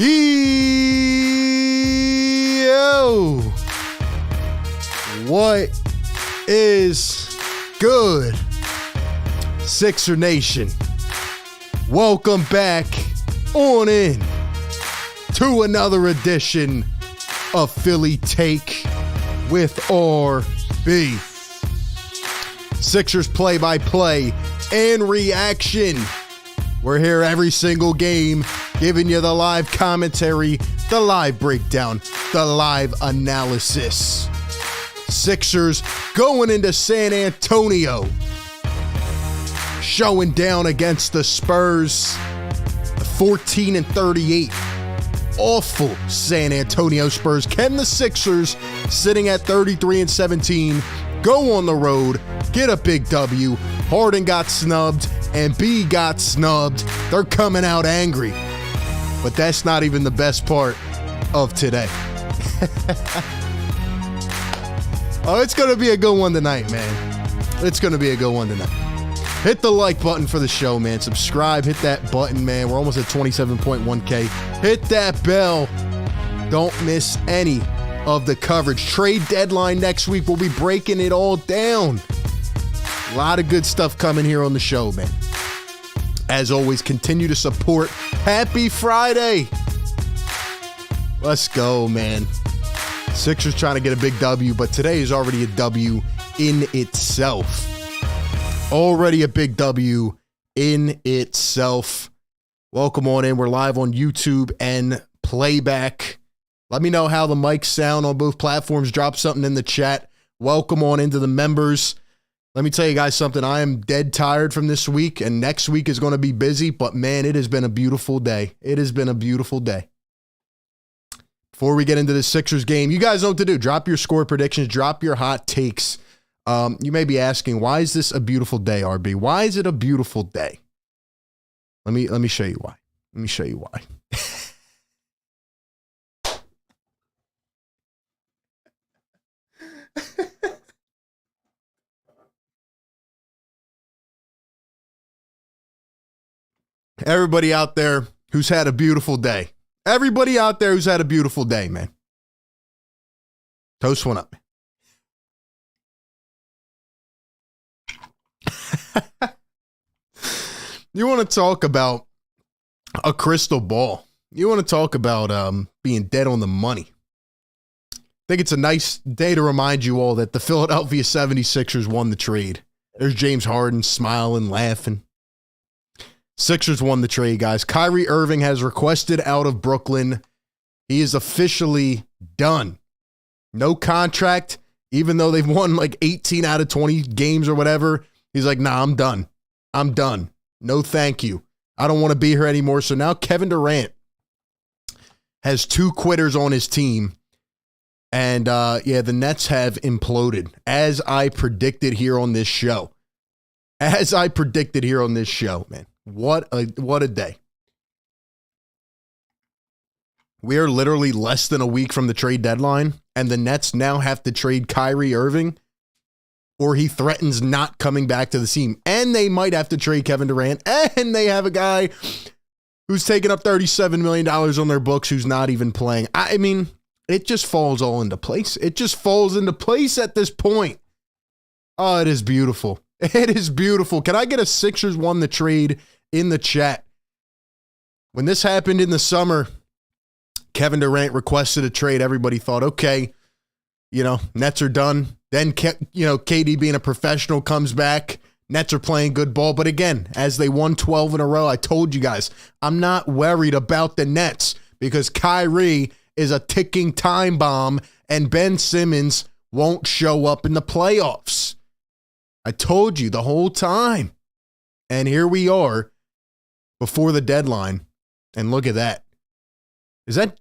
Yo! What is good, Sixer Nation? Welcome back on in to another edition of Philly Take with RB. Sixers play-by-play and reaction. We're here every single game, giving you the live commentary, the live breakdown, the live analysis. Sixers going into San Antonio, showing down against the Spurs, 14-38. Awful San Antonio Spurs. Can the Sixers, sitting at 33-17, go on the road, get a big W? Harden got snubbed and B got snubbed. They're coming out angry. But that's not even the best part of today. Oh, it's going to be a good one tonight, man. It's going to be a good one tonight. Hit the like button for the show, man. Subscribe. Hit that button, man. We're almost at 27.1K. Hit that bell. Don't miss any of the coverage. Trade deadline next week. We'll be breaking it all down. A lot of good stuff coming here on the show, man. As always, continue to support. Happy Friday. Let's go, man. Sixers trying to get a big W, but today is already a W in itself. Already a big W in itself. Welcome on in. We're live on YouTube and playback. Let me know how the mics sound on both platforms. Drop something in the chat. Welcome on into the members. Let me tell you guys something. I am dead tired from this week, and next week is going to be busy, but man, it has been a beautiful day. It has been a beautiful day. Before we get into the Sixers game, you guys know what to do. Drop your score predictions. Drop your hot takes. You may be asking, why is this a beautiful day, RB? Why is it a beautiful day? Let me show you why. Let me show you why. Everybody out there who's had a beautiful day. Everybody out there who's had a beautiful day, man. Toast one up. You want to talk about a crystal ball. You want to talk about being dead on the money. I think it's a nice day to remind you all that the Philadelphia 76ers won the trade. There's James Harden smiling, laughing. Sixers won the trade, guys. Kyrie Irving has requested out of Brooklyn. He is officially done. No contract, even though they've won like 18 out of 20 games or whatever. He's like, nah, I'm done. I'm done. No, thank you. I don't want to be here anymore. So now Kevin Durant has two quitters on his team. And the Nets have imploded, as I predicted here on this show. As I predicted here on this show, man. What a day. We are literally less than a week from the trade deadline, and the Nets now have to trade Kyrie Irving, or he threatens not coming back to the team. And they might have to trade Kevin Durant, and they have a guy who's taking up $37 million on their books who's not even playing. I mean, it just falls all into place. It just falls into place at this point. Oh, it is beautiful. It is beautiful. Can I get a Sixers won the trade in the chat? When this happened in the summer, Kevin Durant requested a trade. Everybody thought, okay, Nets are done. Then, KD being a professional comes back. Nets are playing good ball. But again, as they won 12 in a row, I told you guys, I'm not worried about the Nets because Kyrie is a ticking time bomb and Ben Simmons won't show up in the playoffs. I told you the whole time. And here we are before the deadline. And look at that. Is that?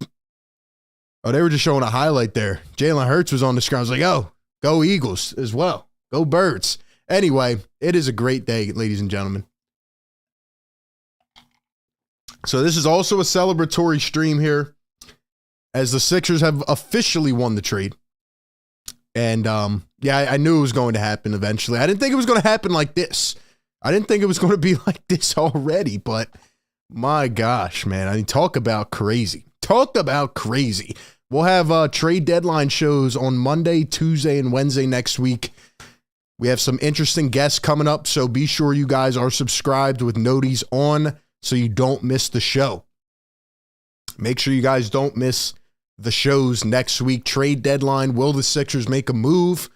Oh, they were just showing a highlight there. Jalen Hurts was on the screen. I was like, oh, go Eagles as well. Go Birds. Anyway, it is a great day, ladies and gentlemen. So this is also a celebratory stream here as the Sixers have officially won the trade. And I knew it was going to happen eventually. I didn't think it was going to happen like this. I didn't think it was going to be like this already, but my gosh, man. I mean, talk about crazy. Talk about crazy. We'll have trade deadline shows on Monday, Tuesday, and Wednesday next week. We have some interesting guests coming up, so be sure you guys are subscribed with noties on so you don't miss the show. Make sure you guys don't miss the shows next week. Trade deadline. Will the Sixers make a move?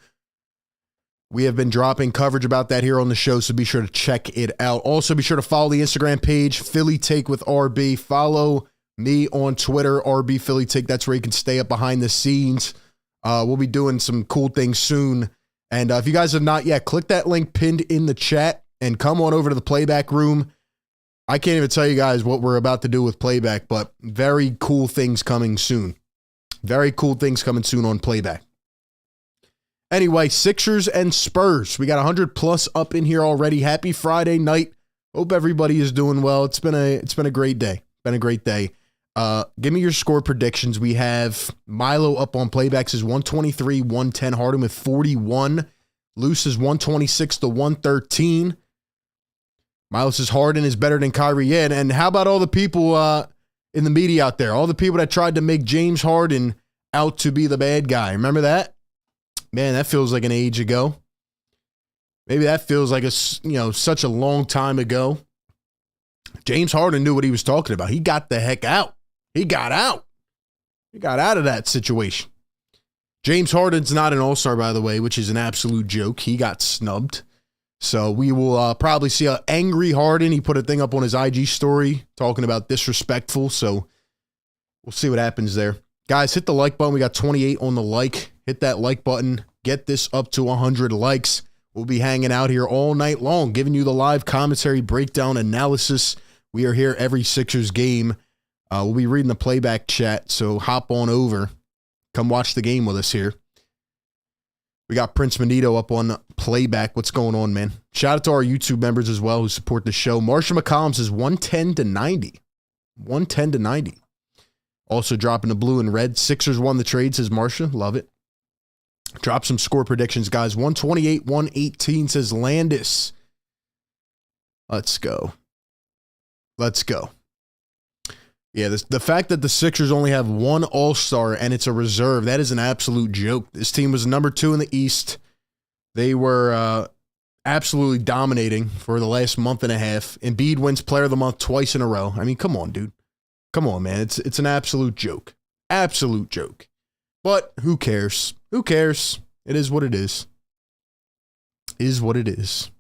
We have been dropping coverage about that here on the show, so be sure to check it out. Also, be sure to follow the Instagram page, Philly Take with RB. Follow me on Twitter, RB Philly Take. That's where you can stay up behind the scenes. We'll be doing some cool things soon. And if you guys have not yet, click that link pinned in the chat and come on over to the playback room. I can't even tell you guys what we're about to do with playback, but very cool things coming soon. Very cool things coming soon on playback. Anyway, Sixers and Spurs. We got 100 plus up in here already. Happy Friday night. Hope everybody is doing well. It's been a great day. Been a great day. Give me your score predictions. We have Milo up on playbacks is 123, 110. Harden with 41. Luce is 126 to 113. Milo says Harden is better than Kyrie. Yeah, and how about all the people in the media out there? All the people that tried to make James Harden out to be the bad guy. Remember that? Man, that feels like an age ago. Maybe that feels like such a long time ago. James Harden knew what he was talking about. He got the heck out. He got out. He got out of that situation. James Harden's not an all-star, by the way, which is an absolute joke. He got snubbed. So we will probably see an angry Harden. He put a thing up on his IG story talking about disrespectful. So we'll see what happens there. Guys, hit the like button. We got 28 on the like. Hit that like button. Get this up to 100 likes. We'll be hanging out here all night long, giving you the live commentary, breakdown, analysis. We are here every Sixers game. We'll be reading the playback chat, so hop on over. Come watch the game with us here. We got Prince Manito up on playback. What's going on, man? Shout out to our YouTube members as well who support the show. Marsha McCollum says 110 to 90. 110 to 90. Also dropping the blue and red. Sixers won the trade, says Marsha. Love it. Drop some score predictions, guys. 128, 118 says Landis. Let's go. Let's go. Yeah, the fact that the Sixers only have one all-star and it's a reserve, that is an absolute joke. This team was number 2 in the East. They were absolutely dominating for the last month and a half. Embiid wins Player of the Month twice in a row. I mean, come on, dude. Come on, man. It's an absolute joke. Absolute joke. But who cares? Who cares? It is what it is. It is what it is.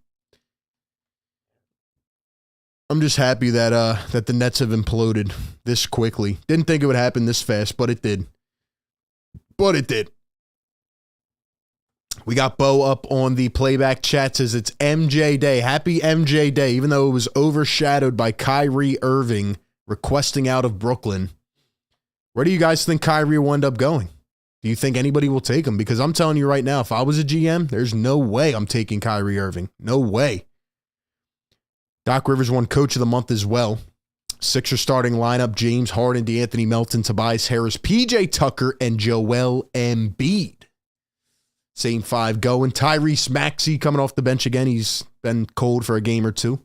I'm just happy that that the Nets have imploded this quickly. Didn't think it would happen this fast, but it did. But it did. We got Bo up on the playback chat. Says it's MJ Day. Happy MJ Day, even though it was overshadowed by Kyrie Irving requesting out of Brooklyn. Where do you guys think Kyrie will end up going? Do you think anybody will take him? Because I'm telling you right now, if I was a GM, there's no way I'm taking Kyrie Irving. No way. Doc Rivers won Coach of the Month as well. Sixers starting lineup, James Harden, DeAnthony Melton, Tobias Harris, PJ Tucker, and Joel Embiid. Same 5 going. Tyrese Maxey coming off the bench again. He's been cold for a game or two.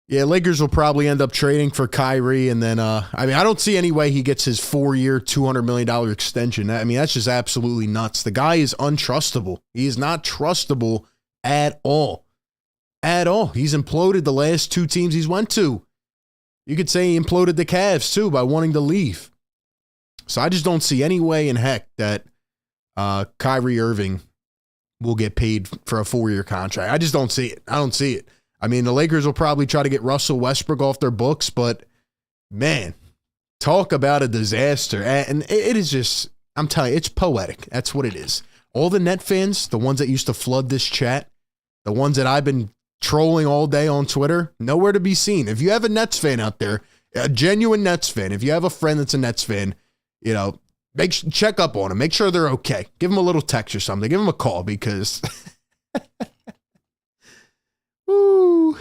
Yeah, Lakers will probably end up trading for Kyrie, and then, I don't see any way he gets his 4-year, $200 million extension. I mean, that's just absolutely nuts. The guy is untrustable. He is not trustable at all. At all. He's imploded the last 2 teams he's went to. You could say he imploded the Cavs, too, by wanting to leave. So I just don't see any way in heck that Kyrie Irving will get paid for a 4-year contract. I just don't see it. I don't see it. I mean, the Lakers will probably try to get Russell Westbrook off their books, but, man, talk about a disaster. And it is just, I'm telling you, it's poetic. That's what it is. All the Net fans, the ones that used to flood this chat, the ones that I've been trolling all day on Twitter, nowhere to be seen. If you have a Nets fan out there, a genuine Nets fan, if you have a friend that's a Nets fan, you know, check up on them. Make sure they're okay. Give them a little text or something. Give them a call because... Woo.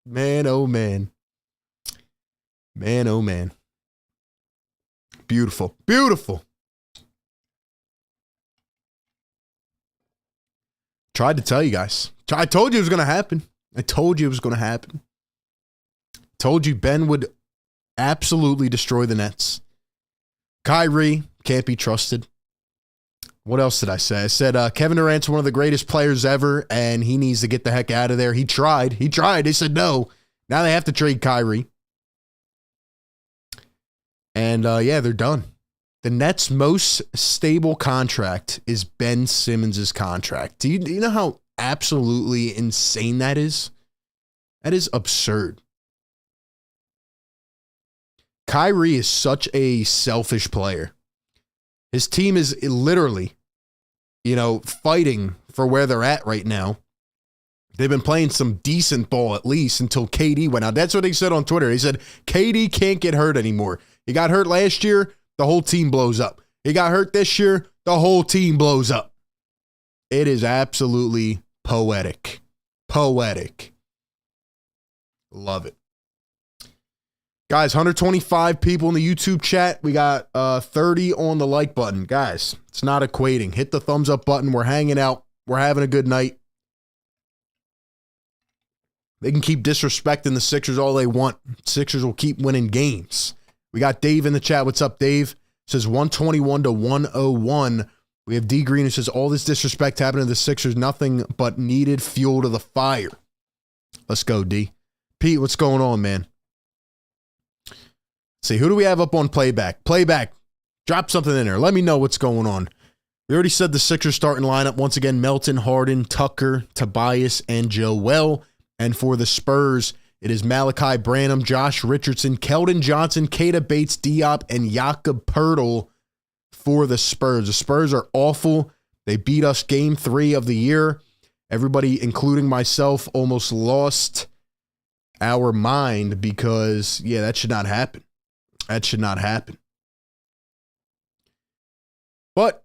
Man, oh man. Man, oh man. Beautiful. Beautiful. Tried to tell you guys. I told you it was going to happen. I told you it was going to happen. Told you Ben would Absolutely destroy the Nets. Kyrie can't be trusted. What else did I say? I said Kevin Durant's one of the greatest players ever, and he needs to get the heck out of there. He tried. They said no. Now they have to trade Kyrie. And, they're done. The Nets' most stable contract is Ben Simmons' contract. Do you know how absolutely insane that is? That is absurd. Kyrie is such a selfish player. His team is literally, fighting for where they're at right now. They've been playing some decent ball at least until KD went out. That's what they said on Twitter. They said KD can't get hurt anymore. He got hurt last year, the whole team blows up. He got hurt this year, the whole team blows up. It is absolutely poetic. Poetic. Love it. Guys, 125 people in the YouTube chat. We got 30 on the like button. Guys, it's not equating. Hit the thumbs up button. We're hanging out. We're having a good night. They can keep disrespecting the Sixers all they want. Sixers will keep winning games. We got Dave in the chat. What's up, Dave? Says 121 to 101. We have D Green who says all this disrespect happened to the Sixers, nothing but needed fuel to the fire. Let's go, D. Pete, what's going on, man? See, who do we have up on playback? Playback. Drop something in there. Let me know what's going on. We already said the Sixers starting lineup. Once again, Melton, Harden, Tucker, Tobias, and Joel. And for the Spurs, it is Malachi Branham, Josh Richardson, Keldon Johnson, Keita Bates, Diop, and Jakob Poeltl for the Spurs. The Spurs are awful. They beat us game 3 of the year. Everybody, including myself, almost lost our mind because, that should not happen. That should not happen. But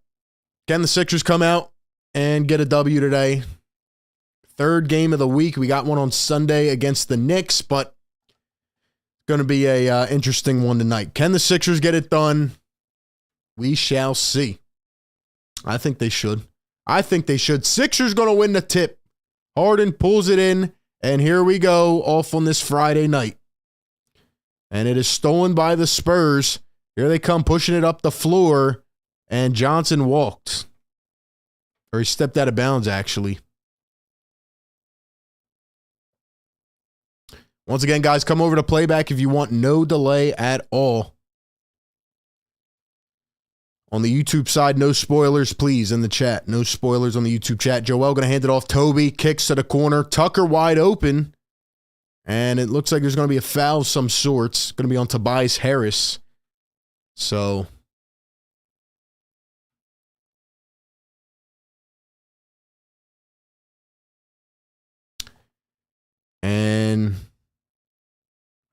can the Sixers come out and get a W today? Third game of the week. We got one on Sunday against the Knicks, but going to be a interesting one tonight. Can the Sixers get it done? We shall see. I think they should. Sixers going to win the tip. Harden pulls it in, and here we go off on this Friday night. And it is stolen by the Spurs. Here they come pushing it up the floor, and Johnson walked. Or he stepped out of bounds, actually. Once again, guys, come over to playback if you want no delay at all. On the YouTube side, no spoilers, please, in the chat. No spoilers on the YouTube chat. Joel going to hand it off. Toby kicks to the corner. Tucker wide open. And it looks like there's going to be a foul of some sorts. Going to be on Tobias Harris. So and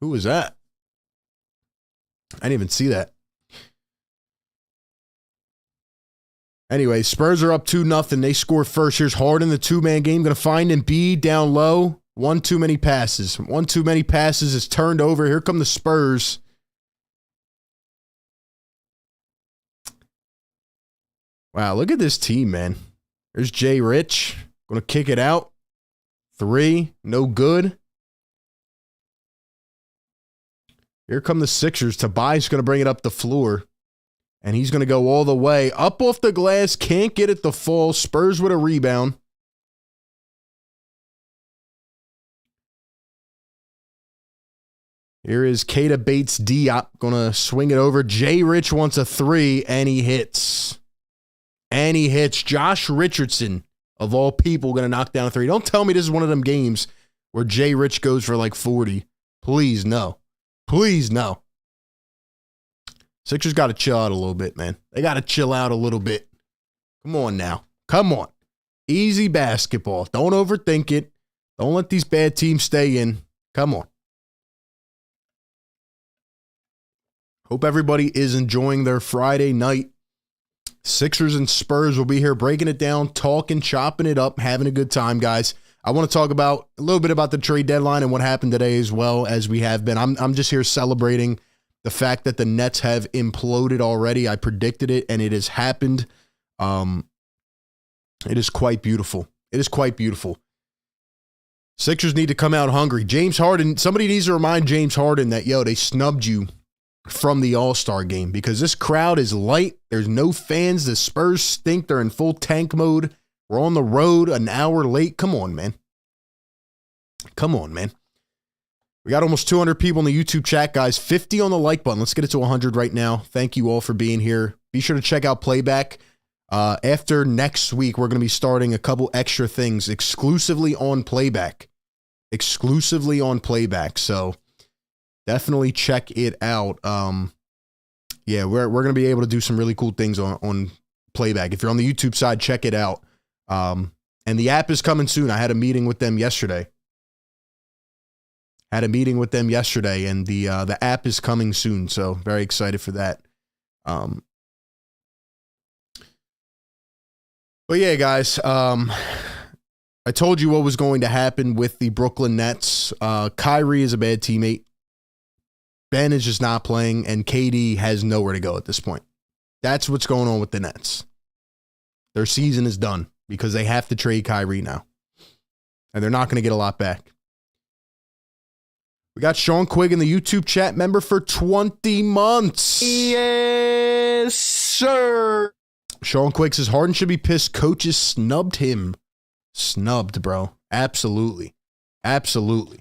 who was that? I didn't even see that. Anyway, Spurs are up 2-0. They score first. Here's Harden, the two-man game. Going to find Embiid down low. One too many passes. One too many passes is turned over. Here come the Spurs. Wow, look at this team, man. There's Jay Rich. Going to kick it out. 3. No good. Here come the Sixers. Tobias going to bring it up the floor. And he's going to go all the way. Up off the glass. Can't get it to fall. Spurs with a rebound. Here is Keita Bates Diop. Going to swing it over. Jay Rich wants a 3, and he hits. Josh Richardson, of all people, going to knock down a 3. Don't tell me this is one of them games where Jay Rich goes for like 40. Please, no. Please, no. Sixers got to chill out a little bit, man. They got to chill out a little bit. Come on now. Come on. Easy basketball. Don't overthink it. Don't let these bad teams stay in. Come on. Hope everybody is enjoying their Friday night. Sixers and Spurs will be here breaking it down, talking, chopping it up, having a good time, guys. I want to talk about a little bit about the trade deadline and what happened today as well as we have been. I'm just here celebrating the fact that the Nets have imploded already. I predicted it, and it has happened. It is quite beautiful. It is quite beautiful. Sixers need to come out hungry. James Harden, somebody needs to remind James Harden that, yo, they snubbed you from the All-Star game because this crowd is light. There's no fans. The Spurs stink. They're in full tank mode. We're on the road an hour late. Come on, man. Come on, man. We got almost 200 people in the YouTube chat, guys. 50 on the like button. Let's get it to 100 right now. Thank you all for being here. Be sure to check out Playback. After next week, we're going to be starting a couple extra things exclusively on Playback. Exclusively on Playback. So definitely check it out. Yeah, we're going to be able to do some really cool things on Playback. If you're on the YouTube side, check it out. And the app is coming soon. I had a meeting with them yesterday. And the app is coming soon. So very excited for that. But yeah, guys, I told you what was going to happen with the Brooklyn Nets. Kyrie is a bad teammate. Ben is just not playing, and KD has nowhere to go at this point. That's what's going on with the Nets. Their season is done because they have to trade Kyrie now. And they're not going to get a lot back. We got Sean Quigg in the YouTube chat, member for 20 months. Yes, sir. Sean Quigg says Harden should be pissed. Coaches snubbed him. Snubbed, bro. Absolutely. Absolutely.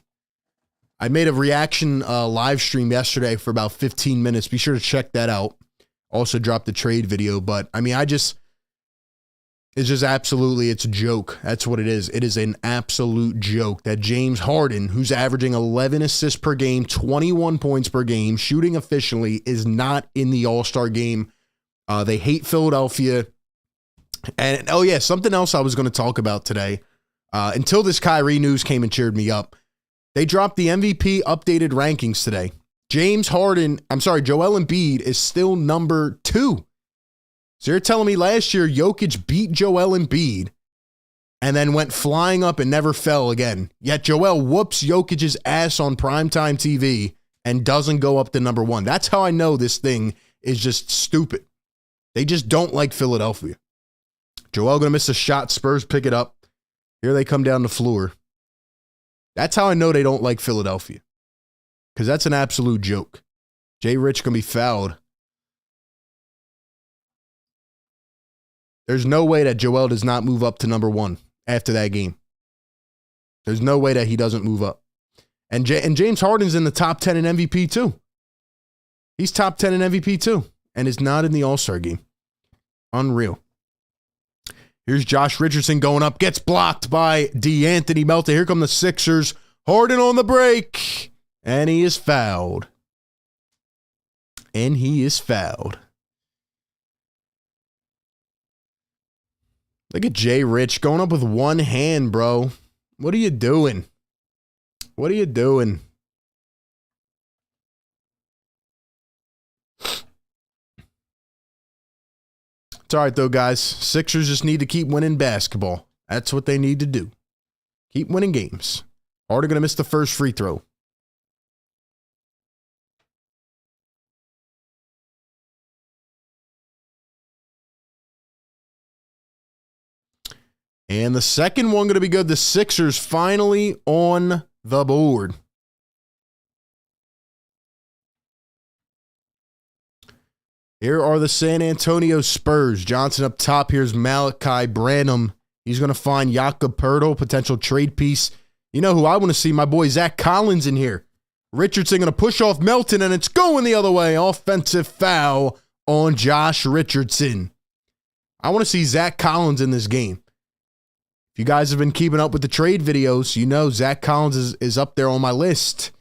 I made a reaction live stream yesterday for about 15 minutes. Be sure to check that out. Also dropped the trade video, but I mean, it's just absolutely, it's a joke. That's what it is. It is an absolute joke that James Harden, who's averaging 11 assists per game, 21 points per game, shooting efficiently, is not in the All-Star game. They hate Philadelphia. And, oh yeah, something else I was going to talk about today. Until this Kyrie news came and cheered me up. They dropped the MVP updated rankings today. Joel Embiid is still number 2. So you're telling me last year Jokic beat Joel Embiid and then went flying up and never fell again. Yet Joel whoops Jokic's ass on primetime TV and doesn't go up to number 1. That's how I know this thing is just stupid. They just don't like Philadelphia. Joel going to miss a shot. Spurs pick it up. Here they come down the floor. That's how I know they don't like Philadelphia. Because that's an absolute joke. Jay Rich going to be fouled. There's no way that Joel does not move up to number 1 after that game. There's no way that he doesn't move up. And James Harden's in the top 10 in MVP too. He's top 10 in MVP too. And is not in the All-Star game. Unreal. Here's Josh Richardson going up. Gets blocked by D'Anthony Melton. Here come the Sixers. Harden on the break. And he is fouled. Look at Jay Rich going up with one hand, bro. What are you doing? It's all right, though, guys. Sixers just need to keep winning basketball. That's what they need to do. Keep winning games. Harden going to miss the first free throw. And the second one going to be good. The Sixers finally on the board. Here are the San Antonio Spurs. Johnson up top. Here's Malachi Branham. He's going to find Jakob Poeltl, potential trade piece. You know who I want to see? My boy Zach Collins in here. Richardson going to push off Melton, and it's going the other way. Offensive foul on Josh Richardson. I want to see Zach Collins in this game. If you guys have been keeping up with the trade videos, you know Zach Collins is up there on my list.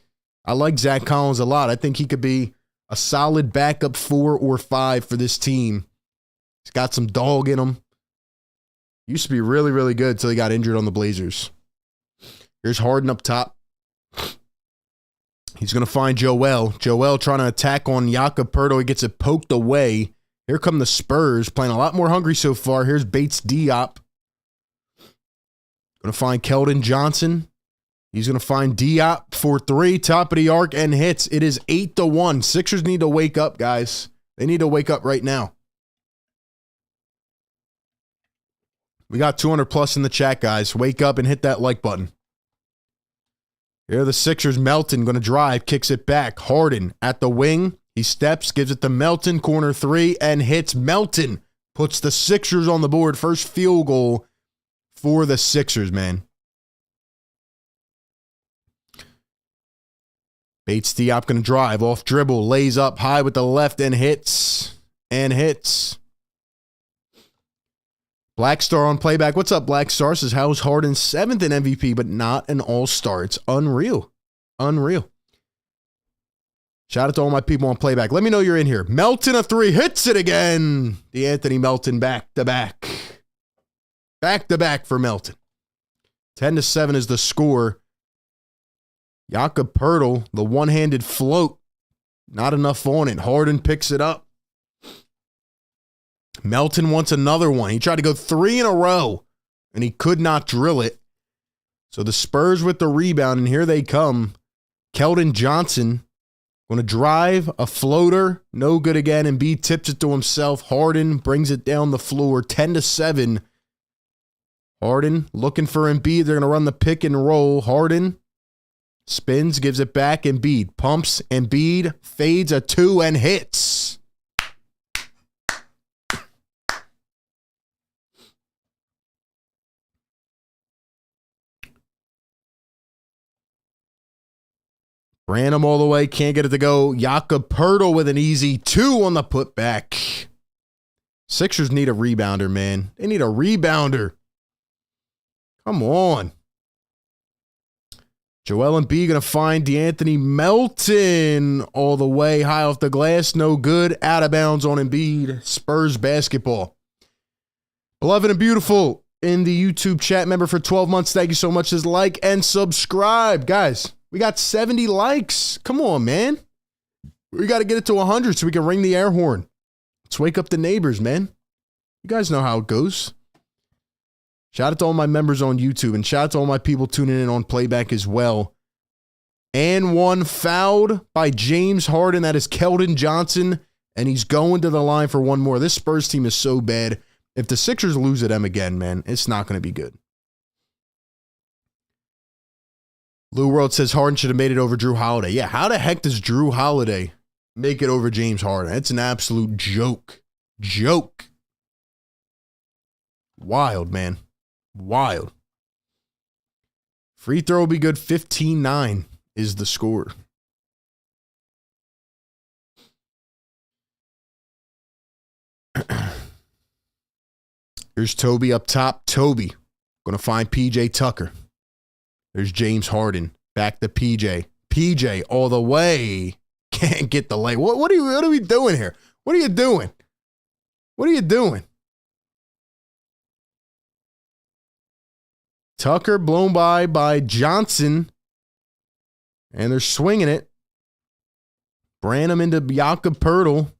I like Zach Collins a lot. I think he could be a solid backup 4 or 5 for this team. He's got some dog in him. Used to be really, really good until he got injured on the Blazers. Here's Harden up top. He's going to find Joel. Joel trying to attack on Jakob Poeltl. He gets it poked away. Here come the Spurs, playing a lot more hungry so far. Here's Bates Diop. Going to find Keldon Johnson. He's going to find Diop for 3, top of the arc, and hits. It is 8-1. Sixers need to wake up, guys. They need to wake up right now. We got 200 plus in the chat, guys. Wake up and hit that like button. Here are the Sixers. Melton going to drive, kicks it back. Harden at the wing. He steps, gives it to Melton, corner three, and hits. Melton puts the Sixers on the board. First field goal for the Sixers, man. Bates Diop going to drive, off dribble, lays up high with the left and hits. And hits. Black Star on playback. What's up, Black Star? Says, how's Harden 7th in MVP, but not an all-star? It's unreal. Unreal. Shout out to all my people on playback. Let me know you're in here. Melton a three. Hits it again. DeAnthony Melton back-to-back. Back-to-back for Melton. 10-7 is the score. Jakob Poeltl, the one-handed float. Not enough on it. Harden picks it up. Melton wants another one. He tried to go 3 in a row, and he could not drill it. So the Spurs with the rebound, and here they come. Keldon Johnson going to drive a floater. No good again. Embiid tips it to himself. Harden brings it down the floor. 10-7. Harden looking for Embiid. They're going to run the pick and roll. Harden spins, gives it back. Embiid pumps. Embiid fades a 2 and hits. Branham all the way, can't get it to go. Jakob Poeltl with an easy 2 on the putback. Sixers need a rebounder, man. They need a rebounder. Come on. Joel Embiid going to find DeAnthony Melton all the way. High off the glass, no good. Out of bounds on Embiid. Spurs basketball. Beloved and beautiful in the YouTube chat member for 12 months. Thank you so much. Just like and subscribe. Guys, we got 70 likes. Come on, man. We got to get it to 100 so we can ring the air horn. Let's wake up the neighbors, man. You guys know how it goes. Shout out to all my members on YouTube, and shout out to all my people tuning in on playback as well. And one fouled by James Harden. That is Keldon Johnson, and he's going to the line for one more. This Spurs team is so bad. If the Sixers lose at them again, man, it's not going to be good. Lou World says Harden should have made it over Drew Holiday. Yeah, how the heck does Drew Holiday make it over James Harden? It's an absolute joke. Joke. Wild, man. Wild. Free throw will be good. 15-9 is the score. Here's Toby up top. Toby going to find PJ Tucker. There's James Harden. Back to PJ. PJ all the way. Can't get the lay. What are we doing here? What are you doing? What are you doing? Tucker blown by Johnson. And they're swinging it. Branham into Jakob Poeltl.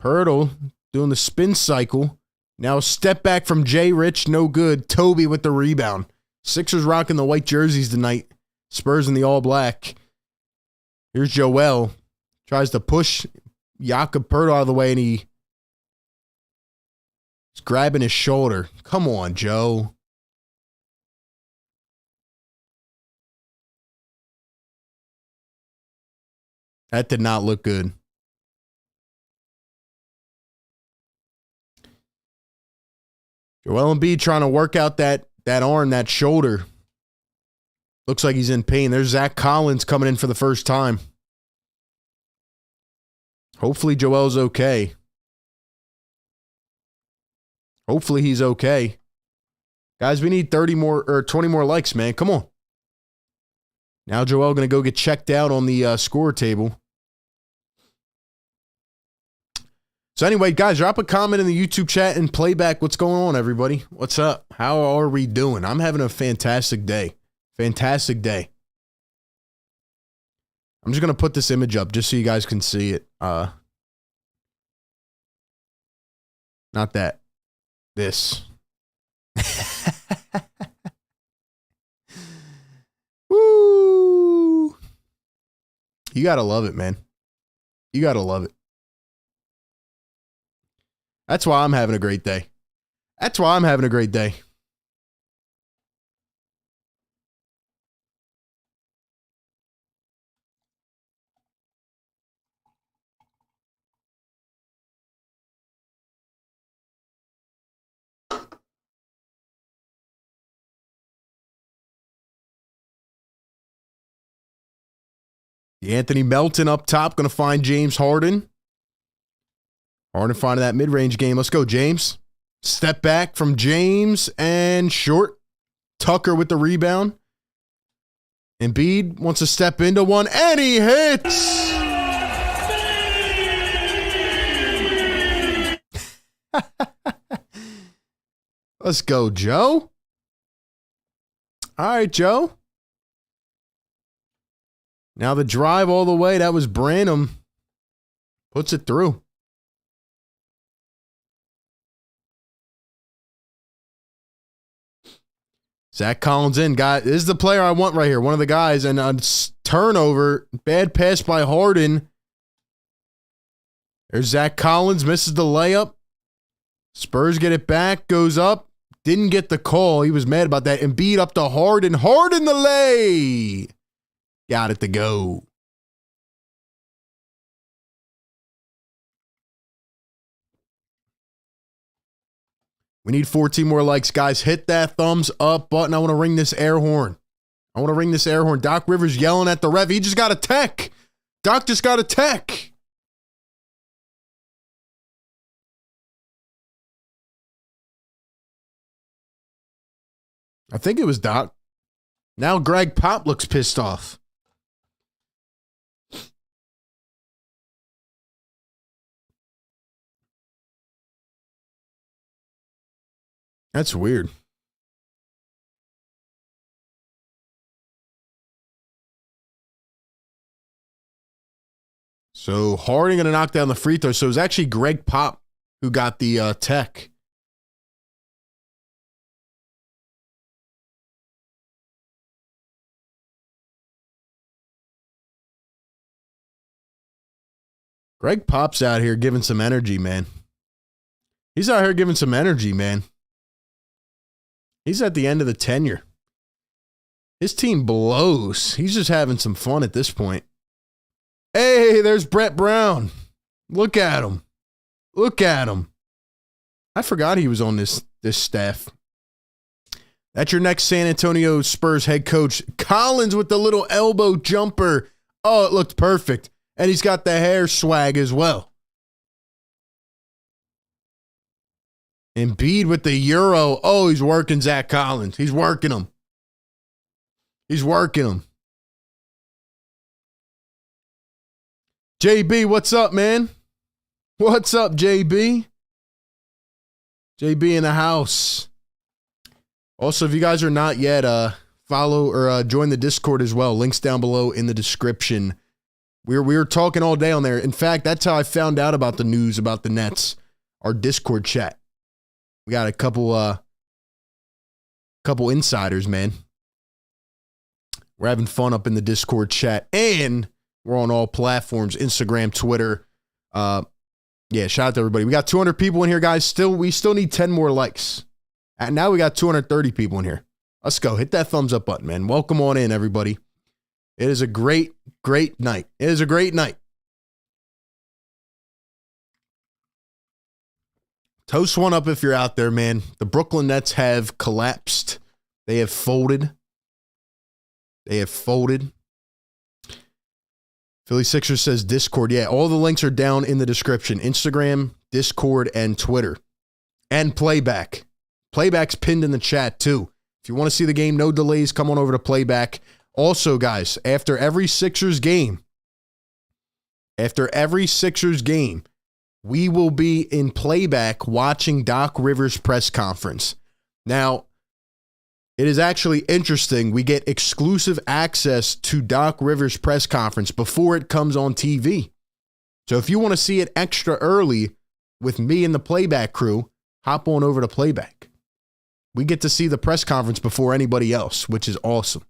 Poeltl doing the spin cycle. Now a step back from Jay Rich. No good. Toby with the rebound. Sixers rocking the white jerseys tonight. Spurs in the all black. Here's Joel. Tries to push Jakob Poeltl out of the way, and he's grabbing his shoulder. Come on, Joe. That did not look good. Joel Embiid trying to work out that arm, that shoulder. Looks like he's in pain. There's Zach Collins coming in for the first time. Hopefully Joel's okay. Hopefully he's okay. Guys, we need 30 more or 20 more likes, man. Come on. Now Joel going to go get checked out on the score table. So anyway, guys, drop a comment in the YouTube chat and playback. What's going on, everybody? What's up? How are we doing? I'm having a fantastic day. Fantastic day. I'm just going to put this image up just so you guys can see it. Not that. This. Woo! You got to love it, man. You got to love it. That's why I'm having a great day. That's why I'm having a great day. Anthony Melton up top, going to find James Harden. Harden finding that mid-range game. Let's go, James. Step back from James and short. Tucker with the rebound. Embiid wants to step into one, and he hits. Let's go, Joe. All right, Joe. Now the drive all the way. That was Branham. Puts it through. Zach Collins in. Guy, this is the player I want right here. One of the guys. And a turnover. Bad pass by Harden. There's Zach Collins. Misses the layup. Spurs get it back. Goes up. Didn't get the call. He was mad about that. Embiid up to Harden. Harden the lay. Got it to go. We need 14 more likes, guys. Hit that thumbs up button. I want to ring this air horn. Doc Rivers yelling at the ref. He just got a tech. Doc just got a tech. I think it was Doc. Now Greg Pop looks pissed off. That's weird. So Harden going to knock down the free throw. So it was actually Greg Pop who got the tech. Greg Pop's out here giving some energy, man. He's out here giving some energy, man. He's at the end of the tenure. His team blows. He's just having some fun at this point. Hey, there's Brett Brown. Look at him. Look at him. I forgot he was on this staff. That's your next San Antonio Spurs head coach. Collins with the little elbow jumper. Oh, it looked perfect. And he's got the hair swag as well. Embiid with the Euro. Oh, he's working Zach Collins. He's working him. JB, what's up, man? What's up, JB? JB in the house. Also, if you guys are not yet, follow or join the Discord as well. Links down below in the description. We were talking all day on there. In fact, that's how I found out about the news about the Nets. Our Discord chat. We got a couple insiders, man. We're having fun up in the Discord chat, and we're on all platforms: Instagram, Twitter. Yeah, shout out to everybody. We got 200 people in here, guys. We still need 10 more likes. And now we got 230 people in here. Let's go. Hit that thumbs up button, man. Welcome on in, everybody. It is a great, great night. It is a great night. Toast one up if you're out there, man. The Brooklyn Nets have collapsed. They have folded. Philly Sixers says Discord. Yeah, all the links are down in the description. Instagram, Discord, and Twitter. And Playback. Playback's pinned in the chat, too. If you want to see the game, no delays, come on over to Playback. Also, guys, after every Sixers game, we will be in Playback watching Doc Rivers' press conference. Now, it is actually interesting. We get exclusive access to Doc Rivers' press conference before it comes on TV. So if you want to see it extra early with me and the Playback crew, hop on over to Playback. We get to see the press conference before anybody else, which is awesome.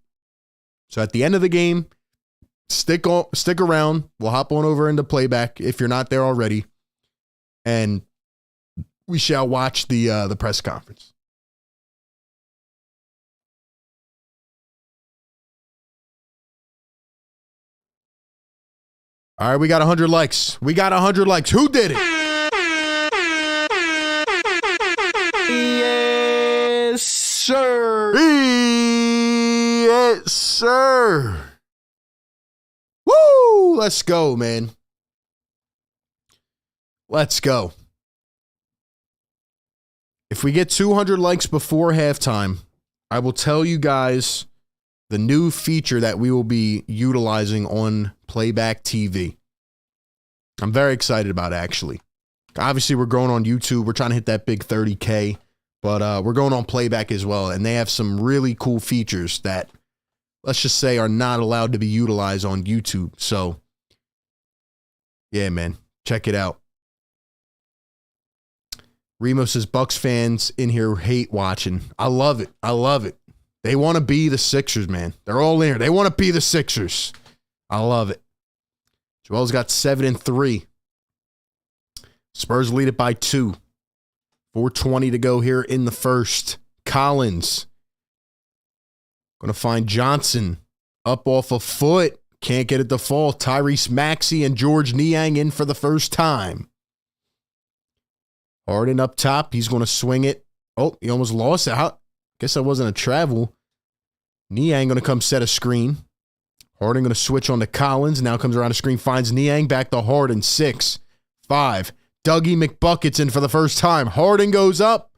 So at the end of the game, stick around. We'll hop on over into Playback if you're not there already. And we shall watch the press conference. All right, we got 100 likes. Who did it? Yes, sir. Yes, sir. Woo! let's go, man. Let's go. If we get 200 likes before halftime, I will tell you guys the new feature that we will be utilizing on Playback TV. I'm very excited about it, actually. Obviously, we're going on YouTube. We're trying to hit that big 30K, but we're going on Playback as well, and they have some really cool features that, let's just say, are not allowed to be utilized on YouTube. So, yeah, man, check it out. Remo says, Bucks fans in here hate watching. I love it. I love it. They want to be the Sixers, man. They're all in here. They want to be the Sixers. I love it. Joel's got 7-3. Spurs lead it by 2. 4:20 to go here in the first. Collins. Going to find Johnson up off a foot. Can't get it to fall. Tyrese Maxey and George Niang in for the first time. Harden up top. He's going to swing it. Oh, he almost lost it. Guess that wasn't a travel. Niang going to come set a screen. Harden going to switch on to Collins. Now comes around the screen. Finds Niang. Back to Harden. 6, 5. Dougie McBucket's in for the first time. Harden goes up.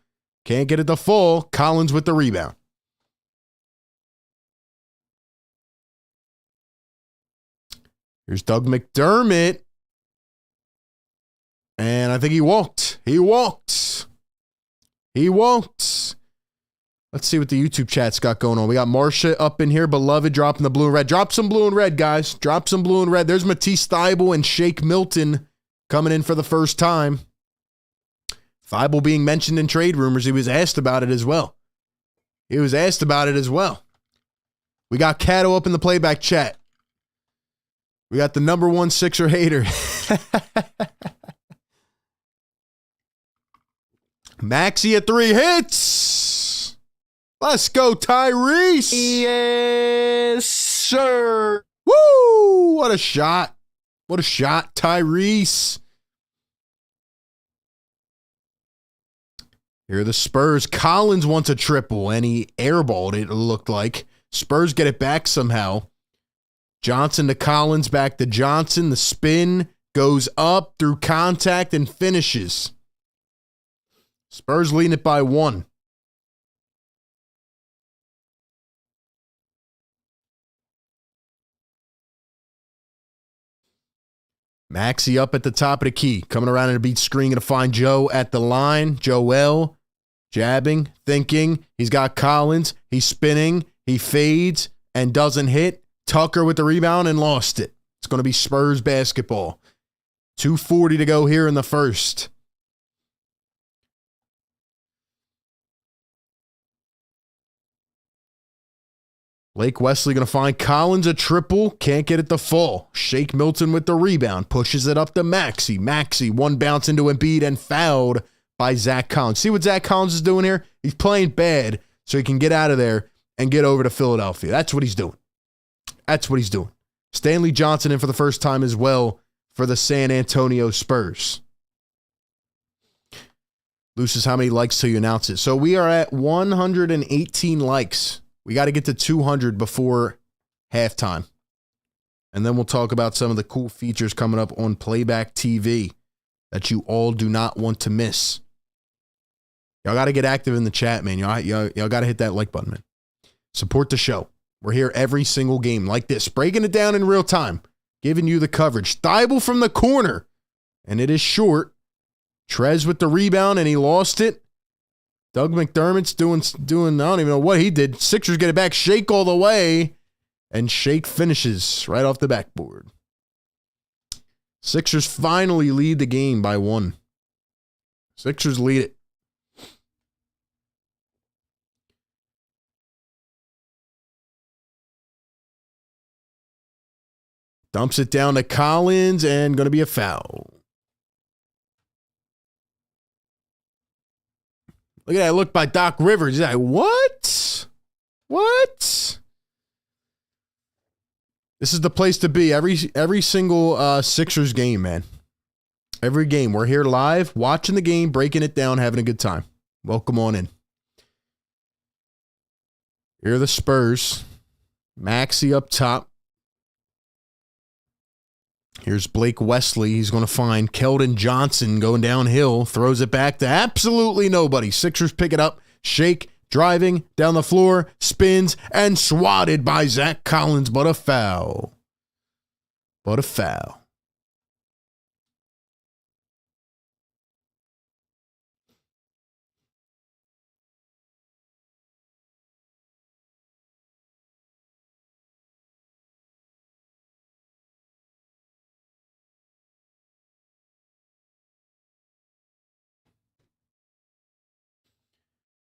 Can't get it to fall. Collins with the rebound. Here's Doug McDermott. And I think he walked. He walked. He walked. Let's see what the YouTube chat's got going on. We got Marcia up in here. Beloved dropping the blue and red. Drop some blue and red, guys. Drop some blue and red. There's Matisse Thybulle and Shake Milton coming in for the first time. Thybulle being mentioned in trade rumors. He was asked about it as well. He was asked about it as well. We got Cato up in the playback chat. We got the number one Sixer hater. Maxey at 3 hits. Let's go, Tyrese. Yes, sir. Woo! What a shot. What a shot, Tyrese. Here are the Spurs. Collins wants a triple, and he airballed it, it looked like. Spurs get it back somehow. Johnson to Collins, back to Johnson. The spin goes up through contact and finishes. Spurs leading it by 1. Maxey up at the top of the key. Coming around in a beat screen. Going to find Joe at the line. Joel jabbing, thinking. He's got Collins. He's spinning. He fades and doesn't hit. Tucker with the rebound and lost it. It's going to be Spurs basketball. 2:40 to go here in the first. Blake Wesley going to find Collins a triple. Can't get it to fall. Shake Milton with the rebound. Pushes it up to Maxey. Maxey, one bounce into Embiid and fouled by Zach Collins. See what Zach Collins is doing here? He's playing bad so he can get out of there and get over to Philadelphia. That's what he's doing. That's what he's doing. Stanley Johnson in for the first time as well for the San Antonio Spurs. Lucius, how many likes till you announce it? So we are at 118 likes. We got to get to 200 before halftime. And then we'll talk about some of the cool features coming up on Playback TV that you all do not want to miss. Y'all got to get active in the chat, man. Y'all got to hit that like button, man. Support the show. We're here every single game like this, breaking it down in real time, giving you the coverage. Thybulle from the corner, and it is short. Trez with the rebound, and he lost it. Doug McDermott's doing, I don't even know what he did. Sixers get it back, Shake all the way, and Shake finishes right off the backboard. Sixers finally lead the game by 1. Sixers lead it. Dumps it down to Collins, and going to be a foul. Look at that look by Doc Rivers. He's like, what? What? This is the place to be. Every single Sixers game, man. Every game. We're here live, watching the game, breaking it down, having a good time. Welcome on in. Here are the Spurs. Maxey up top. Here's Blake Wesley. He's going to find Keldon Johnson going downhill. Throws it back to absolutely nobody. Sixers pick it up. Shake, driving down the floor, spins, and swatted by Zach Collins, but a foul. But a foul.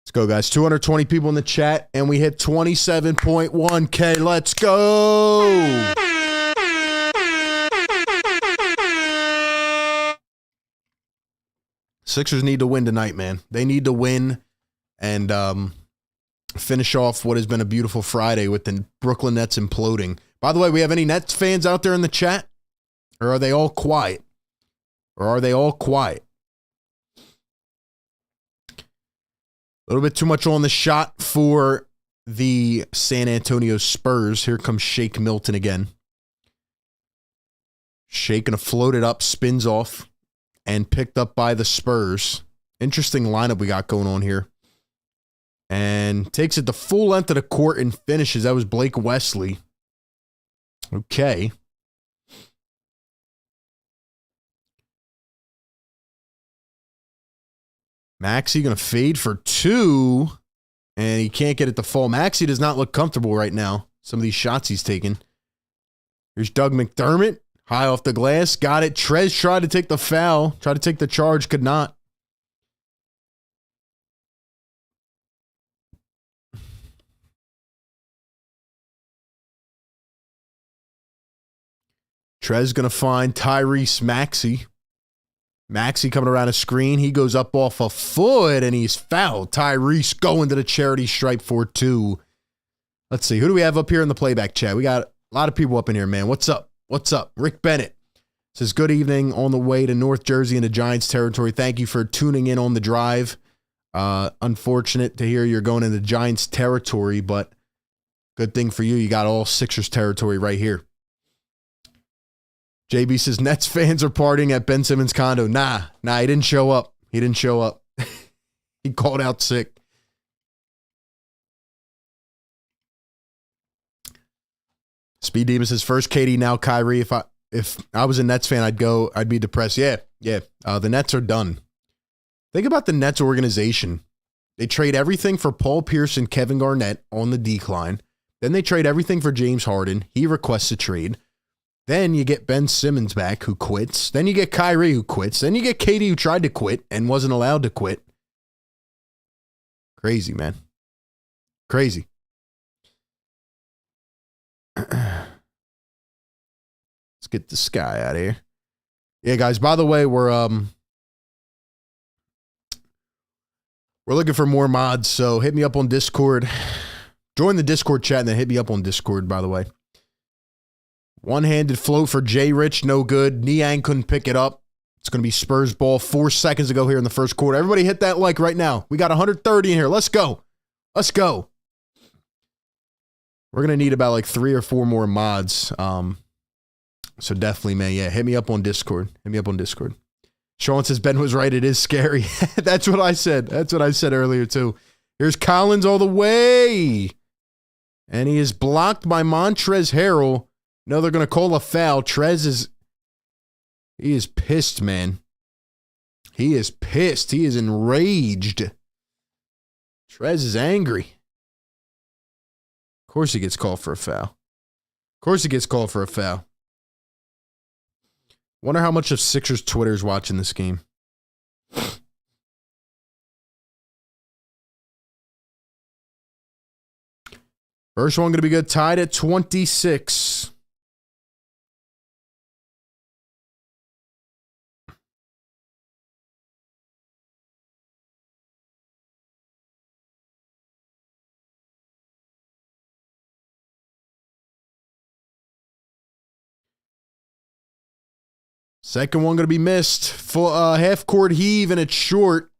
Let's go, guys. 220 people in the chat, and we hit 27.1K. Let's go. Sixers need to win tonight, man. They need to win and finish off what has been a beautiful Friday with the Brooklyn Nets imploding. By the way, we have any Nets fans out there in the chat? Or are they all quiet? A little bit too much on the shot for the San Antonio Spurs. Here comes Shake Milton again. Shake gonna float it up, spins off, and picked up by the Spurs. Interesting lineup we got going on here. And takes it the full length of the court and finishes. That was Blake Wesley. Okay. Maxey going to fade for two, and he can't get it to fall. Maxey does not look comfortable right now. Some of these shots he's taking. Here's Doug McDermott, high off the glass. Got it. Trez tried to take the foul, tried to take the charge, could not. Trez going to find Tyrese Maxey. Maxey coming around a screen. He goes up off a foot, and he's fouled. Tyrese going to the charity stripe for two. Let's see. Who do we have up here in the playback chat? We got a lot of people up in here, man. What's up? What's up? Rick Bennett says, good evening on the way to North Jersey into Giants territory. Thank you for tuning in on the drive. Unfortunate to hear you're going into Giants territory, but good thing for you. You got all Sixers territory right here. JB says, Nets fans are partying at Ben Simmons' condo. Nah, he didn't show up. He called out sick. Speed Demon says, first KD, now Kyrie. If I was a Nets fan, I'd be depressed. Yeah. The Nets are done. Think about the Nets organization. They trade everything for Paul Pierce and Kevin Garnett on the decline. Then they trade everything for James Harden. He requests a trade. Then you get Ben Simmons back, who quits. Then you get Kyrie, who quits. Then you get KD, who tried to quit and wasn't allowed to quit. Crazy, man. Crazy. Let's get this guy out of here. Yeah, guys, by the way, we're looking for more mods, so hit me up on Discord. Join the Discord chat and then hit me up on Discord, by the way. One-handed float for J. Rich, no good. Niang couldn't pick it up. It's going to be Spurs ball. 4 seconds to go here in the first quarter. Everybody hit that like right now. We got 130 in here. Let's go. Let's go. We're going to need about like 3 or 4 more mods. So definitely, man. Yeah, hit me up on Discord. Sean says, Ben was right. It is scary. That's what I said. That's what I said earlier, too. Here's Collins all the way. And he is blocked by Montrezl Harrell. No, they're going to call a foul. He is pissed, man. He is pissed. He is enraged. Trez is angry. Of course he gets called for a foul. Wonder how much of Sixers Twitter is watching this game. First one going to be good. Tied at 26. Second one going to be missed. Full half court heave, and it's short.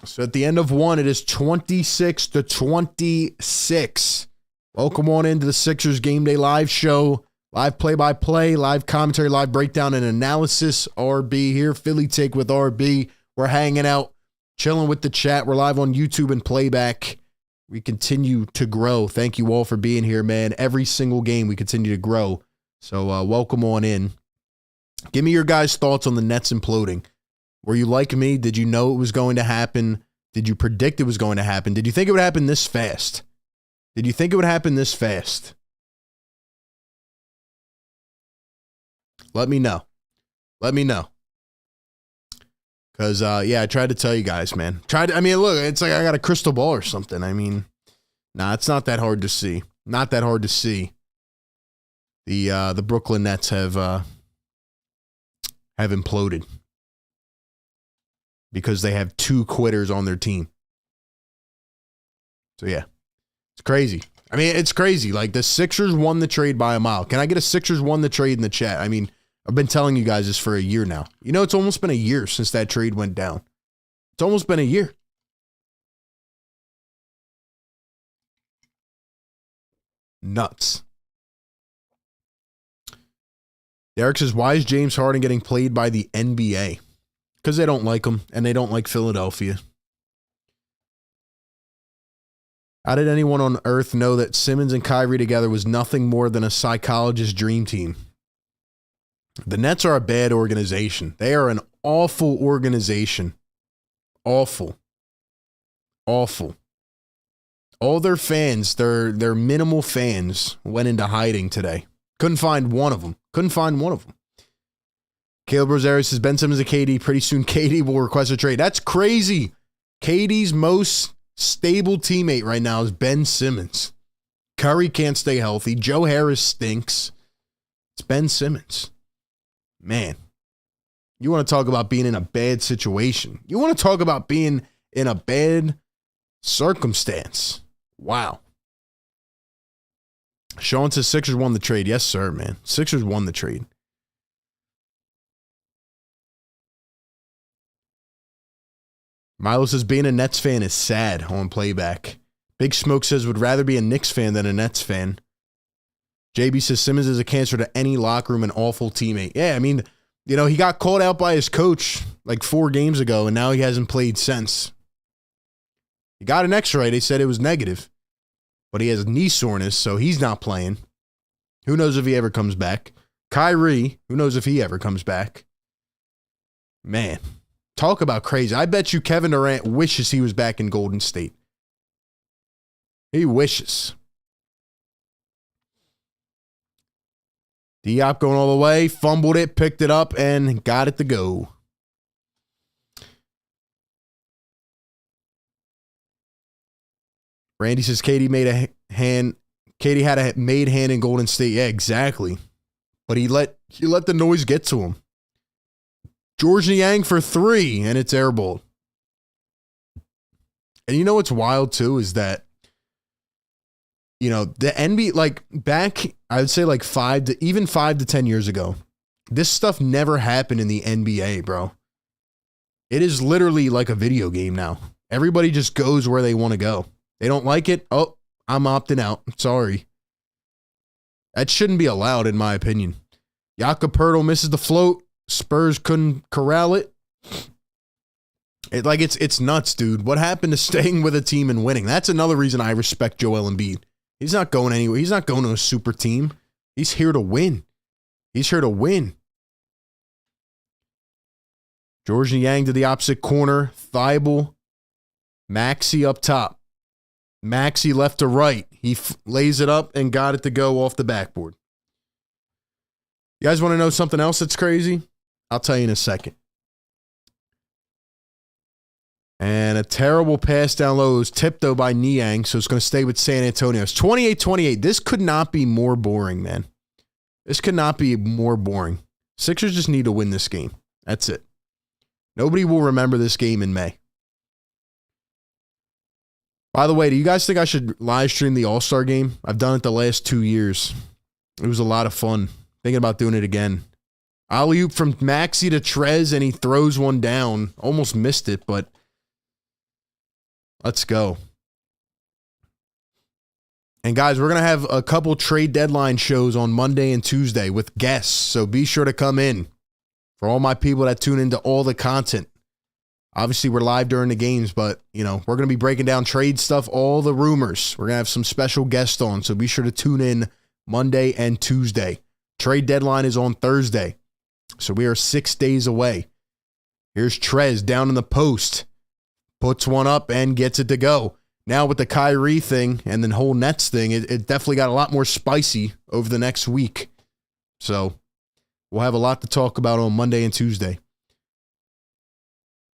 So at the end of one, it is 26-26. Welcome on into the Sixers Game Day Live show. Live play-by-play, live commentary, live breakdown, and analysis. RB here, Philly Take with RB. We're hanging out, chilling with the chat. We're live on YouTube and playback. We continue to grow. Thank you all for being here, man. Every single game, we continue to grow. So welcome on in. Give me your guys' thoughts on the Nets imploding. Were you like me? Did you know it was going to happen? Did you predict it was going to happen? Did you think it would happen this fast? Did you think it would happen this fast? Let me know. Let me know. Because, yeah, I tried to tell you guys, man. Look, it's like I got a crystal ball or something. I mean, nah, it's not that hard to see. Not that hard to see. The Brooklyn Nets have imploded. Because they have 2 quitters on their team. So, yeah. It's crazy. I mean, it's crazy. Like, the Sixers won the trade by a mile. Can I get a Sixers won the trade in the chat? I mean, I've been telling you guys this for a year now. You know, it's almost been a year since that trade went down. It's almost been a year. Nuts. Derek says, why is James Harden getting played by the NBA? Because they don't like him, and they don't like Philadelphia. How did anyone on earth know that Simmons and Kyrie together was nothing more than a psychologist's dream team? The Nets are a bad organization. They are an awful organization. Awful. Awful. All their fans, their minimal fans, went into hiding today. Couldn't find one of them. Caleb Rosario says, Ben Simmons and KD. Pretty soon KD will request a trade. That's crazy. KD's most stable teammate right now is Ben Simmons. Curry can't stay healthy. Joe Harris stinks. It's Ben Simmons. Man, you want to talk about being in a bad situation. You want to talk about being in a bad circumstance. Wow. Sean says Sixers won the trade. Yes, sir, man. Sixers won the trade. Milo says being a Nets fan is sad on playback. Big Smoke says would rather be a Knicks fan than a Nets fan. JB says Simmons is a cancer to any locker room, an awful teammate. Yeah, I mean, you know, he got called out by his coach like 4 games ago, and now he hasn't played since. He got an x-ray. They said it was negative, but he has knee soreness, so he's not playing. Who knows if he ever comes back? Kyrie, who knows if he ever comes back? Man, talk about crazy. I bet you Kevin Durant wishes he was back in Golden State. He wishes. Diop going all the way, fumbled it, picked it up, and got it to go. Randy says Katie had a made hand in Golden State. Yeah, exactly. But he let the noise get to him. George Niang for 3, and it's airball. And you know what's wild too is that, you know, the NBA, like back, I would say like 5 to 10 years ago, this stuff never happened in the NBA, bro. It is literally like a video game now. Everybody just goes where they want to go. They don't like it. Oh, I'm opting out. Sorry. That shouldn't be allowed, in my opinion. Jakob Poeltl misses the float. Spurs couldn't corral it. It's nuts, dude. What happened to staying with a team and winning? That's another reason I respect Joel Embiid. He's not going anywhere. He's not going to a super team. He's here to win. He's here to win. George Niang to the opposite corner. Thibault. Maxey up top. Maxey left to right. He lays it up and got it to go off the backboard. You guys want to know something else that's crazy? I'll tell you in a second. And a terrible pass down low. It was tipped, though, by Niang, so it's going to stay with San Antonio. It's 28-28. This could not be more boring, man. This could not be more boring. Sixers just need to win this game. That's it. Nobody will remember this game in May. By the way, do you guys think I should live stream the All-Star game? I've done it the last 2 years. It was a lot of fun. Thinking about doing it again. Alley-oop from Maxey to Trez, and he throws one down. Almost missed it, but let's go. And guys, we're going to have a couple trade deadline shows on Monday and Tuesday with guests. So be sure to come in. For all my people that tune into all the content. Obviously, we're live during the games, but, we're going to be breaking down trade stuff, all the rumors. We're going to have some special guests on, so be sure to tune in Monday and Tuesday. Trade deadline is on Thursday, so we are 6 days away. Here's Trez down in the post. Puts one up and gets it to go. Now with the Kyrie thing and the whole Nets thing, it definitely got a lot more spicy over the next week. So we'll have a lot to talk about on Monday and Tuesday.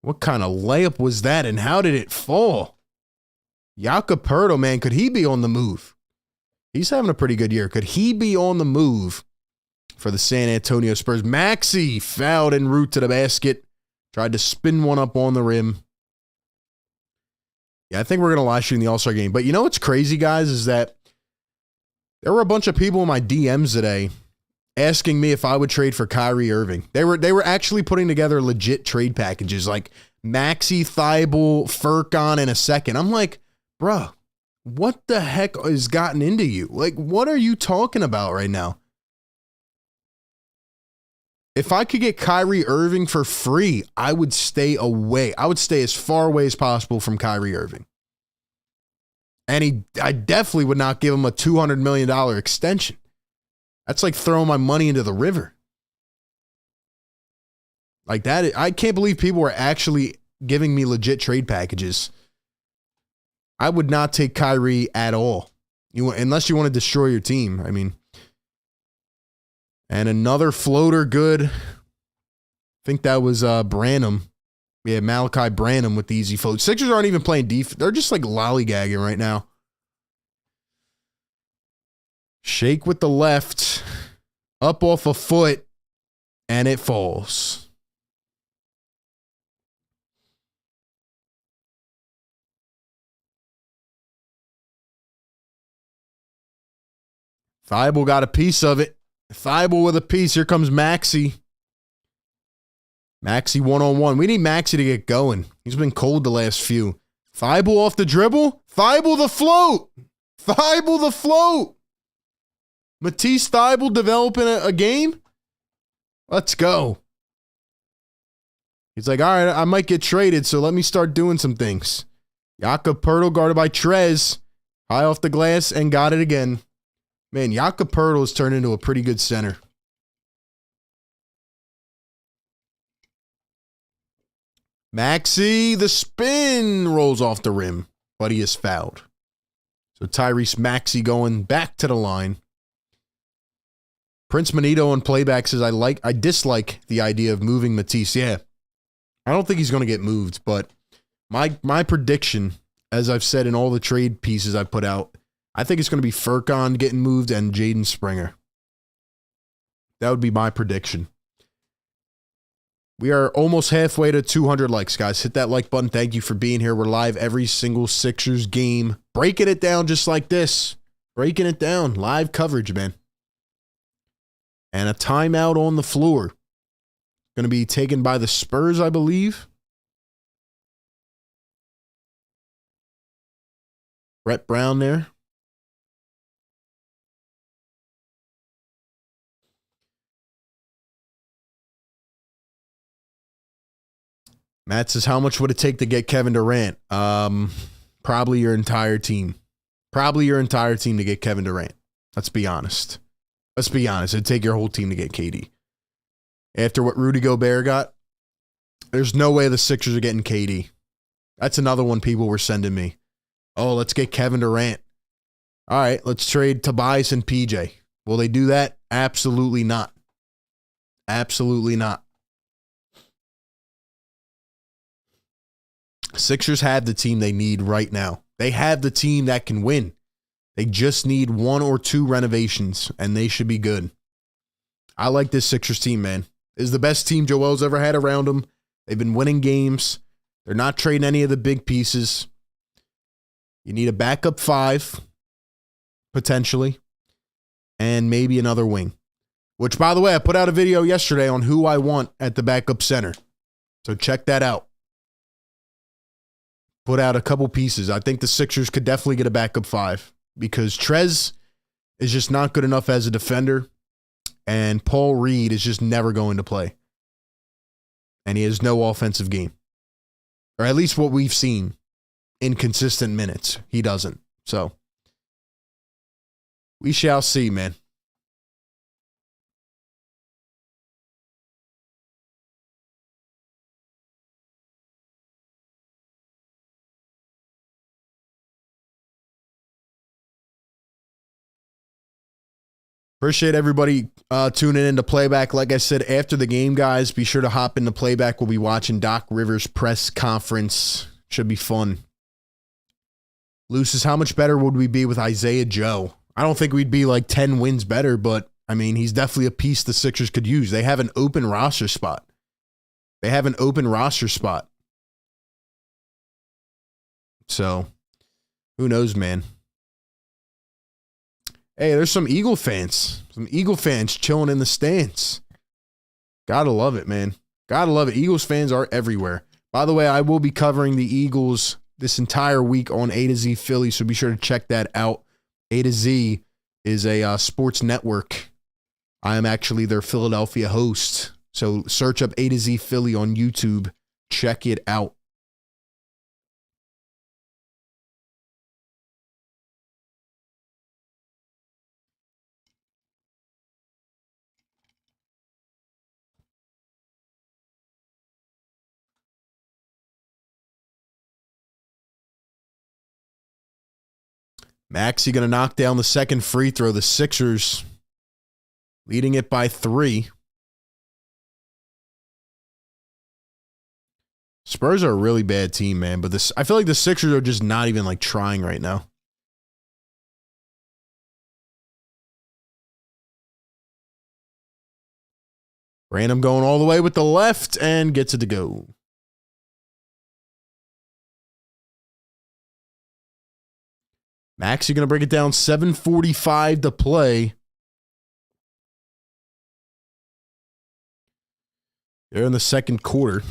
What kind of layup was that and how did it fall? Jakob Poeltl, man, could he be on the move? He's having a pretty good year. Could he be on the move for the San Antonio Spurs? Maxey fouled en route to the basket. Tried to spin one up on the rim. Yeah, I think we're going to live stream the All-Star game. But you know what's crazy, guys, is that there were a bunch of people in my DMs today asking me if I would trade for Kyrie Irving. They were actually putting together legit trade packages like Maxey, Thibault, Furkan in a second. I'm like, bruh, what the heck has gotten into you? Like, what are you talking about right now? If I could get Kyrie Irving for free, I would stay away. I would stay as far away as possible from Kyrie Irving. And I definitely would not give him a $200 million extension. That's like throwing my money into the river. Like that, I can't believe people are actually giving me legit trade packages. I would not take Kyrie at all. Unless you want to destroy your team. I mean, and another floater good. I think that was Branham. Yeah, Malachi Branham with the easy float. Sixers aren't even playing defense. They're just like lollygagging right now. Shake with the left. Up off a foot. And it falls. Thibault got a piece of it. Thibault with a piece. Here comes Maxey. Maxey one-on-one. We need Maxey to get going. He's been cold the last few. Thibault off the dribble. Thibault the float. Thibault the float. Matisse Thibault developing a game. Let's go. He's like, all right, I might get traded, so let me start doing some things. Jakob Poeltl guarded by Trez. High off the glass and got it again. Man, Jakob Poeltl has turned into a pretty good center. Maxey, the spin rolls off the rim, but he is fouled. So Tyrese Maxey going back to the line. Prince Manito on playback says, I dislike the idea of moving Matisse. Yeah, I don't think he's going to get moved, but my prediction, as I've said in all the trade pieces I put out, I think it's going to be Furkan getting moved and Jaden Springer. That would be my prediction. We are almost halfway to 200 likes, guys. Hit that like button. Thank you for being here. We're live every single Sixers game. Breaking it down just like this. Breaking it down. Live coverage, man. And a timeout on the floor. Going to be taken by the Spurs, I believe. Brett Brown there. Matt says, how much would it take to get Kevin Durant? Probably your entire team. Probably your entire team to get Kevin Durant. Let's be honest. It'd take your whole team to get KD. After what Rudy Gobert got, there's no way the Sixers are getting KD. That's another one people were sending me. Oh, let's get Kevin Durant. All right, let's trade Tobias and PJ. Will they do that? Absolutely not. Absolutely not. Sixers have the team they need right now. They have the team that can win. They just need 1 or 2 renovations, and they should be good. I like this Sixers team, man. This is the best team Joel's ever had around him. They've been winning games. They're not trading any of the big pieces. You need a backup 5, potentially, and maybe another wing. Which, by the way, I put out a video yesterday on who I want at the backup center. So check that out. Put out a couple pieces. I think the Sixers could definitely get a backup 5. because Trez is just not good enough as a defender, and Paul Reed is just never going to play. And he has no offensive game. Or at least what we've seen in consistent minutes. He doesn't. So, we shall see, man. Appreciate everybody tuning in to Playback. Like I said, after the game, guys, be sure to hop into Playback. We'll be watching Doc Rivers' press conference. Should be fun. Lucis, how much better would we be with Isaiah Joe? I don't think we'd be like 10 wins better, but, I mean, he's definitely a piece the Sixers could use. They have an open roster spot. So, who knows, man? Hey, there's some Eagle fans. Some Eagle fans chilling in the stands. Gotta love it, man. Gotta love it. Eagles fans are everywhere. By the way, I will be covering the Eagles this entire week on A to Z Philly, so be sure to check that out. A to Z is a sports network. I am actually their Philadelphia host. So search up A to Z Philly on YouTube. Check it out. Maxey going to knock down the second free throw. The Sixers leading it by 3. Spurs are a really bad team, man. But I feel like the Sixers are just not even like trying right now. Random going all the way with the left and gets it to go. Maxey going to break it down. 7:45 to play. They're in the second quarter.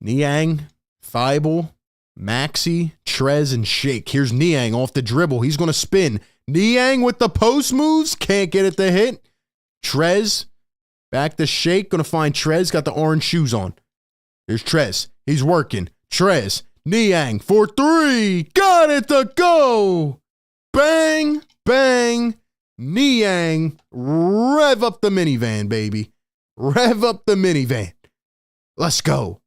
Niang, Thibault, Maxey, Trez, and Shake. Here's Niang off the dribble. He's going to spin. Niang with the post moves. Can't get it to hit. Trez back to Shake. Going to find Trez. Got the orange shoes on. Here's Trez. He's working. Trez. Niang for 3. Got it to go. Bang, bang. Niang. Rev up the minivan, baby. Rev up the minivan. Let's go.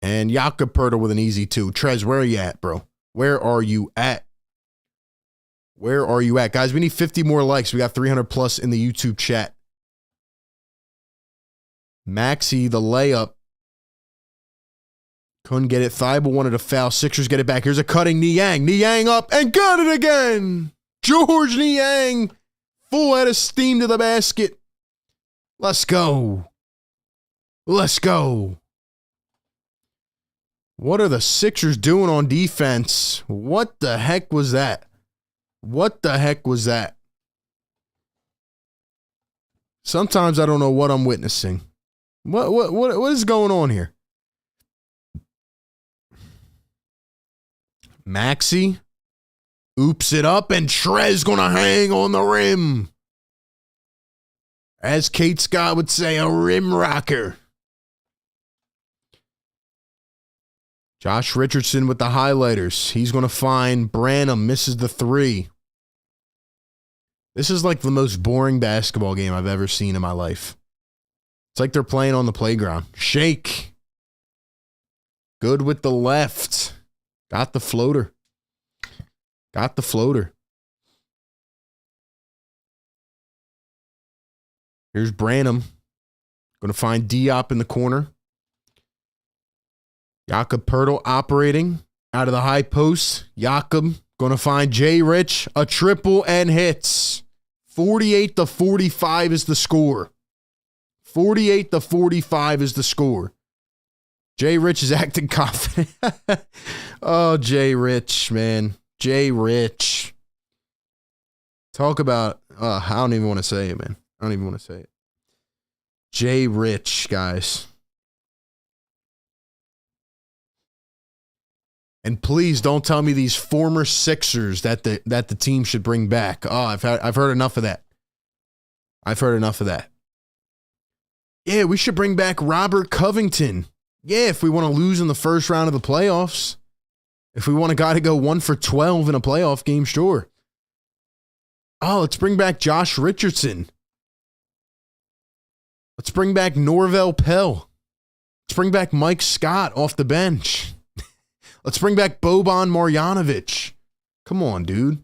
And Jakob Pertl with an easy 2. Trez, where are you at, bro? Where are you at? Where are you at? Guys, we need 50 more likes. We got 300 plus in the YouTube chat. Maxey, the layup. Couldn't get it. Thibault wanted a foul. Sixers get it back. Here's a cutting Niang. Niang up and got it again. George Niang. Full head of steam to the basket. Let's go. Let's go. What are the Sixers doing on defense? What the heck was that? What the heck was that? Sometimes I don't know what I'm witnessing. What is going on here? Maxey oops it up, and Trez gonna hang on the rim. As Kate Scott would say, a rim rocker. Josh Richardson with the highlighters. He's going to find Branham, misses the 3. This is like the most boring basketball game I've ever seen in my life. It's like they're playing on the playground. Shake. Good with the left. Got the floater. Got the floater. Here's Branham. Going to find Diop in the corner. Jakob Pertl operating out of the high post. Jakob going to find Jay Rich. A triple and hits. 48-45 is the score. 48-45 is the score. Jay Rich is acting confident. Oh, Jay Rich, man. Jay Rich. Talk about, I don't even want to say it, man. I don't even want to say it. Jay Rich, guys. And please don't tell me these former Sixers that the team should bring back. Oh, I've heard enough of that. I've heard enough of that. Yeah, we should bring back Robert Covington. Yeah, if we want to lose in the first round of the playoffs. If we want a guy to go 1 for 12 in a playoff game, sure. Oh, let's bring back Josh Richardson. Let's bring back Norvell Pell. Let's bring back Mike Scott off the bench. Let's bring back Boban Marjanovic. Come on, dude.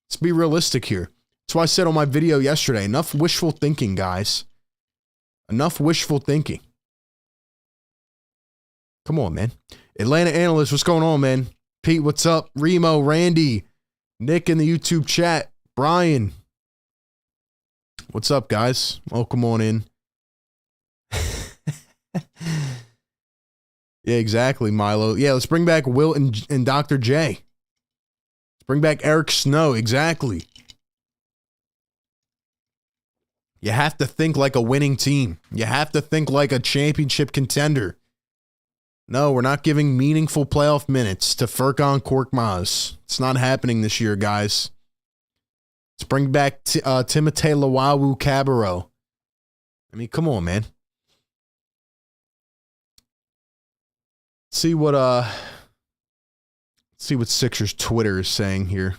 Let's be realistic here. That's why I said on my video yesterday, enough wishful thinking, guys. Enough wishful thinking. Come on, man. Atlanta Analyst, what's going on, man? Pete, what's up? Remo, Randy, Nick in the YouTube chat, Brian. What's up, guys? Welcome on in. Yeah, exactly, Milo. Yeah, let's bring back Wilt and Dr. J. Let's bring back Eric Snow. Exactly. You have to think like a winning team. You have to think like a championship contender. No, we're not giving meaningful playoff minutes to Furkan Korkmaz. It's not happening this year, guys. Let's bring back Timothé Luwawu-Cabarrot. I mean, come on, man. See what Sixers Twitter is saying here.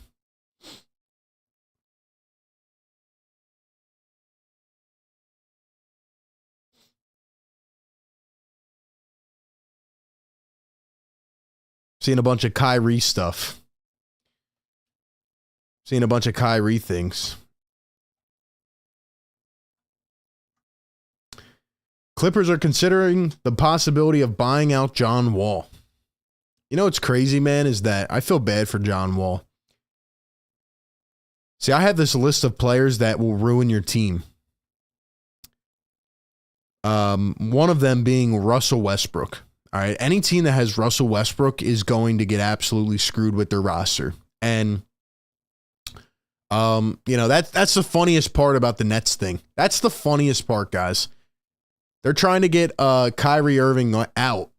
Seeing a bunch of Kyrie stuff. Seeing a bunch of Kyrie things. Clippers are considering the possibility of buying out John Wall. You know what's crazy, man, is that I feel bad for John Wall. See, I have this list of players that will ruin your team. One of them being Russell Westbrook. All right, any team that has Russell Westbrook is going to get absolutely screwed with their roster. And that's the funniest part about the Nets thing. That's the funniest part, guys. They're trying to get Kyrie Irving out.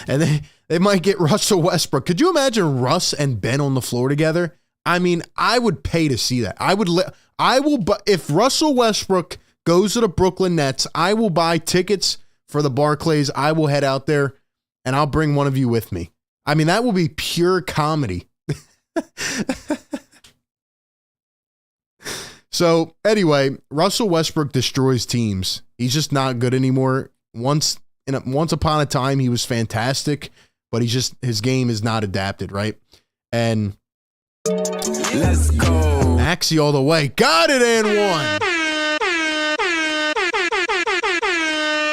And they might get Russell Westbrook. Could you imagine Russ and Ben on the floor together? I mean, I would pay to see that. If Russell Westbrook goes to the Brooklyn Nets, I will buy tickets for the Barclays. I will head out there and I'll bring one of you with me. I mean, that will be pure comedy. So anyway, Russell Westbrook destroys teams. He's just not good anymore. Once upon a time, he was fantastic, but his game is not adapted, right? And let's go. Maxey all the way. Got it and one.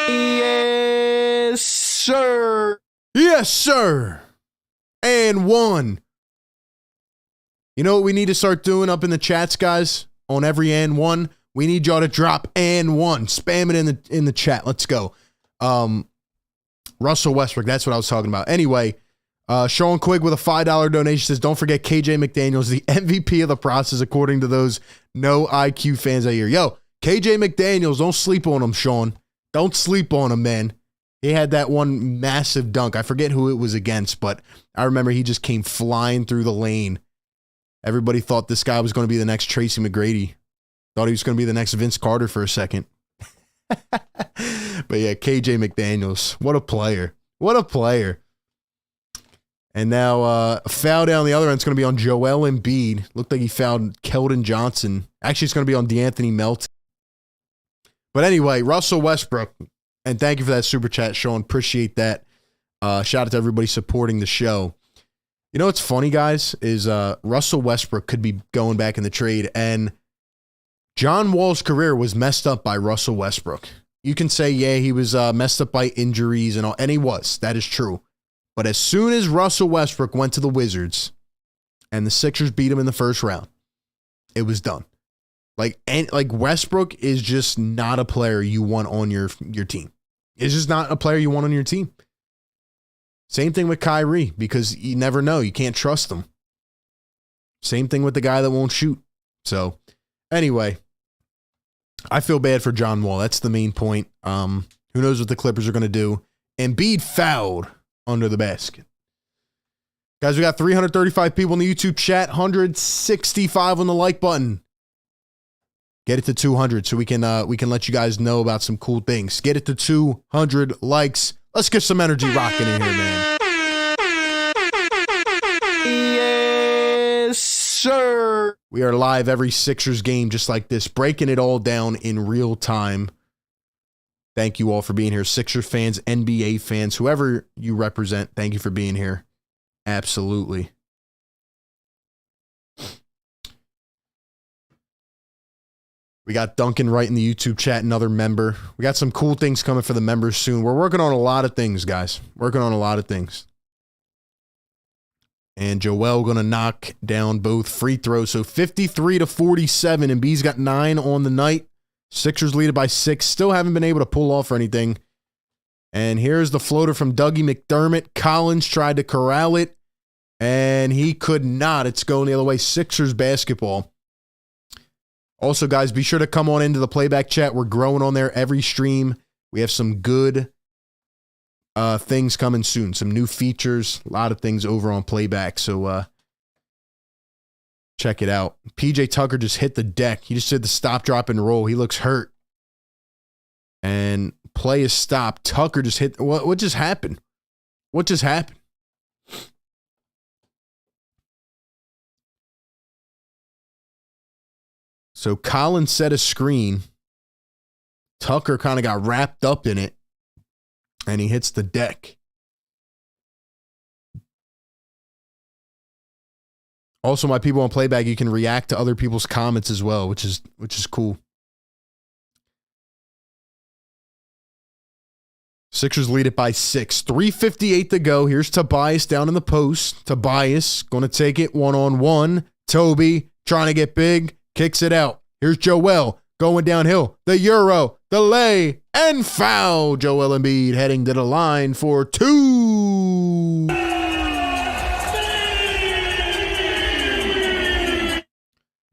Yes, sir. Yes, sir. And one. You know what we need to start doing up in the chats, guys? On every and one, we need y'all to drop and one. Spam it in the chat. Let's go. Russell Westbrook, that's what I was talking about. Anyway, Sean Quigg with a $5 donation says, don't forget KJ McDaniels, the MVP of the process, according to those no IQ fans out here. Yo, KJ McDaniels, don't sleep on him, Sean. Don't sleep on him, man. He had that one massive dunk. I forget who it was against, but I remember he just came flying through the lane. Everybody thought this guy was going to be the next Tracy McGrady. Thought he was going to be the next Vince Carter for a second. But yeah, KJ McDaniels. What a player. What a player. And now a foul down the other end is going to be on Joel Embiid. Looked like he fouled Keldon Johnson. Actually, it's going to be on DeAnthony Melton. But anyway, Russell Westbrook. And thank you for that super chat, Sean. Appreciate that. Shout out to everybody supporting the show. You know what's funny, guys, is Russell Westbrook could be going back in the trade, and John Wall's career was messed up by Russell Westbrook. You can say, yeah, he was messed up by injuries and all, and he was. That is true. But as soon as Russell Westbrook went to the Wizards and the Sixers beat him in the first round, it was done. Like Westbrook is just not a player you want on your team. It's just not a player you want on your team. Same thing with Kyrie, because you never know. You can't trust them. Same thing with the guy that won't shoot. So, anyway, I feel bad for John Wall. That's the main point. Who knows what the Clippers are going to do? Embiid fouled under the basket. Guys, we got 335 people in the YouTube chat, 165 on the like button. Get it to 200 so we can let you guys know about some cool things. Get it to 200 likes. Let's get some energy rocking in here, man. Yes, sir. We are live every Sixers game just like this, breaking it all down in real time. Thank you all for being here. Sixers fans, NBA fans, whoever you represent, thank you for being here. Absolutely. We got Duncan right in the YouTube chat, another member. We got some cool things coming for the members soon. We're working on a lot of things, guys. Working on a lot of things. And Joel going to knock down both free throws. So 53-47, and B's got 9 on the night. Sixers lead it by 6. Still haven't been able to pull off or anything. And here's the floater from Dougie McDermott. Collins tried to corral it, and he could not. It's going the other way. Sixers basketball. Also, guys, be sure to come on into the playback chat. We're growing on there every stream. We have some good things coming soon. Some new features. A lot of things over on playback. So check it out. PJ Tucker just hit the deck. He just did the stop, drop, and roll. He looks hurt. And play is stopped. Tucker just hit. What just happened? What just happened? So Collins set a screen. Tucker kind of got wrapped up in it. And he hits the deck. Also, my people on playback, you can react to other people's comments as well, which is cool. Sixers lead it by 6. 3:58 to go. Here's Tobias down in the post. Tobias going to take it one-on-one. Toby trying to get big. Kicks it out. Here's Joel going downhill. The Euro, the lay, and foul. Joel Embiid heading to the line for 2.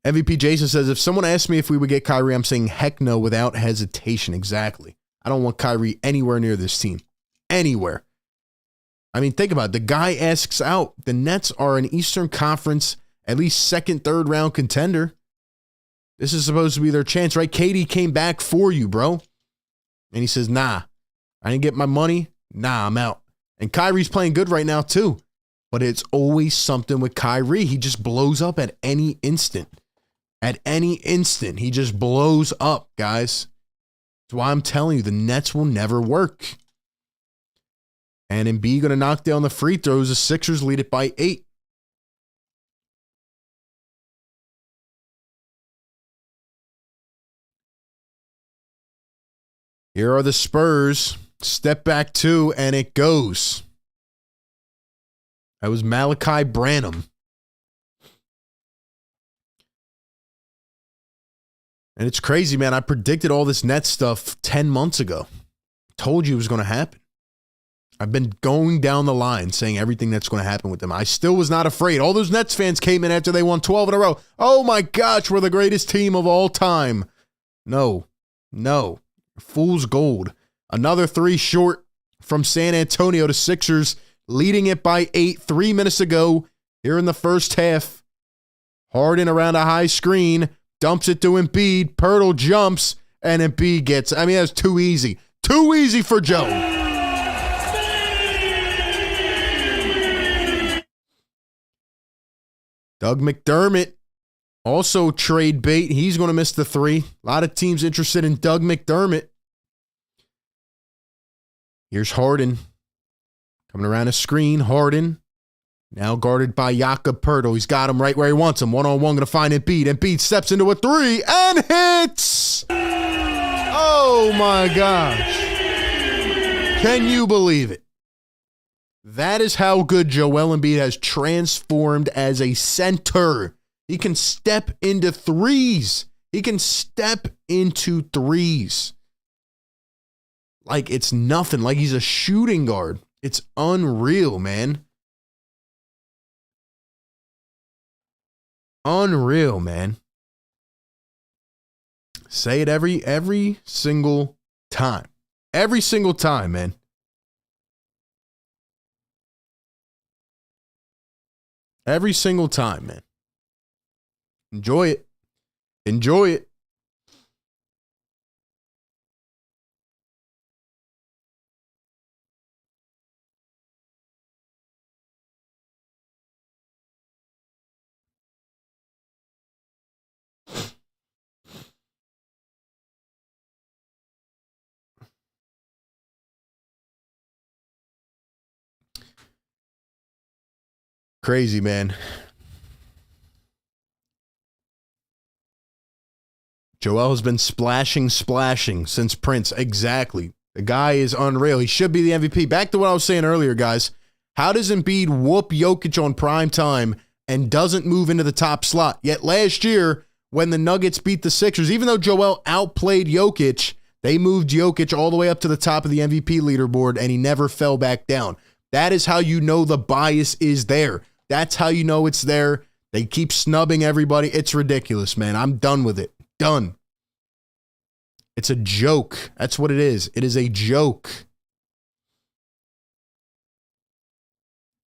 MVP Jason says, if someone asked me if we would get Kyrie, I'm saying heck no without hesitation. Exactly. I don't want Kyrie anywhere near this team. Anywhere. I mean, think about it. The guy asks out. The Nets are an Eastern Conference, at least second, third round contender. This is supposed to be their chance, right? KD came back for you, bro. And he says, nah, I didn't get my money. Nah, I'm out. And Kyrie's playing good right now, too. But it's always something with Kyrie. He just blows up at any instant. At any instant, he just blows up, guys. That's why I'm telling you, the Nets will never work. And Embiid going to knock down the free throws. The Sixers lead it by 8. Here are the Spurs. Step back 2, and it goes. That was Malachi Branham. And it's crazy, man. I predicted all this Nets stuff 10 months ago. Told you it was going to happen. I've been going down the line saying everything that's going to happen with them. I still was not afraid. All those Nets fans came in after they won 12 in a row. Oh my gosh, we're the greatest team of all time. No. Fool's gold. Another 3 short from San Antonio to Sixers, leading it by 8. 3 minutes ago here in the first half. Harden around a high screen. Dumps it to Embiid. Pirtle jumps, and Embiid gets. That's too easy. Too easy for Joe. Doug McDermott, also trade bait. He's going to miss the 3. A lot of teams interested in Doug McDermott. Here's Harden. Coming around a screen. Harden. Now guarded by Jakob Poeltl. He's got him right where he wants him. One-on-one, going to find Embiid. Embiid steps into a 3 and hits! Oh, my gosh. Can you believe it? That is how good Joel Embiid has transformed as a center. He can step into threes. Like it's nothing. Like he's a shooting guard. It's unreal, man. Unreal, man. Say it every single time. Every single time, man. Every single time, man. Enjoy it. Enjoy it. Crazy, man. Joel has been splashing since Prince. Exactly. The guy is unreal. He should be the MVP. Back to what I was saying earlier, guys. How does Embiid whoop Jokic on prime time and doesn't move into the top slot? Yet last year, when the Nuggets beat the Sixers, even though Joel outplayed Jokic, they moved Jokic all the way up to the top of the MVP leaderboard, and he never fell back down. That is how you know the bias is there. That's how you know it's there. They keep snubbing everybody. It's ridiculous, man. I'm done with it. Done. It's a joke. That's what it is. It is a joke.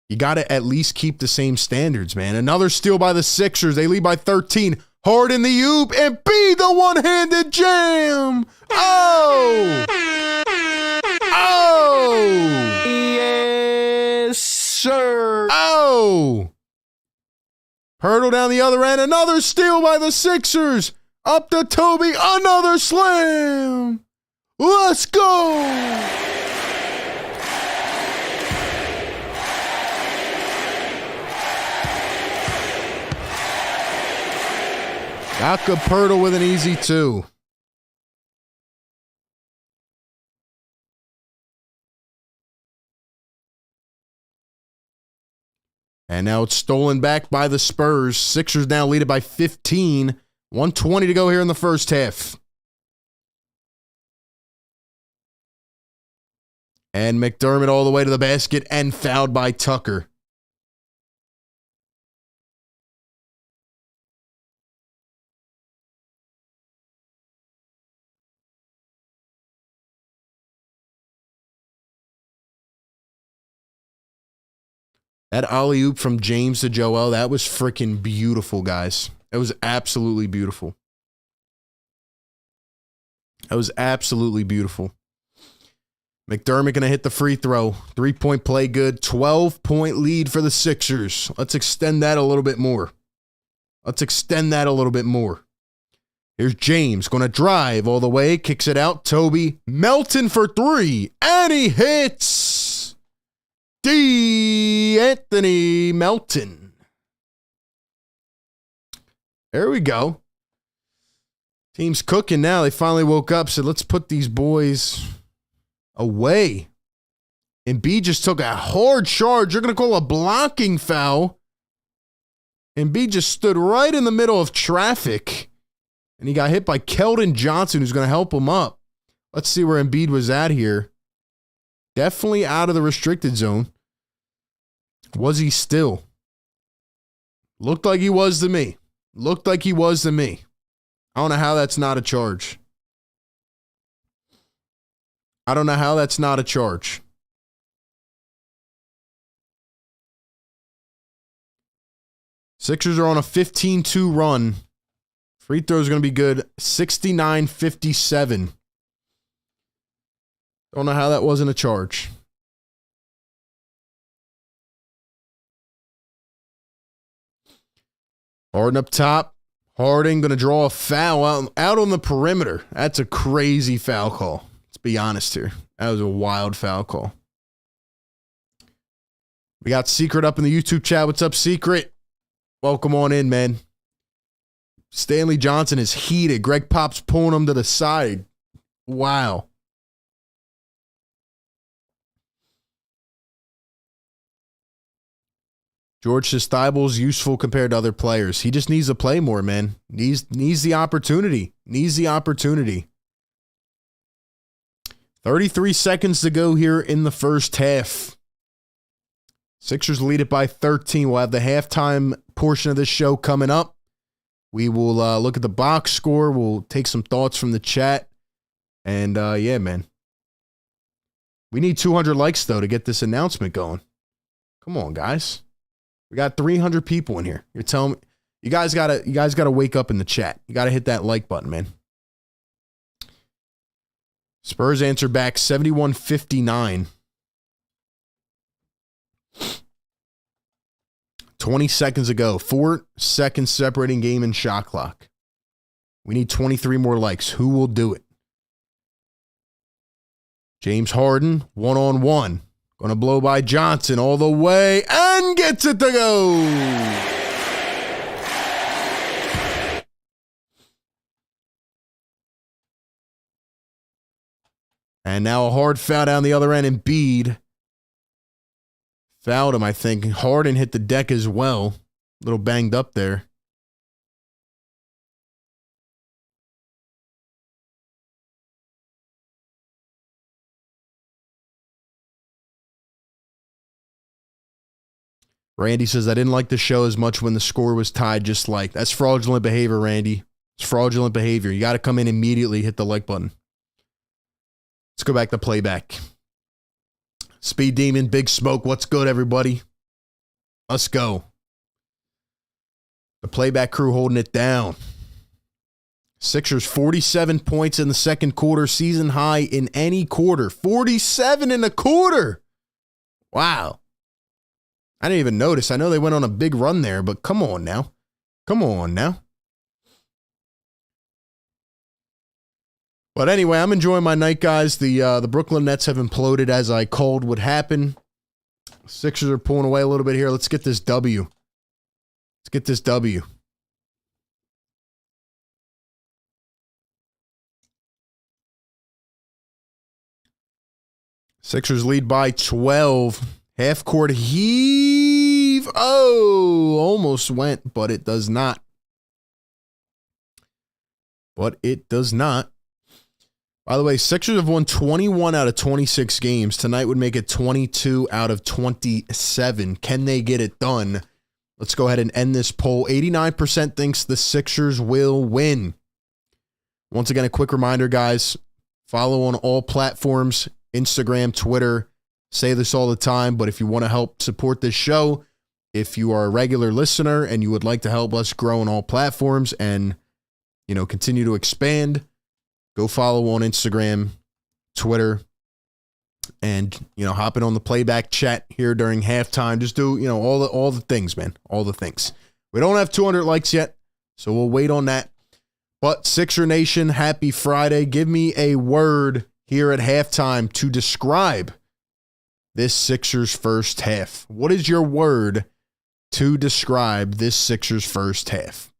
You got to at least keep the same standards, man. Another steal by the Sixers. They lead by 13. Harden the oop and be the one-handed jam. Oh! Oh! Yes, sir. Oh! Hurdle down the other end. Another steal by the Sixers. Up to Toby. Another slam. Let's go. Jakob Poeltl with an easy 2. And now it's stolen back by the Spurs. Sixers now lead it by 15. 1:20 to go here in the first half. And McDermott all the way to the basket and fouled by Tucker. That alley-oop from James to Joel, that was freaking beautiful, guys. It was absolutely beautiful. That was absolutely beautiful. McDermott going to hit the free throw. 3-point play good. 12-point lead for the Sixers. Let's extend that a little bit more. Let's extend that a little bit more. Here's James going to drive all the way. Kicks it out. Toby Melton for 3. And he hits. Anthony Melton. There we go. Team's cooking now. They finally woke up. Said, let's put these boys away. Embiid just took a hard charge. You're going to call a blocking foul. Embiid just stood right in the middle of traffic. And he got hit by Keldon Johnson, who's going to help him up. Let's see where Embiid was at here. Definitely out of the restricted zone. Was he still? Looked like he was to me. Looked like he was to me. I don't know how that's not a charge. I don't know how that's not a charge. Sixers are on a 15-2 run. Free throw is going to be good. 69-57. Don't know how that wasn't a charge. Harden up top. Harden going to draw a foul out on the perimeter. That's a crazy foul call. Let's be honest here. That was a wild foul call. We got Secret up in the YouTube chat. What's up, Secret? Welcome on in, man. Stanley Johnson is heated. Greg Pop's pulling him to the side. Wow. George says Thibault's useful compared to other players. He just needs to play more, man. Needs the opportunity. Needs the opportunity. 33 seconds to go here in the first half. Sixers lead it by 13. We'll have the halftime portion of this show coming up. We will look at the box score. We'll take some thoughts from the chat. And, yeah, man. We need 200 likes, though, to get this announcement going. Come on, guys. We got 300 people in here. You're telling me you guys gotta wake up in the chat. You gotta hit that like button, man. Spurs answer back 71-59. 20 seconds ago. 4 seconds separating game and shot clock. We need 23 more likes. Who will do it? James Harden, one-on-one. Going to blow by Johnson all the way and gets it to go. And now a hard foul down the other end. Embiid fouled him, I think. Harden hit the deck as well. A little banged up there. Randy says, I didn't like the show as much when the score was tied, just like. That's fraudulent behavior, Randy. It's fraudulent behavior. You got to come in immediately, hit the like button. Let's go back to playback. Speed Demon, Big Smoke, what's good, everybody? Let's go. The playback crew holding it down. Sixers 47 points in the second quarter, season high in any quarter. 47 in a quarter. Wow. I didn't even notice. I know they went on a big run there, but come on now. Come on now. But anyway, I'm enjoying my night, guys. The Brooklyn Nets have imploded as I called would happen. Sixers are pulling away a little bit here. Let's get this W. Let's get this W. Sixers lead by 12. Half court heave. Oh, almost went, but it does not. But it does not. By the way, Sixers have won 21 out of 26 games. Tonight would make it 22 out of 27. Can they get it done? Let's go ahead and end this poll. 89% thinks the Sixers will win. Once again, a quick reminder, guys. Follow on all platforms, Instagram, Twitter. Say this all the time, but if you want to help support this show, if you are a regular listener and you would like to help us grow on all platforms and, continue to expand, go follow on Instagram, Twitter, and, hop in on the playback chat here during halftime. Just do, all the things, man. All the things. We don't have 200 likes yet, so we'll wait on that. But Sixer Nation, happy Friday. Give me a word here at halftime to describe this Sixers first half. What is your word to describe this Sixers first half?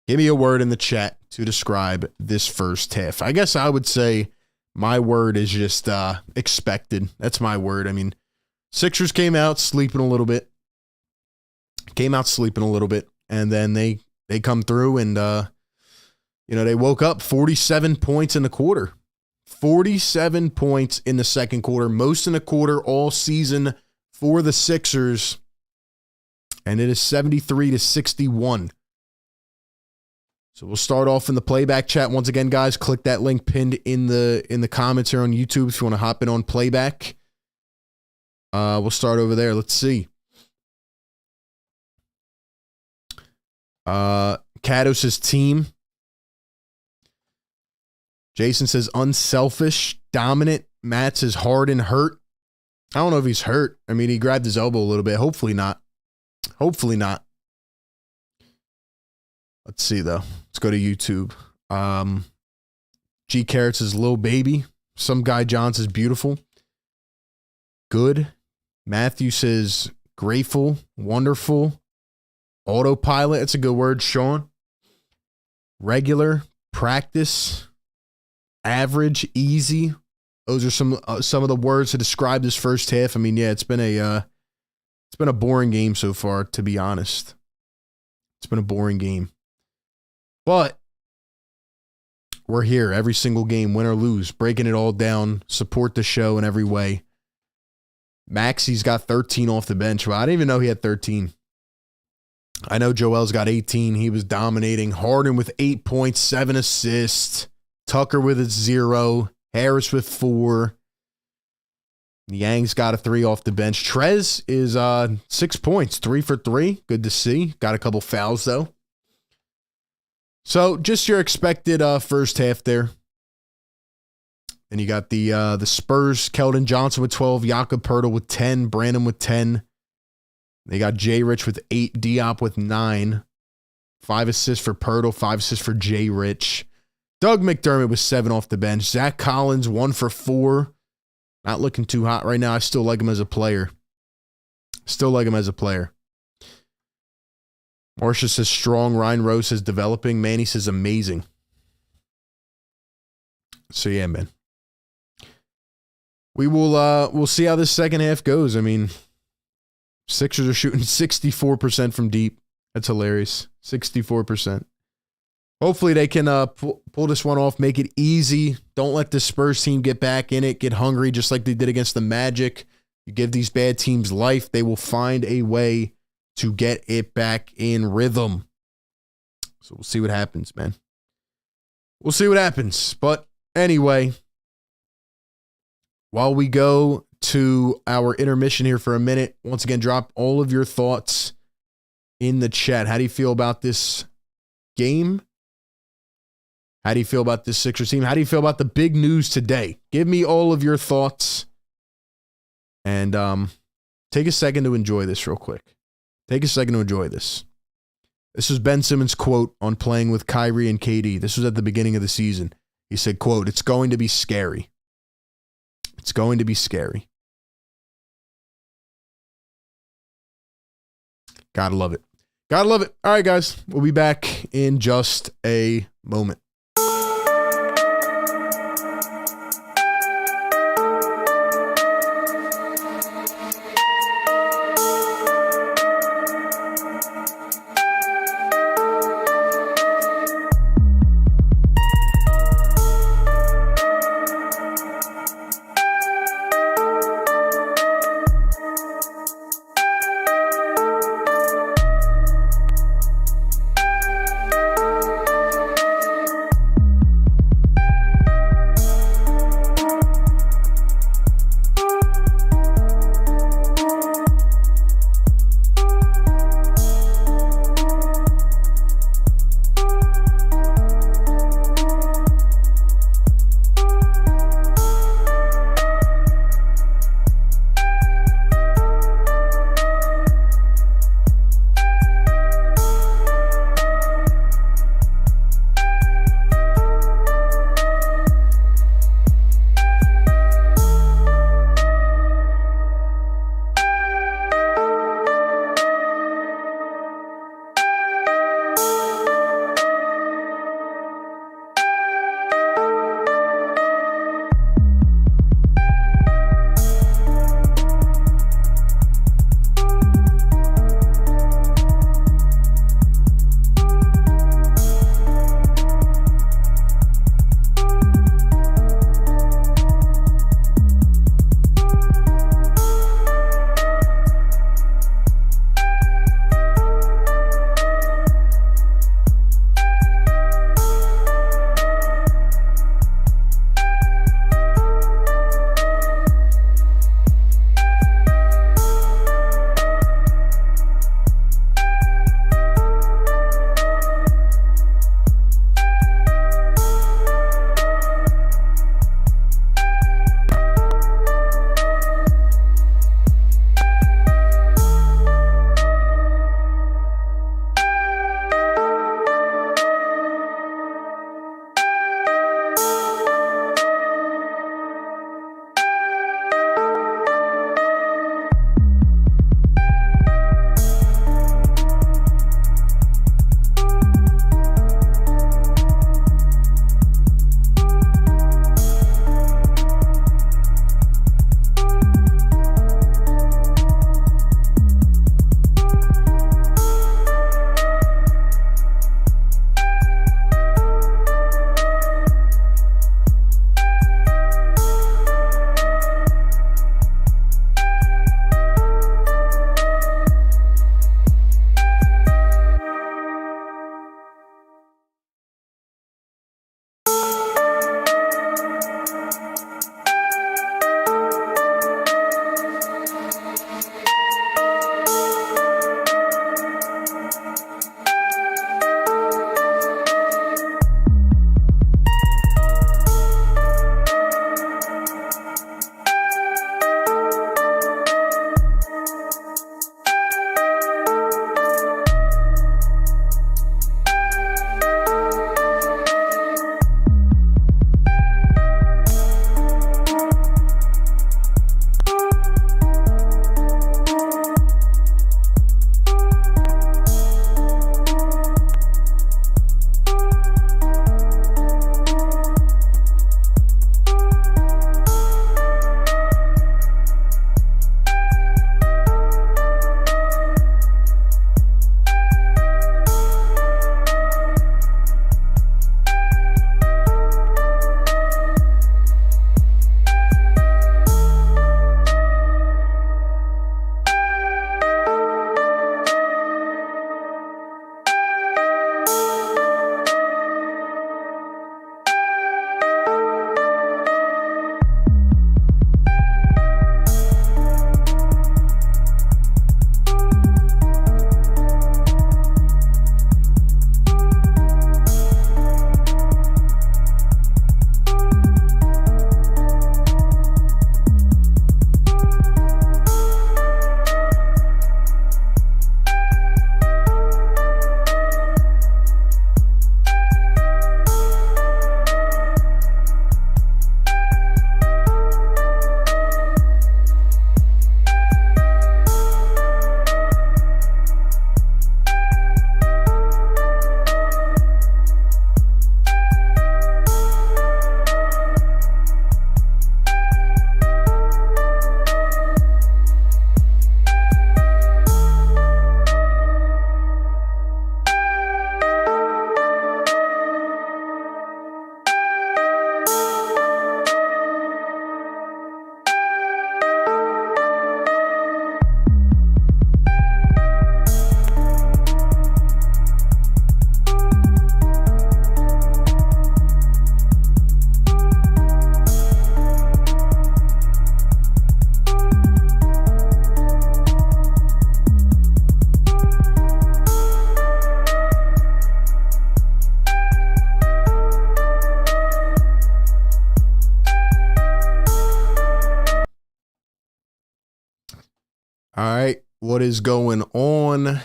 Give me a word in the chat to describe this first half. I guess I would say my word is just expected. That's my word. I mean, Sixers came out sleeping a little bit. And then they come through and, they woke up 47 points in the quarter. 47 points in the second quarter, most in a quarter all season for the Sixers. And it is 73-61. So we'll start off in the playback chat. Once again, guys, click that link pinned in the comments here on YouTube if you want to hop in on playback. We'll start over there. Let's see. Kados' team. Jason says unselfish, dominant. Matt says Harden hurt. I don't know if he's hurt. I mean, he grabbed his elbow a little bit. Hopefully not. Hopefully not. Let's see, though. Let's go to YouTube. G Carrot says Lil Baby. Some guy John says beautiful. Good. Matthew says grateful, wonderful. Autopilot. That's a good word, Sean. Regular. Practice. Average, easy. Those are some of the words to describe this first half. I mean, yeah, it's been a boring game so far, to be honest. It's been a boring game. But we're here every single game, win or lose, breaking it all down, support the show in every way. Maxi's got 13 off the bench. Well, I didn't even know he had 13. I know Joel's got 18. He was dominating. Harden with 8 points, 7 assists. Tucker with a 0. Harris with 4. Yang's got a 3 off the bench. Trez is 6 points, 3 for 3. Good to see. Got a couple fouls, though. So just your expected first half there. And you got the Spurs, Keldon Johnson with 12, Jakob Poeltl with 10, Brandon with 10. They got Jay Rich with 8, Diop with 9. 5 assists for Poeltl, 5 assists for Jay Rich. Doug McDermott with 7 off the bench. Zach Collins, 1 for 4. Not looking too hot right now. I still like him as a player. Marcia says strong. Ryan Rose says developing. Manny says amazing. So yeah, man. We'll see how this second half goes. I mean, Sixers are shooting 64% from deep. That's hilarious. 64%. Hopefully they can pull this one off, make it easy. Don't let the Spurs team get back in it, get hungry just like they did against the Magic. You give these bad teams life, they will find a way to get it back in rhythm. So we'll see what happens, man. We'll see what happens. But anyway, while we go to our intermission here for a minute, once again, drop all of your thoughts in the chat. How do you feel about this game? How do you feel about this Sixers team? How do you feel about the big news today? Give me all of your thoughts. And take a second to enjoy this real quick. Take a second to enjoy this. This was Ben Simmons' quote on playing with Kyrie and KD. This was at the beginning of the season. He said, quote, "It's going to be scary. It's going to be scary." Gotta love it. Gotta love it. All right, guys. We'll be back in just a moment. All right, what is going on?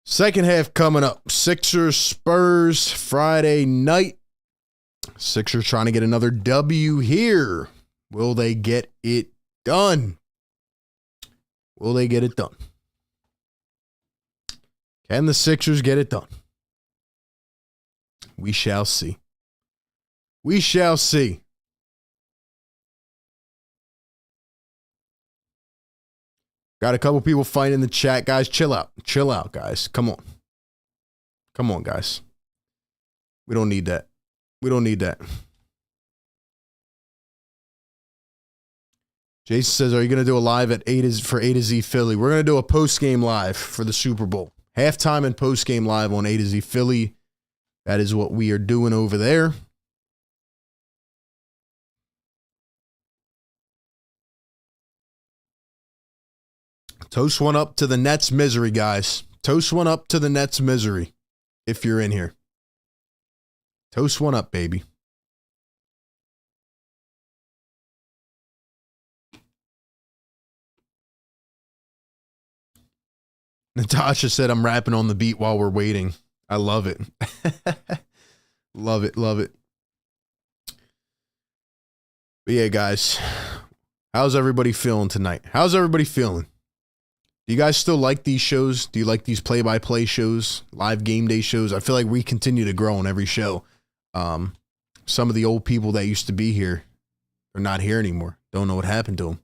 Second half coming up. Sixers, Spurs, Friday night. Sixers trying to get another W here. Will they get it done? Will they get it done? Can the Sixers get it done? We shall see. We shall see. Got a couple people fighting in the chat. Guys, chill out. Chill out, guys. Come on. Come on, guys. We don't need that. We don't need that. Jason says, are you going to do a live at for A to Z Philly? We're going to do a post-game live for the Super Bowl. Halftime and post-game live on A to Z Philly. That is what we are doing over there. Toast one up to the Nets misery, guys. Toast one up to the Nets misery if you're in here. Toast one up, baby. Natasha said, I'm rapping on the beat while we're waiting. I love it. Love it, love it. But yeah, guys, how's everybody feeling tonight? How's everybody feeling? Do you guys still like these shows? Do you like these play-by-play shows, live game day shows? I feel like we continue to grow on every show. Some of the old people that used to be here are not here anymore. Don't know what happened to them.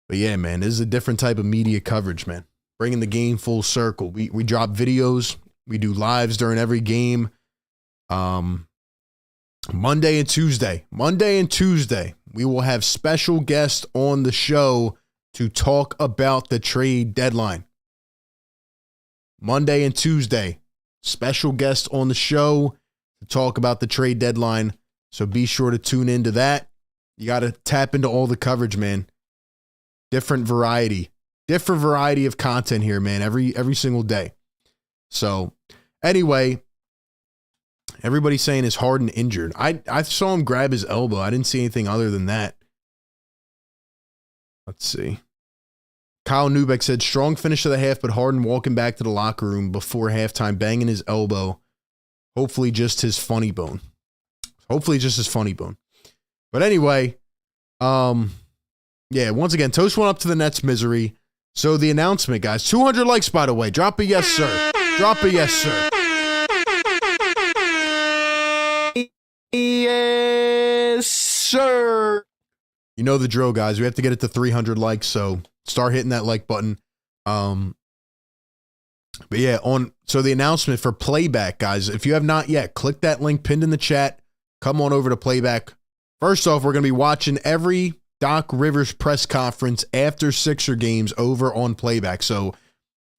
But yeah, man, this is a different type of media coverage, man. Bringing the game full circle. We drop videos. We do lives during every game. Monday and Tuesday. Monday and Tuesday, we will have special guests on the show to talk about the trade deadline. Monday and Tuesday, special guest on the show to talk about the trade deadline. So be sure to tune into that. You got to tap into all the coverage, man. Different variety of content here, man, every single day. So anyway, everybody's saying is Harden injured. I saw him grab his elbow. I didn't see anything other than that. Let's see. Kyle Newbeck said, strong finish of the half, but Harden walking back to the locker room before halftime, banging his elbow. Hopefully just his funny bone. Hopefully just his funny bone. But anyway, yeah, once again, toast one up to the Nets misery. So the announcement, guys, 200 likes, by the way. Drop a yes, sir. Drop a yes, sir. Yes, sir. You know the drill, guys. We have to get it to 300 likes, so start hitting that like button. But yeah, so the announcement for playback, guys, if you have not yet, click that link pinned in the chat. Come on over to playback. First off, we're going to be watching every Doc Rivers press conference after Sixer games over on playback. So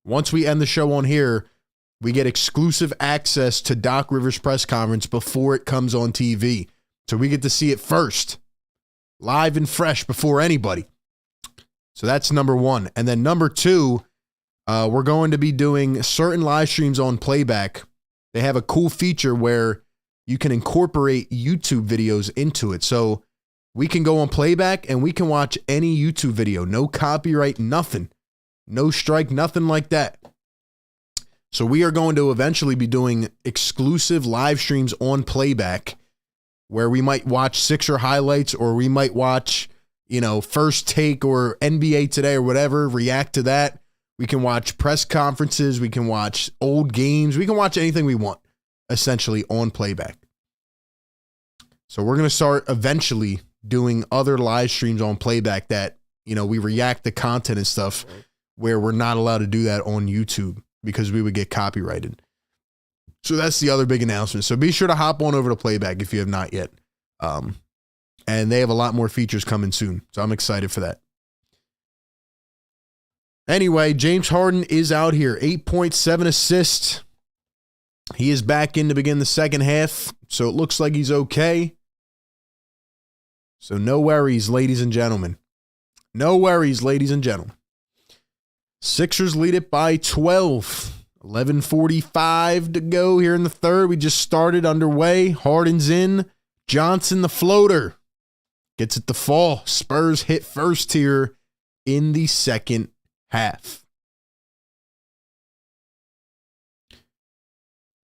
once we end the show on here, we get exclusive access to Doc Rivers press conference before it comes on TV. So we get to see it first, live and fresh before anybody. So that's number one. And then number two, we're going to be doing certain live streams on playback. They have a cool feature where you can incorporate YouTube videos into it. So we can go on playback and we can watch any YouTube video. No copyright, nothing. No strike, nothing like that. So we are going to eventually be doing exclusive live streams on playback where we might watch Sixer highlights or we might watch, First Take or NBA Today or whatever, react to that. We can watch press conferences. We can watch old games. We can watch anything we want, essentially, on playback. So we're going to start eventually doing other live streams on playback that, we react to content and stuff where we're not allowed to do that on YouTube because we would get copyrighted. So that's the other big announcement. So be sure to hop on over to playback if you have not yet. And they have a lot more features coming soon. So I'm excited for that. Anyway, James Harden is out here. 8.7 assists. He is back in to begin the second half. So it looks like he's okay. So no worries, ladies and gentlemen. No worries, ladies and gentlemen. Sixers lead it by 12. 11:45 to go here in the third. We just started underway. Harden's in. Johnson the floater. Gets it to fall. Spurs hit first here in the second half.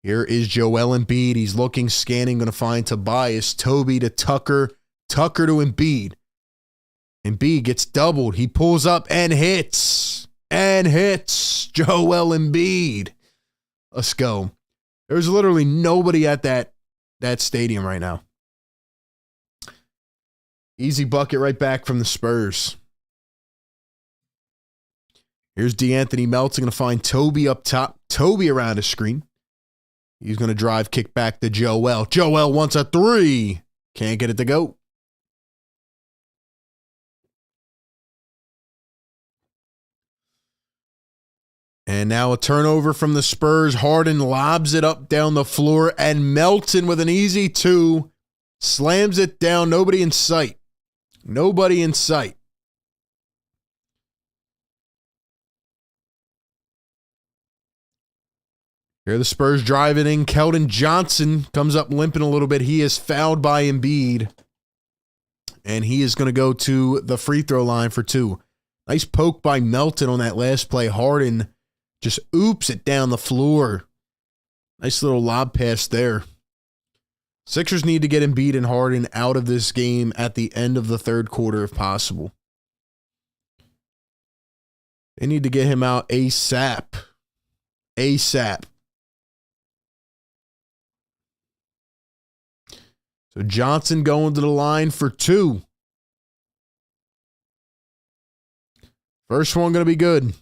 Here is Joel Embiid. He's looking, scanning, going to find Tobias. Toby to Tucker. Tucker to Embiid. Embiid gets doubled. He pulls up and hits. And hits. Joel Embiid. Let's go. There's literally nobody at that stadium right now. Easy bucket right back from the Spurs. Here's DeAnthony Melton going to find Toby up top. Toby around a screen. He's going to drive, kick back to Joel. Joel wants a three. Can't get it to go. And now a turnover from the Spurs. Harden lobs it up down the floor, and Melton with an easy two slams it down. Nobody in sight. Nobody in sight. Here the Spurs driving in. Keldon Johnson comes up limping a little bit. He is fouled by Embiid. And he is going to go to the free throw line for two. Nice poke by Melton on that last play. Harden just oops it down the floor. Nice little lob pass there. Sixers need to get Embiid and Harden out of this game at the end of the third quarter if possible. They need to get him out ASAP. ASAP. So Johnson going to the line for two. First one going to be good.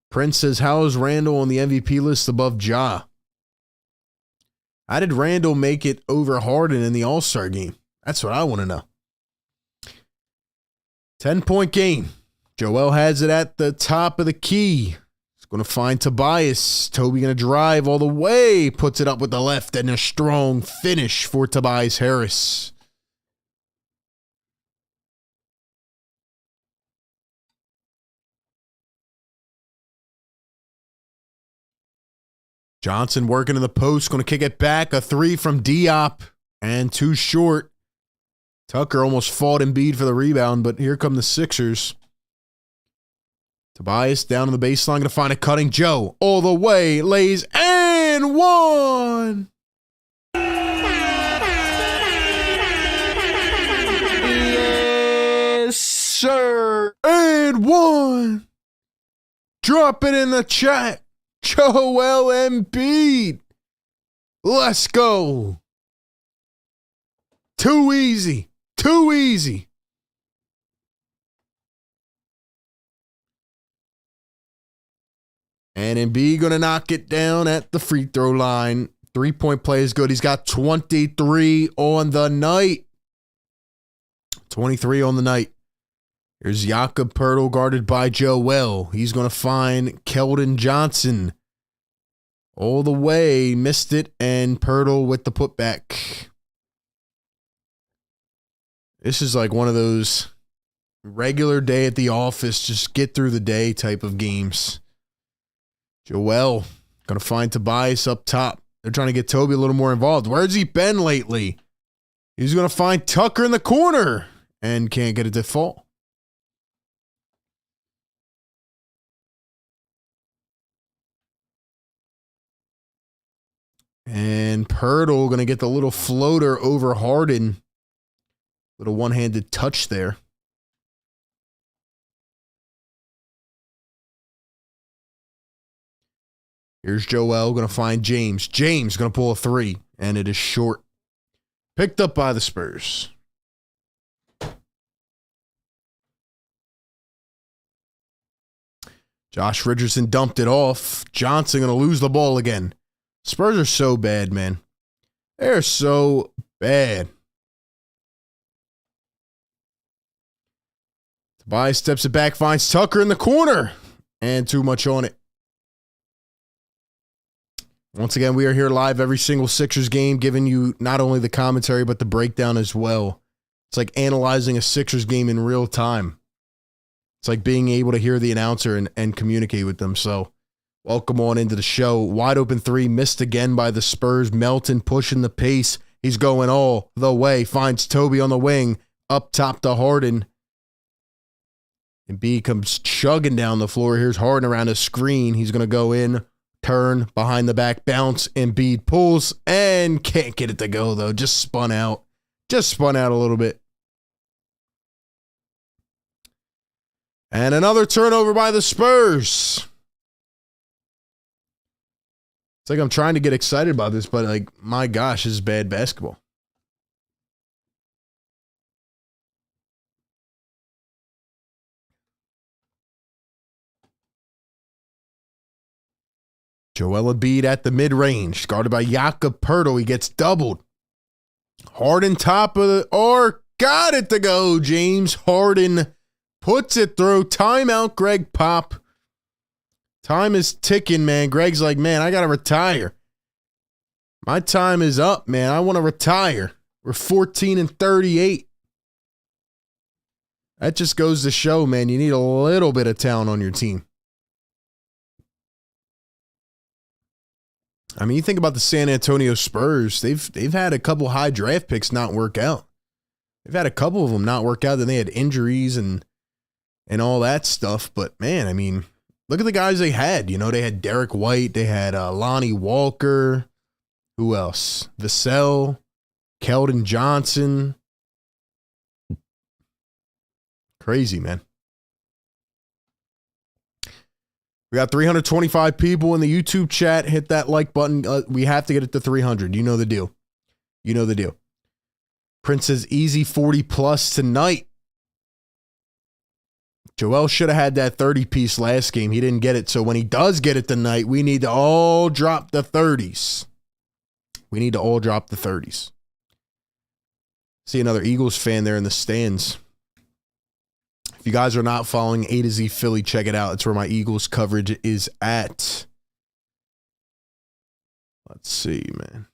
Prince says, how is Randall on the MVP list above Ja? How did Randall make it over Harden in the All-Star game? That's what I want to know. 10-point game. Joel has it at the top of the key. He's going to find Tobias. Toby going to drive all the way. Puts it up with the left and a strong finish for Tobias Harris. Johnson working in the post, going to kick it back. A three from Diop and too short. Tucker almost fought Embiid for the rebound, but here come the Sixers. Tobias down on the baseline, going to find a cutting Joe. All the way, lays and one. Yes, sir. And one. Drop it in the chat. Joel Embiid. Let's go. Too easy. Too easy. And Embiid going to knock it down at the free throw line. 3-point play is good. He's got 23 on the night. 23 on the night. Here's Jakob Poeltl guarded by Joel. He's going to find Keldon Johnson. All the way, missed it, and Poeltl with the putback. This is like one of those regular day at the office, just get through the day type of games. Joel going to find Tobias up top. They're trying to get Toby a little more involved. Where's he been lately? He's going to find Tucker in the corner and can't get it to fall. And Poeltl going to get the little floater over Harden. Little one-handed touch there. Here's Joel going to find James. James going to pull a three, and it is short. Picked up by the Spurs. Josh Richardson dumped it off. Johnson going to lose the ball again. Spurs are so bad, man. They're so bad. Tobias steps it back, finds Tucker in the corner, and too much on it. Once again, we are here live every single Sixers game, giving you not only the commentary, but the breakdown as well. It's like analyzing a Sixers game in real time. It's like being able to hear the announcer and communicate with them. So Welcome on into the show. Wide open three, missed again by the Spurs. Melton pushing the pace. He's going all the way. Finds Toby on the wing. Up top to Harden. And B comes chugging down the floor. Here's Harden around a screen. He's going to go in, turn, behind the back, bounce. Embiid pulls and can't get it to go, though. Just spun out. Just spun out a little bit. And another turnover by the Spurs. It's like I'm trying to get excited about this, but like, my gosh, this is bad basketball. Joel Embiid at the mid-range, guarded by Jakob Poeltl. He gets doubled. Harden top of the, or got it to go, James Harden puts it through. Timeout, Greg Pop. Time is ticking, man. Greg's like, man, I got to retire. My time is up, man. I want to retire. We're 14-38. That just goes to show, man, you need a little bit of talent on your team. I mean, you think about the San Antonio Spurs. They've had a couple high draft picks not work out. They've had a couple of them not work out. Then they had injuries and all that stuff. But, man, I mean, look at the guys they had. You know, they had Derek White. They had Lonnie Walker. Who else? Vassell. Keldon Johnson. Crazy, man. We got 325 people in the YouTube chat. Hit that like button. We have to get it to 300. You know the deal. You know the deal. Prince says easy 40 plus tonight. Joel should have had that 30 piece last game. He didn't get it. So when he does get it tonight, we need to all drop the 30s. We need to all drop the 30s. See another Eagles fan there in the stands. If you guys are not following A to Z Philly, check it out. It's where my Eagles coverage is at. Let's see, man.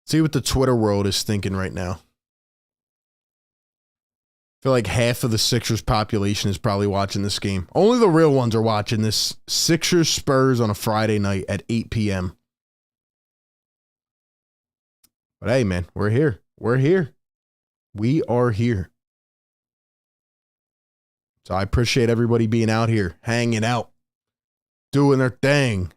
See what the Twitter world is thinking right now. I feel like half of the Sixers population is probably watching this game. Only the real ones are watching this. Sixers Spurs on a Friday night at 8 p.m. But hey, man, we're here. We're here. We are here. So I appreciate everybody being out here, hanging out, doing their thing.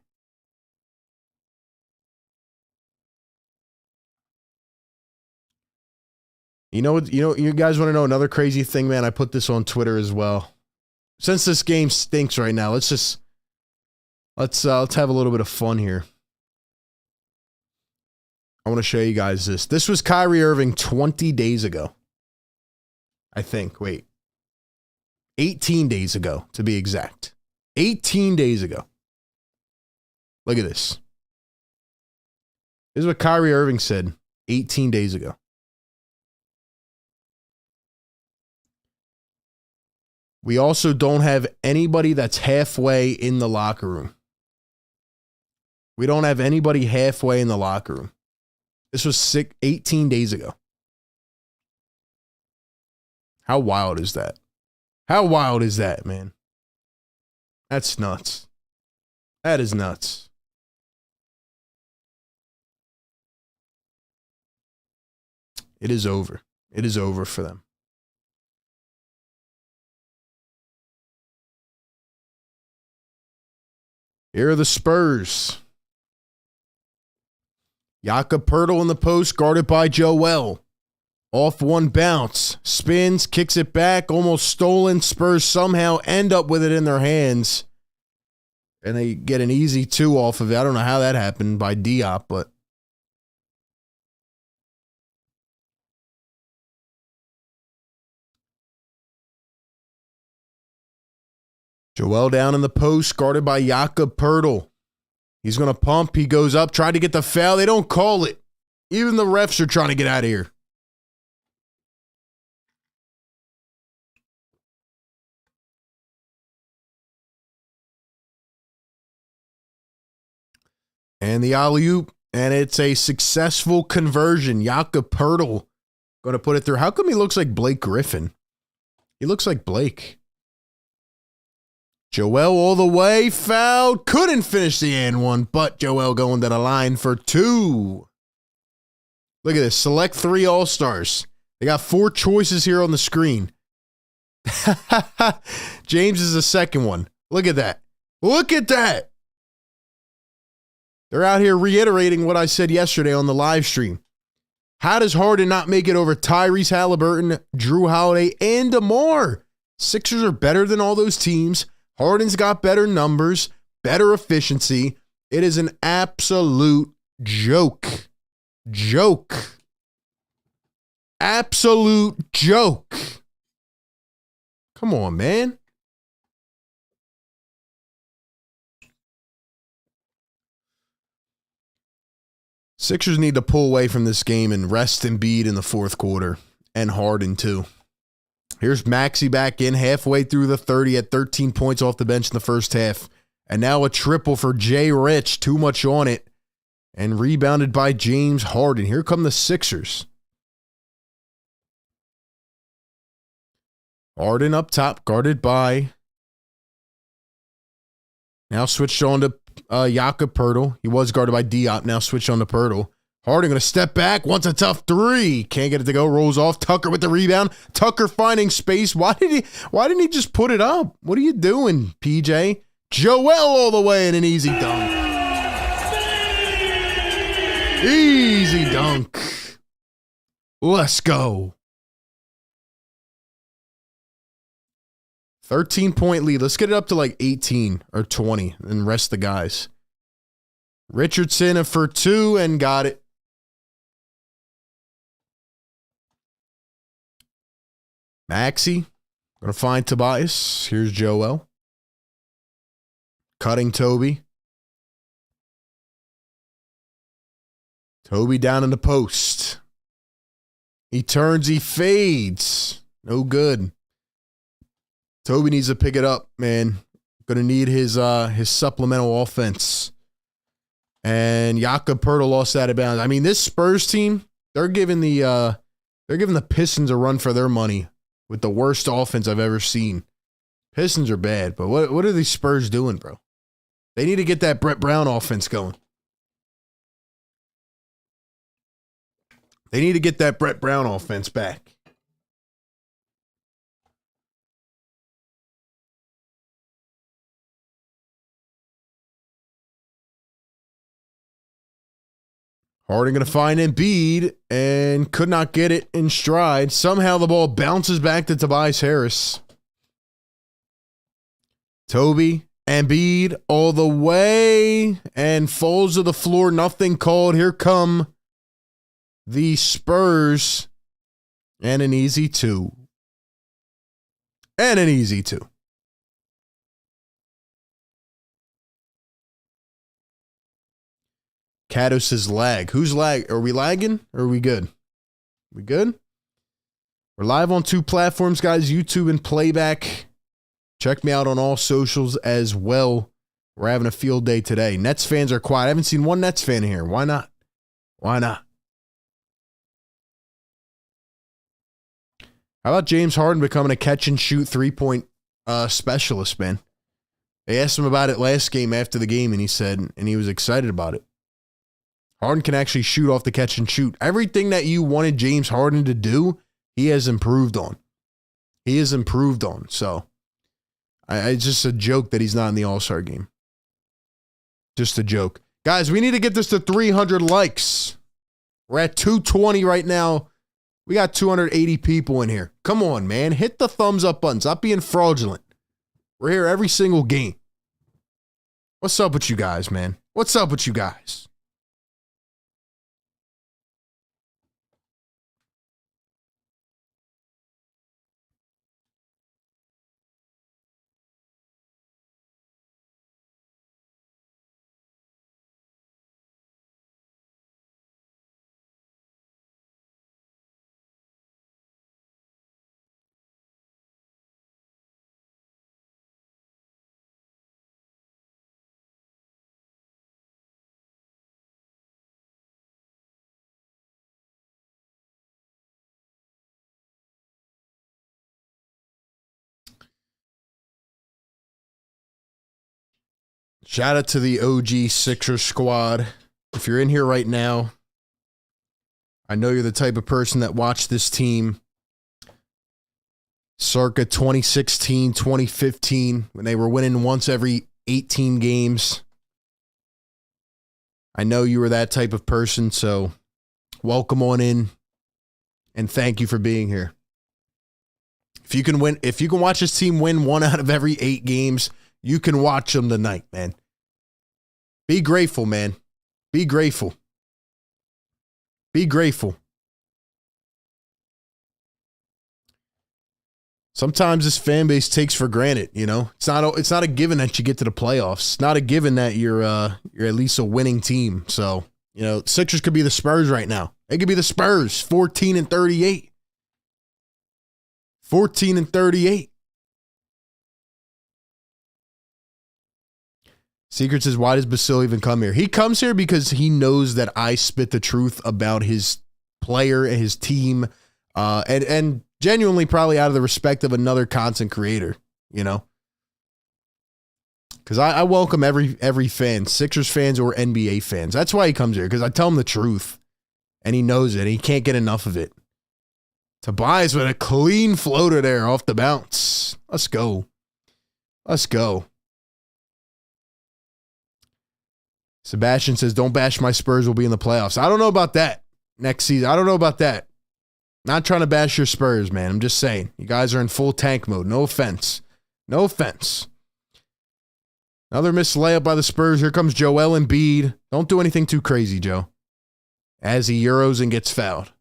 You know, you guys want to know another crazy thing, man? I put this on Twitter as well. Since this game stinks right now, let's have a little bit of fun here. I want to show you guys this. This was Kyrie Irving 20 days ago. I think. Wait. 18 days ago, to be exact. 18 days ago. Look at this. This is what Kyrie Irving said 18 days ago. We also don't have anybody that's halfway in the locker room. We don't have anybody halfway in the locker room. This was 18 days ago. How wild is that? How wild is that, man? That's nuts. That is nuts. It is over. It is over for them. Here are the Spurs. Jakob Poeltl in the post, guarded by Joel. Off one bounce, spins, kicks it back, almost stolen. Spurs somehow end up with it in their hands. And they get an easy 2 off of it. I don't know how that happened by Diop, but. Joel down in the post, guarded by Jakob Poeltl. He's going to pump. He goes up, tried to get the foul. They don't call it. Even the refs are trying to get out of here. And the alley-oop, and it's a successful conversion. Jakob Poeltl going to put it through. How come he looks like Blake Griffin? He looks like Blake. Joel all the way, fouled. Couldn't finish the and one, but Joel going to the line for 2. Look at this. Select 3 All-Stars. They got 4 choices here on the screen. James is the second one. Look at that. Look at that. They're out here reiterating what I said yesterday on the live stream. How does Harden not make it over Tyrese Halliburton, Drew Holiday, and DeMar? Sixers are better than all those teams. Harden's got better numbers, better efficiency. It is an absolute joke. Absolute joke. Come on, man. Sixers need to pull away from this game and rest Embiid in the fourth quarter, and Harden too. Here's Maxey back in halfway through the 30 at 13 points off the bench in the first half. And now a triple for Jay Rich. Too much on it. And rebounded by James Harden. Here come the Sixers. Harden up top, guarded by. Now switched on to Jakob Poeltl. He was guarded by Diop. Now switched on to Poeltl. Harden going to step back. Wants a tough 3. Can't get it to go. Rolls off. Tucker with the rebound. Tucker finding space. Why didn't he just put it up? What are you doing, PJ? Joel all the way in an easy dunk. Easy dunk. Let's go. 13-point lead. Let's get it up to like 18 or 20 and rest the guys. Richardson for 2 and got it. Maxey, going to find Tobias. Here's Joel. Cutting Toby. Toby down in the post. He turns, he fades. No good. Toby needs to pick it up, man. Going to need his supplemental offense. And Jakob Poeltl lost that out of bounds. I mean, this Spurs team, they're giving the Pistons a run for their money. With the worst offense I've ever seen. Pistons are bad, but what are these Spurs doing, bro? They need to get that Brett Brown offense going. They need to get that Brett Brown offense back. Harden going to find Embiid and could not get it in stride. Somehow the ball bounces back to Tobias Harris. Toby, Embiid all the way and falls to the floor. Nothing called. Here come the Spurs and an easy 2. And an easy 2. Kato says lag. Who's lag? Are we lagging or are we good? We good? We're live on 2 platforms, guys. YouTube and playback. Check me out on all socials as well. We're having a field day today. Nets fans are quiet. I haven't seen one Nets fan here. Why not? Why not? How about James Harden becoming a catch and shoot 3-point specialist, man? They asked him about it last game after the game, and he said, and he was excited about it. Harden can actually shoot off the catch and shoot. Everything that you wanted James Harden to do, he has improved on. He has improved on. So, it's just a joke that he's not in the All-Star game. Just a joke. Guys, we need to get this to 300 likes. We're at 220 right now. We got 280 people in here. Come on, man. Hit the thumbs up button. Stop being fraudulent. We're here every single game. What's up with you guys, man? What's up with you guys? Shout out to the OG Sixers squad. If you're in here right now, I know you're the type of person that watched this team circa 2016, 2015, when they were winning once every 18 games. I know you were that type of person, so welcome on in, and thank you for being here. If you can watch this team win 1 out of every 8 games, you can watch them tonight, man. Be grateful, man. Be grateful. Be grateful. Sometimes this fan base takes for granted, you know. It's not a given that you get to the playoffs. It's not a given that you're at least a winning team. So, you know, Sixers could be the Spurs right now. They could be the Spurs, 14-38. 14-38. Secret says, why does Basil even come here? He comes here because he knows that I spit the truth about his player and his team, and genuinely probably out of the respect of another content creator, you know? Because I welcome every fan, Sixers fans or NBA fans. That's why he comes here, because I tell him the truth, and he knows it, and he can't get enough of it. Tobias with a clean floater there off the bounce. Let's go. Let's go. Sebastian says, don't bash my Spurs, will be in the playoffs. I don't know about that next season. I don't know about that. Not trying to bash your Spurs, man. I'm just saying. You guys are in full tank mode. No offense. No offense. Another missed layup by the Spurs. Here comes Joel Embiid. Don't do anything too crazy, Joe. As he Euros and gets fouled.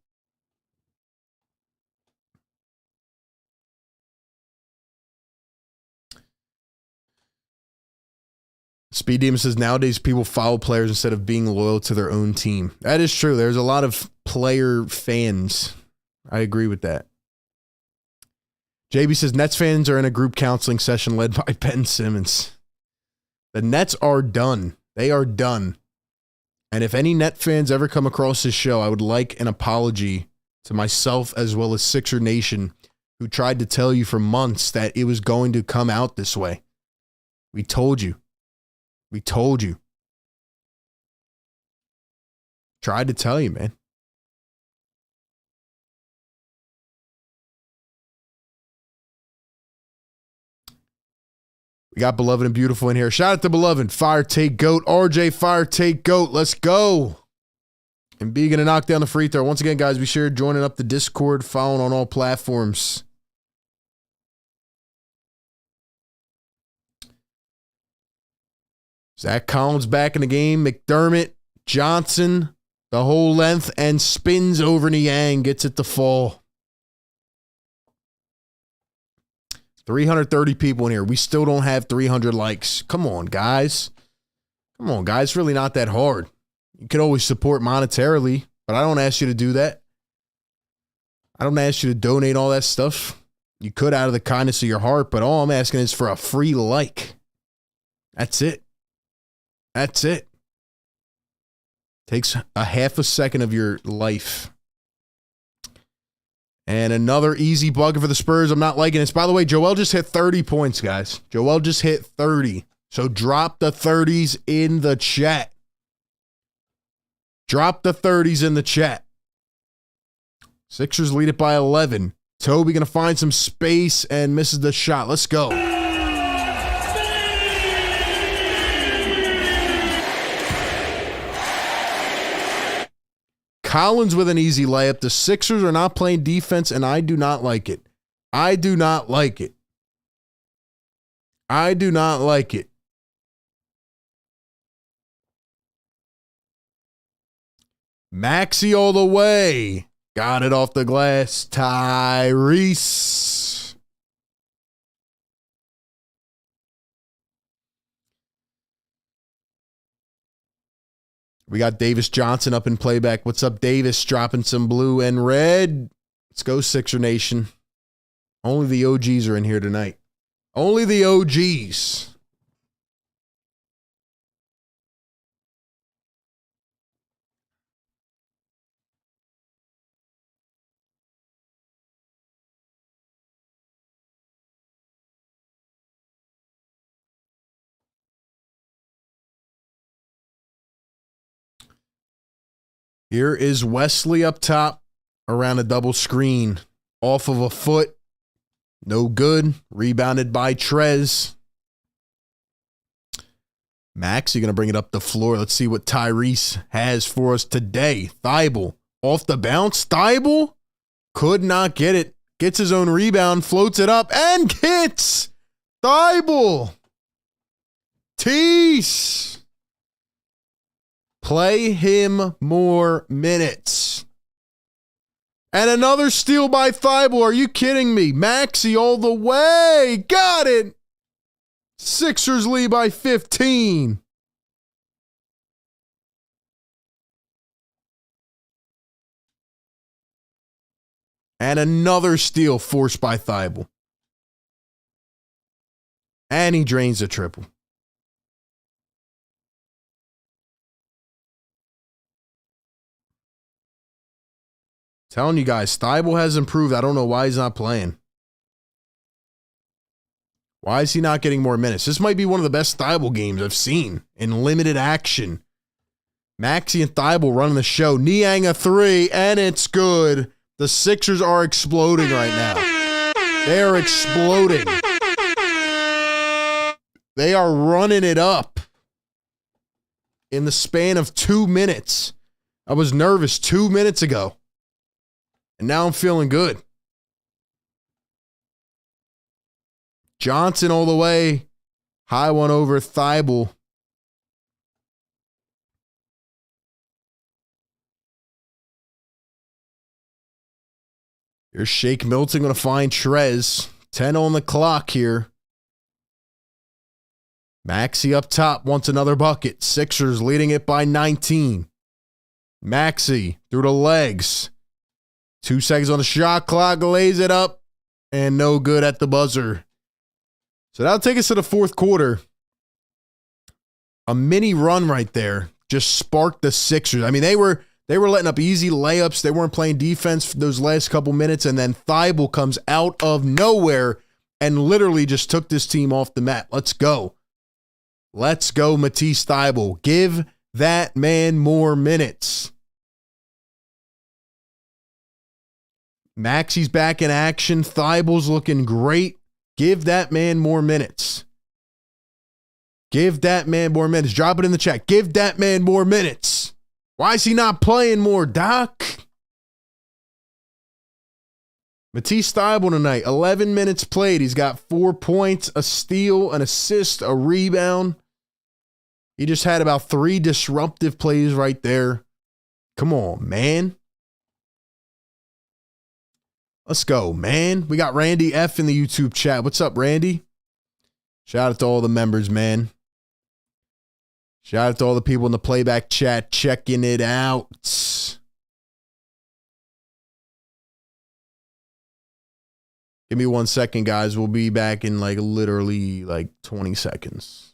Speed Demon says, nowadays people follow players instead of being loyal to their own team. That is true. There's a lot of player fans. I agree with that. JB says, Nets fans are in a group counseling session led by Ben Simmons. The Nets are done. They are done. And if any Net fans ever come across this show, I would like an apology to myself as well as Sixer Nation, who tried to tell you for months that it was going to come out this way. We told you. We told you. Tried to tell you, man. We got Beloved and Beautiful in here. Shout out to Beloved. Fire Take Goat. RJ Fire Take Goat. Let's go. And B going to knock down the free throw. Once again, guys, be sure joining up the Discord, following on all platforms. Zach Collins back in the game. McDermott, Johnson, the whole length, and spins over Niang. Gets it to fall. 330 people in here. We still don't have 300 likes. Come on, guys. Come on, guys. It's really not that hard. You can always support monetarily, but I don't ask you to do that. I don't ask you to donate all that stuff. You could out of the kindness of your heart, but all I'm asking is for a free like. That's it. That's it. Takes a half a second of your life. And another easy bucket for the Spurs. I'm not liking this. By the way, Joel just hit 30 points, guys. Joel just hit 30. So drop the 30s in the chat. Drop the 30s in the chat. Sixers lead it by 11. Toby going to find some space and misses the shot. Let's go. Collins with an easy layup. The Sixers are not playing defense, and I do not like it. I do not like it. I do not like it. Maxey all the way. Got it off the glass. Tyrese. We got Davis Johnson up in playback. What's up, Davis? Dropping some blue and red. Let's go, Sixer Nation. Only the OGs are in here tonight. Only the OGs. Here is Wesley up top around a double screen. Off of a foot. No good. Rebounded by Trez. Max, you're going to bring it up the floor. Let's see what Tyrese has for us today. Thibault off the bounce. Thibault could not get it. Gets his own rebound, floats it up, and hits. Thibault. Tease. Play him more minutes. And another steal by Thibault. Are you kidding me? Maxey all the way. Got it. Sixers lead by 15. And another steal forced by Thibault. And he drains a triple. Telling you guys, Thibault has improved. I don't know why he's not playing. Why is he not getting more minutes? This might be one of the best Thibault games I've seen in limited action. Maxey and Thibault running the show. Niang a three, and it's good. The Sixers are exploding right now. They are exploding. They are running it up in the span of 2 minutes. I was nervous 2 minutes ago, and now I'm feeling good. Johnson all the way. High one over Thibault. Here's Shake Milton going to find Trez. 10 on the clock here. Maxey up top wants another bucket. Sixers leading it by 19. Maxey through the legs. 2 seconds on the shot clock. Lays it up. And no good at the buzzer. So that'll take us to the fourth quarter. A mini run right there just sparked the Sixers. I mean, they were letting up easy layups. They weren't playing defense for those last couple minutes. And then Thibault comes out of nowhere and literally just took this team off the mat. Let's go. Let's go, Matisse Thibault. Give that man more minutes. Maxey's back in action. Thibault's looking great. Give that man more minutes. Give that man more minutes. Drop it in the chat. Give that man more minutes. Why is he not playing more, Doc? Matisse Thibault tonight, 11 minutes played. He's got 4 points, a steal, an assist, a rebound. He just had about 3 disruptive plays right there. Come on, man. Let's go, man. We got Randy F in the YouTube chat. What's up, Randy? Shout out to all the members, man. Shout out to all the people in the playback chat checking it out. Give me 1 second, guys. We'll be back in literally 20 seconds.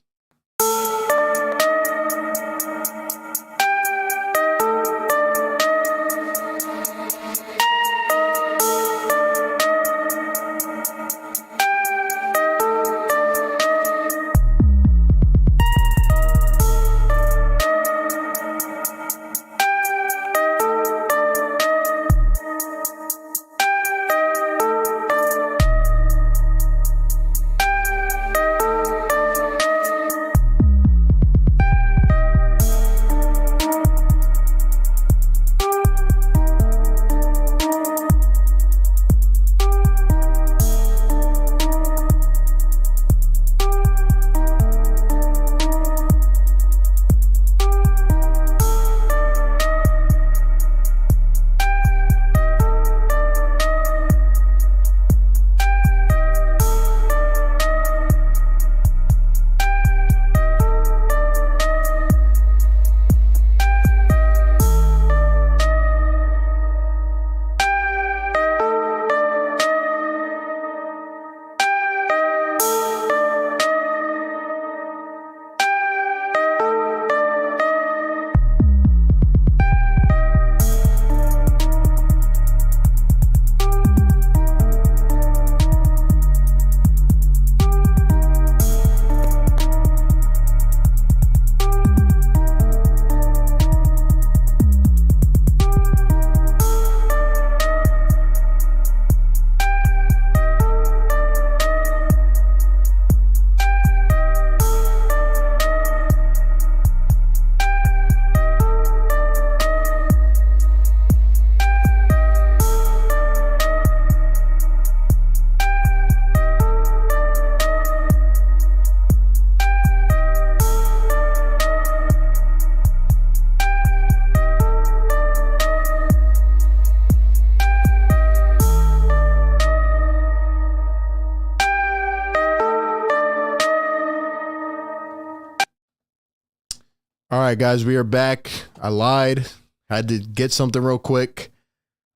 right, guys, we are back. I lied. Had to get something real quick.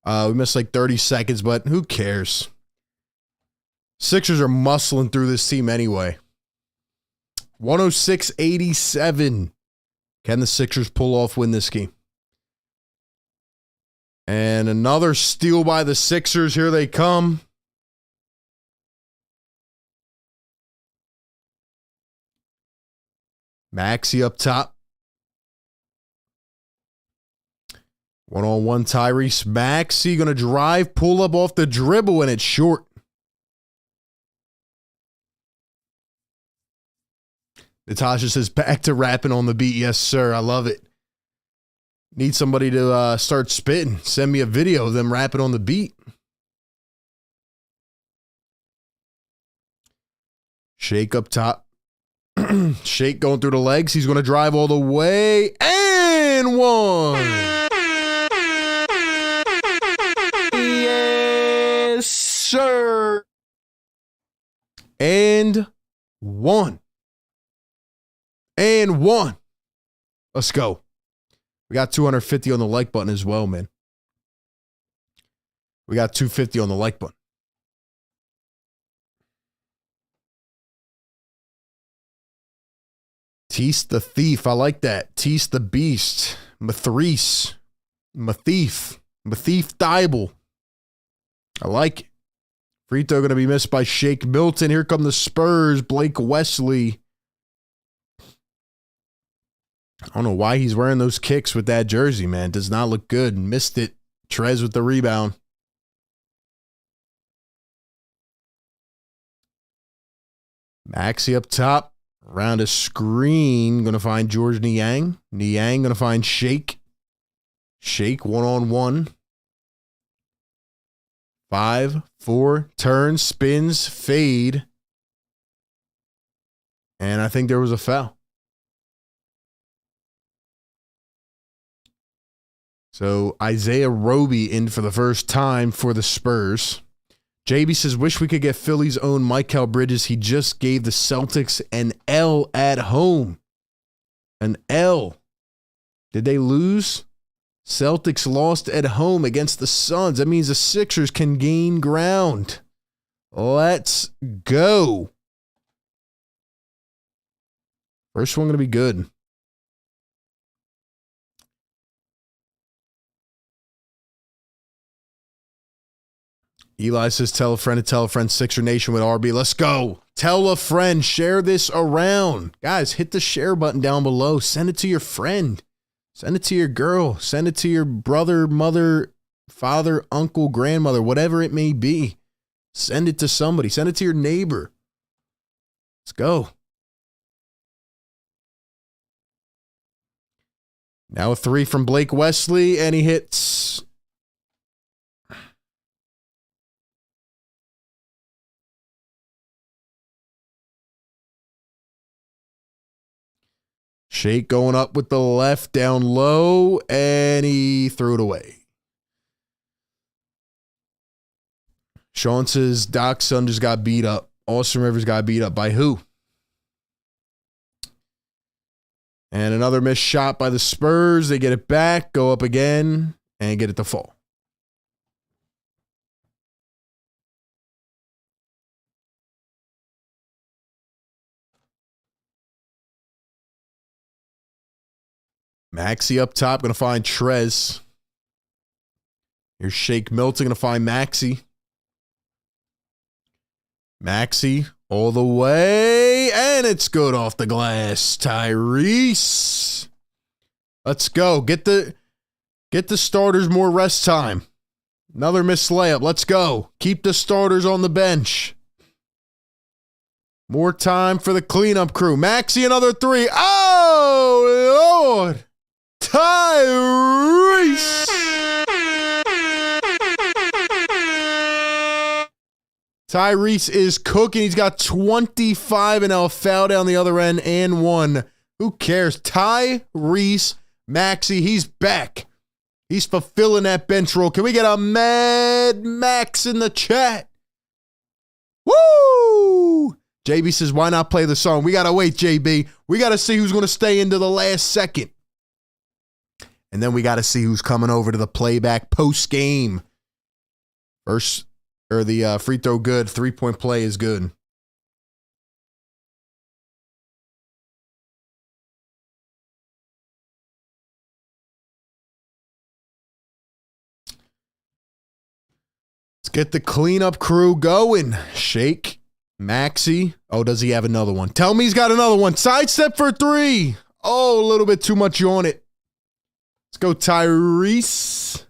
We missed like 30 seconds, but who cares? Sixers are muscling through this team anyway. 106-87. Can the Sixers pull off win this game? And another steal by the Sixers. Here they come. Maxey up top. One-on-one Tyrese Maxey going to drive, pull up off the dribble, and it's short. Natasha says, back to rapping on the beat. Yes, sir. I love it. Need somebody to start spitting. Send me a video of them rapping on the beat. Shake up top. Shake going through the legs. He's going to drive all the way. And one. Yes, sir. And one. And one. Let's go. We got 250 on the like button as well, man. We got 250 on the like button. Tease the Thief. I like that. Tease the Beast. Mathreese. Mathief. Mathief Dibble. I like it. Free throw going to be missed by Shake Milton. Here come the Spurs. Blake Wesley. I don't know why he's wearing those kicks with that jersey, man. Does not look good. Missed it. Trez with the rebound. Maxey up top. Around a screen. Going to find George Niang. Niang going to find Shake. Shake one-on-one. 5, 4, turn, spins, fade. And I think there was a foul. So Isaiah Roby in for the first time for the Spurs. JB says, wish we could get Philly's own Mikal Bridges. He just gave the Celtics an L at home. An L. Did they lose? Celtics lost at home against the Suns. That means the Sixers can gain ground. Let's go. First one going to be good. Eli says, tell a friend to tell a friend. Sixer Nation with RB. Let's go. Tell a friend. Share this around. Guys, hit the share button down below. Send it to your friend. Send it to your girl. Send it to your brother, mother, father, uncle, grandmother, whatever it may be. Send it to somebody. Send it to your neighbor. Let's go. Now a 3 from Blake Wesley, and he hits. Shake going up with the left down low, and he threw it away. Sean says Doc's son just got beat up. Austin Rivers got beat up by who? And another missed shot by the Spurs. They get it back, go up again, and get it to fall. Maxey up top, going to find Trez. Here's Shake Milton, going to find Maxey. Maxey all the way, and it's good off the glass. Tyrese. Let's go. Get the starters more rest time. Another missed layup. Let's go. Keep the starters on the bench. More time for the cleanup crew. Maxey, another 3. Oh, Lord. Tyrese. Tyrese is cooking. He's got 25 and now a foul down the other end and 1. Who cares? Tyrese Maxey, he's back. He's fulfilling that bench role. Can we get a Mad Max in the chat? Woo! JB says, why not play the song? We got to wait, JB. We got to see who's going to stay into the last second. And then we got to see who's coming over to the playback post-game. The free throw good. 3-point play is good. Let's get the cleanup crew going. Shake, Maxey. Oh, does he have another one? Tell me he's got another one. Sidestep for 3. Oh, a little bit too much on it. Let's go, Tyrese.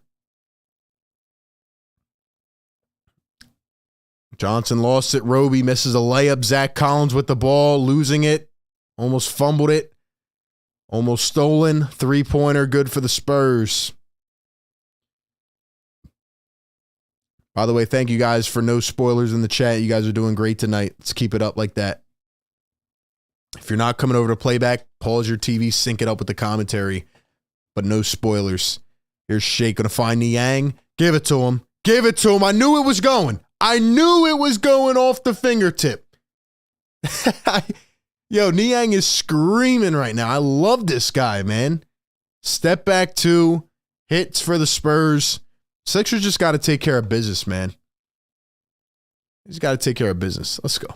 Johnson lost it. Roby misses a layup. Zach Collins with the ball, losing it. Almost fumbled it. Almost stolen. 3-pointer, good for the Spurs. By the way, thank you guys for no spoilers in the chat. You guys are doing great tonight. Let's keep it up like that. If you're not coming over to playback, pause your TV, sync it up with the commentary. But no spoilers. Here's Shake going to find Niang. Give it to him. Give it to him. I knew it was going. I knew it was going off the fingertip. Yo, Niang is screaming right now. I love this guy, man. Step back 2. Hits for the Spurs. Sixers just got to take care of business, man. He's got to take care of business. Let's go.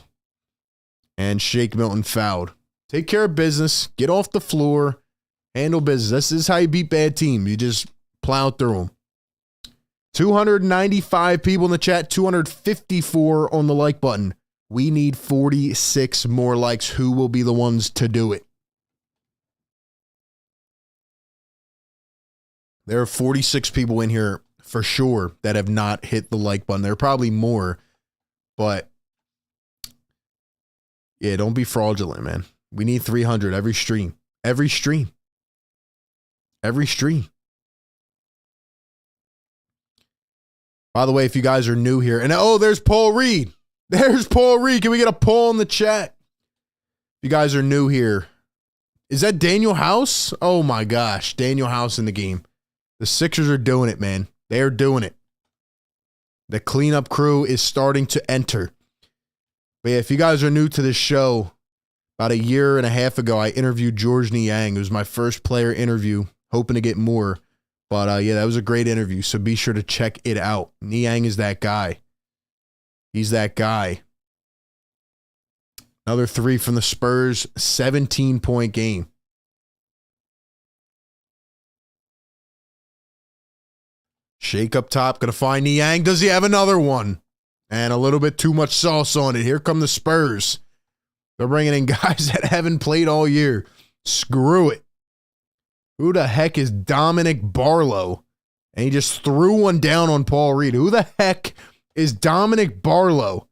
And Shake Milton fouled. Take care of business. Get off the floor. Handle business. This is how you beat bad teams. You just plow through them. 295 people in the chat. 254 on the like button. We need 46 more likes. Who will be the ones to do it? There are 46 people in here for sure that have not hit the like button. There are probably more, but yeah, don't be fraudulent, man. We need 300 every stream. Every stream. Every stream. By the way, if you guys are new here, and oh, there's Paul Reed. There's Paul Reed. Can we get a poll in the chat? If you guys are new here, is that Daniel House? Oh my gosh, Daniel House in the game. The Sixers are doing it, man. They're doing it. The cleanup crew is starting to enter. But yeah, if you guys are new to this show, about a year and a half ago, I interviewed Georges Niang. It was my first player interview, hoping to get more. But yeah, that was a great interview, so be sure to check it out. Niang is that guy. He's that guy. Another 3 from the Spurs, 17-point game. Shake up top, gonna find Niang. Does he have another one? And a little bit too much sauce on it. Here come the Spurs. They're bringing in guys that haven't played all year. Screw it. Who the heck is Dominic Barlow? And he just threw one down on Paul Reed. Who the heck is Dominic Barlow?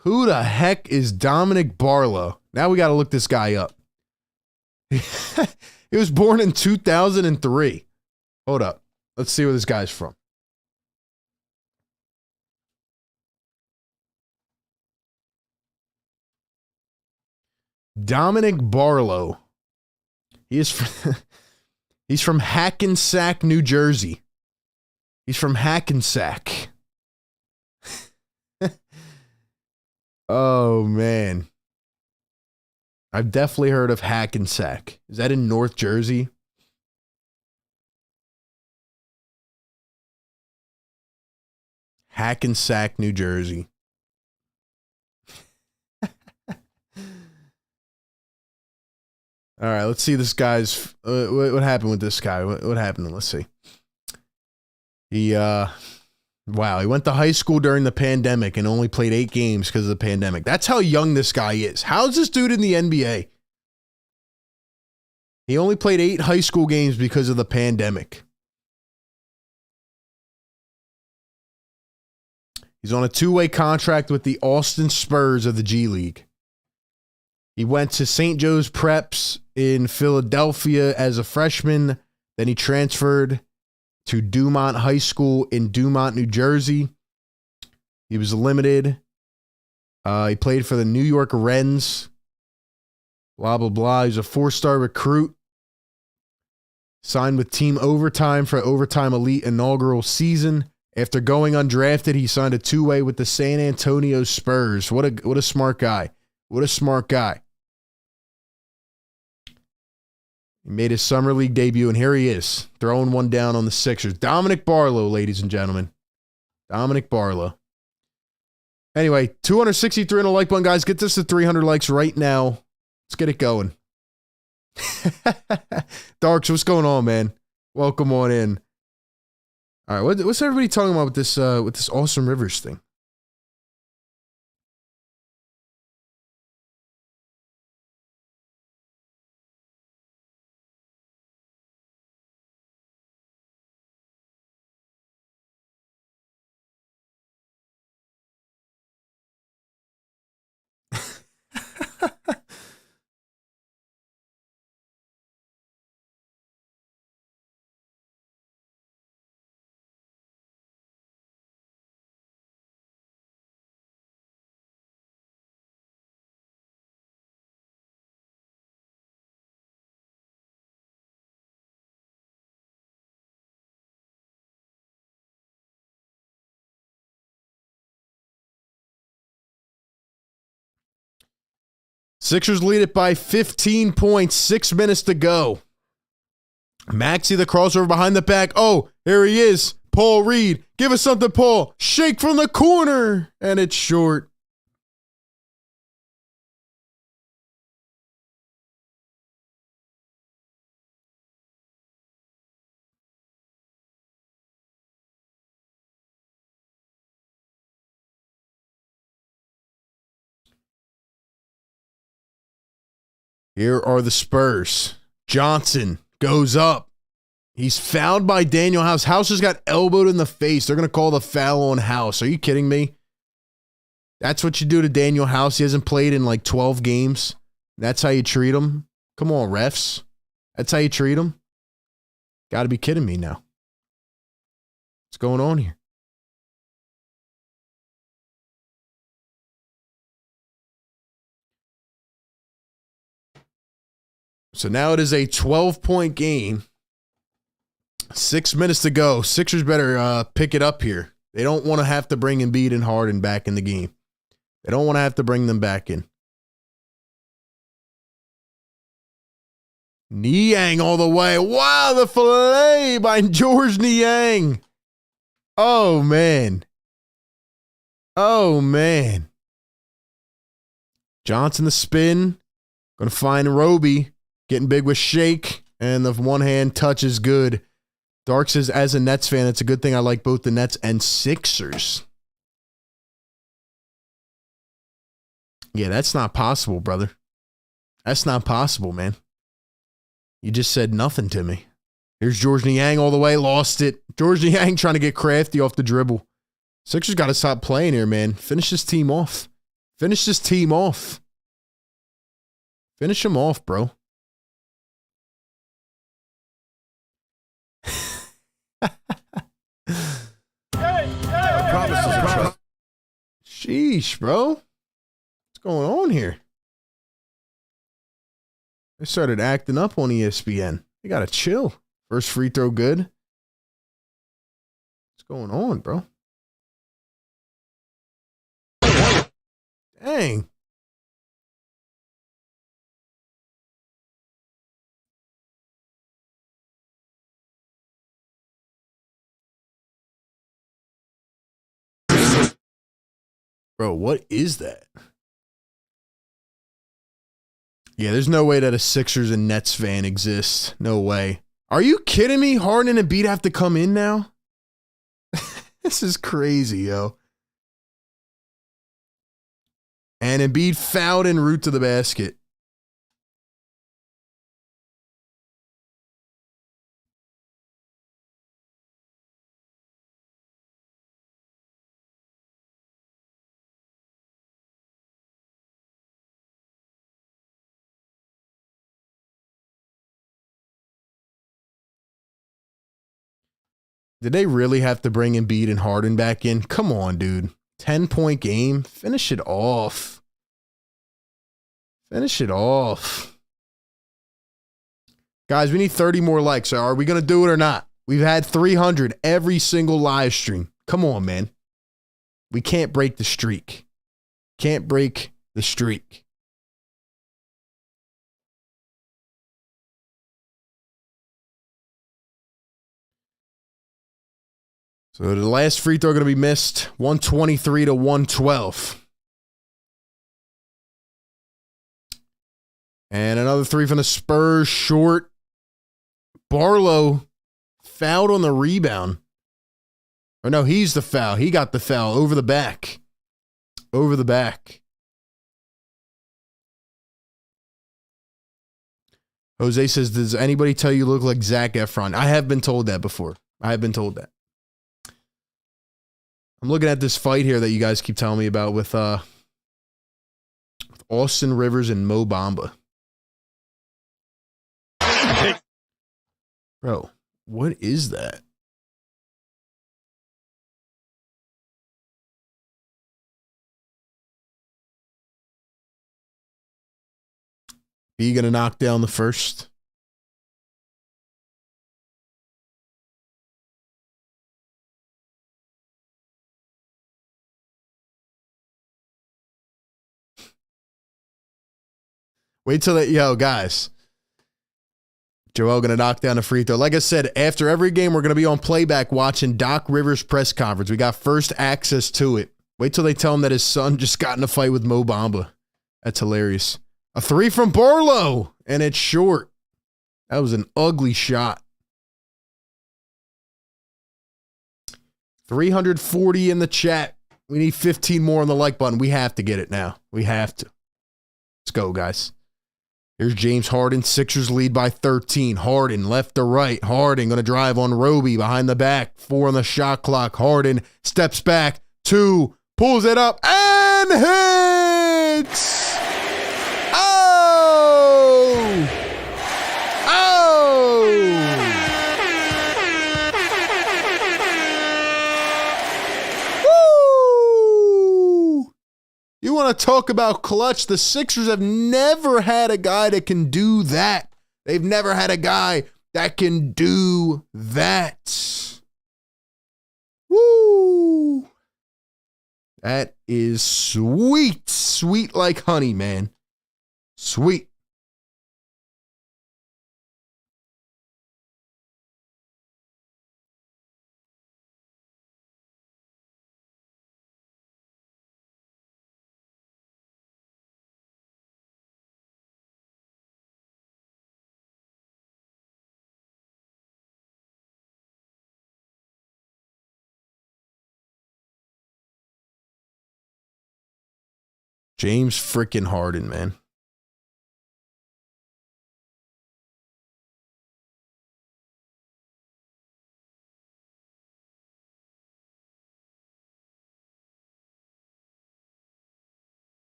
Who the heck is Dominic Barlow? Now we got to look this guy up. He was born in 2003. Hold up. Let's see where this guy's from. Dominic Barlow. He's from Hackensack, New Jersey. He's from Hackensack. Oh, man. I've definitely heard of Hackensack. Is that in North Jersey? Hackensack, New Jersey. All right, let's see this guy's. What happened with this guy? What happened? Let's see. Wow, he went to high school during the pandemic and only played 8 games because of the pandemic. That's how young this guy is. How's this dude in the NBA? He only played 8 high school games because of the pandemic. He's on a 2-way contract with the Austin Spurs of the G League. He went to St. Joe's Preps in Philadelphia as a freshman. Then he transferred to Dumont High School in Dumont, New Jersey. He was limited. He played for the New York Wrens. Blah, blah, blah. He's a 4-star recruit. Signed with Team Overtime for Overtime Elite inaugural season. After going undrafted, he signed a 2-way with the San Antonio Spurs. What a smart guy. What a smart guy. He made his Summer League debut, and here he is, throwing one down on the Sixers. Dominic Barlow, ladies and gentlemen. Dominic Barlow. Anyway, 263 on the like button, guys. Get this to 300 likes right now. Let's get it going. Darks, what's going on, man? Welcome on in. All right, what's everybody talking about with this Austin Rivers thing? Sixers lead it by 15 points, 6 minutes to go. Maxey, the crossover behind the back. Oh, here he is. Paul Reed. Give us something, Paul. Shake from the corner. And it's short. Here are the Spurs. Johnson goes up. He's fouled by Daniel House. House just got elbowed in the face. They're going to call the foul on House. Are you kidding me? That's what you do to Daniel House. He hasn't played in like 12 games. That's how you treat him? Come on, refs. That's how you treat him? Got to be kidding me now. What's going on here? So now it is a 12-point game. 6 minutes to go. Sixers better pick it up here. They don't want to have to bring Embiid and Harden back in the game. They don't want to have to bring them back in. Niang all the way. Wow, the fillet by George Niang. Oh, man. Oh, man. Johnson the spin. Going to find Roby. Getting big with Shake. And the one-hand touch is good. Dark says, as a Nets fan, it's a good thing I like both the Nets and Sixers. Yeah, that's not possible, brother. That's not possible, man. You just said nothing to me. Here's George Niang all the way. Lost it. George Niang trying to get crafty off the dribble. Sixers got to stop playing here, man. Finish this team off. Finish this team off. Finish them off, bro. Sheesh, bro. What's going on here? They started acting up on ESPN. They got to chill. First free throw good. What's going on, bro? Dang. Bro, what is that? Yeah, there's no way that a Sixers and Nets fan exists. No way. Are you kidding me? Harden and Embiid have to come in now? This is crazy, yo. And Embiid fouled en route to the basket. Did they really have to bring Embiid and Harden back in? Come on, dude. 10-point game. Finish it off. Finish it off. Guys, we need 30 more likes. So are we going to do it or not? We've had 300 every single live stream. Come on, man. We can't break the streak. Can't break the streak. So the last free throw going to be missed. 123 to 112. And another three from the Spurs, short. Barlow fouled on the rebound. Or no, he's the foul. He got the foul over the back. Over the back. Jose says, does anybody tell you look like Zac Efron? I have been told that before. I have been told that. I'm looking at this fight here that you guys keep telling me about with Austin Rivers and Mo Bamba. Bro, what is that? Are you going to knock down the first? Wait till that. Yo, guys. Joel going to knock down a free throw. Like I said, after every game, we're going to be on playback watching Doc Rivers' press conference. We got first access to it. Wait till they tell him that his son just got in a fight with Mo Bamba. That's hilarious. A three from Barlow, and it's short. That was an ugly shot. 340 in the chat. We need 15 more on the like button. We have to get it now. We have to. Let's go, guys. Here's James Harden. Sixers lead by 13. Harden left to right. Harden going to drive on Roby behind the back. 4 on the shot clock. Harden steps back. 2. Pulls it up and hits. Oh! Oh! Woo! You want to talk about clutch? The Sixers have never had a guy that can do that. They've never had a guy that can do that. Woo! That is sweet. Sweet like honey, man. Sweet. James freaking Harden, man.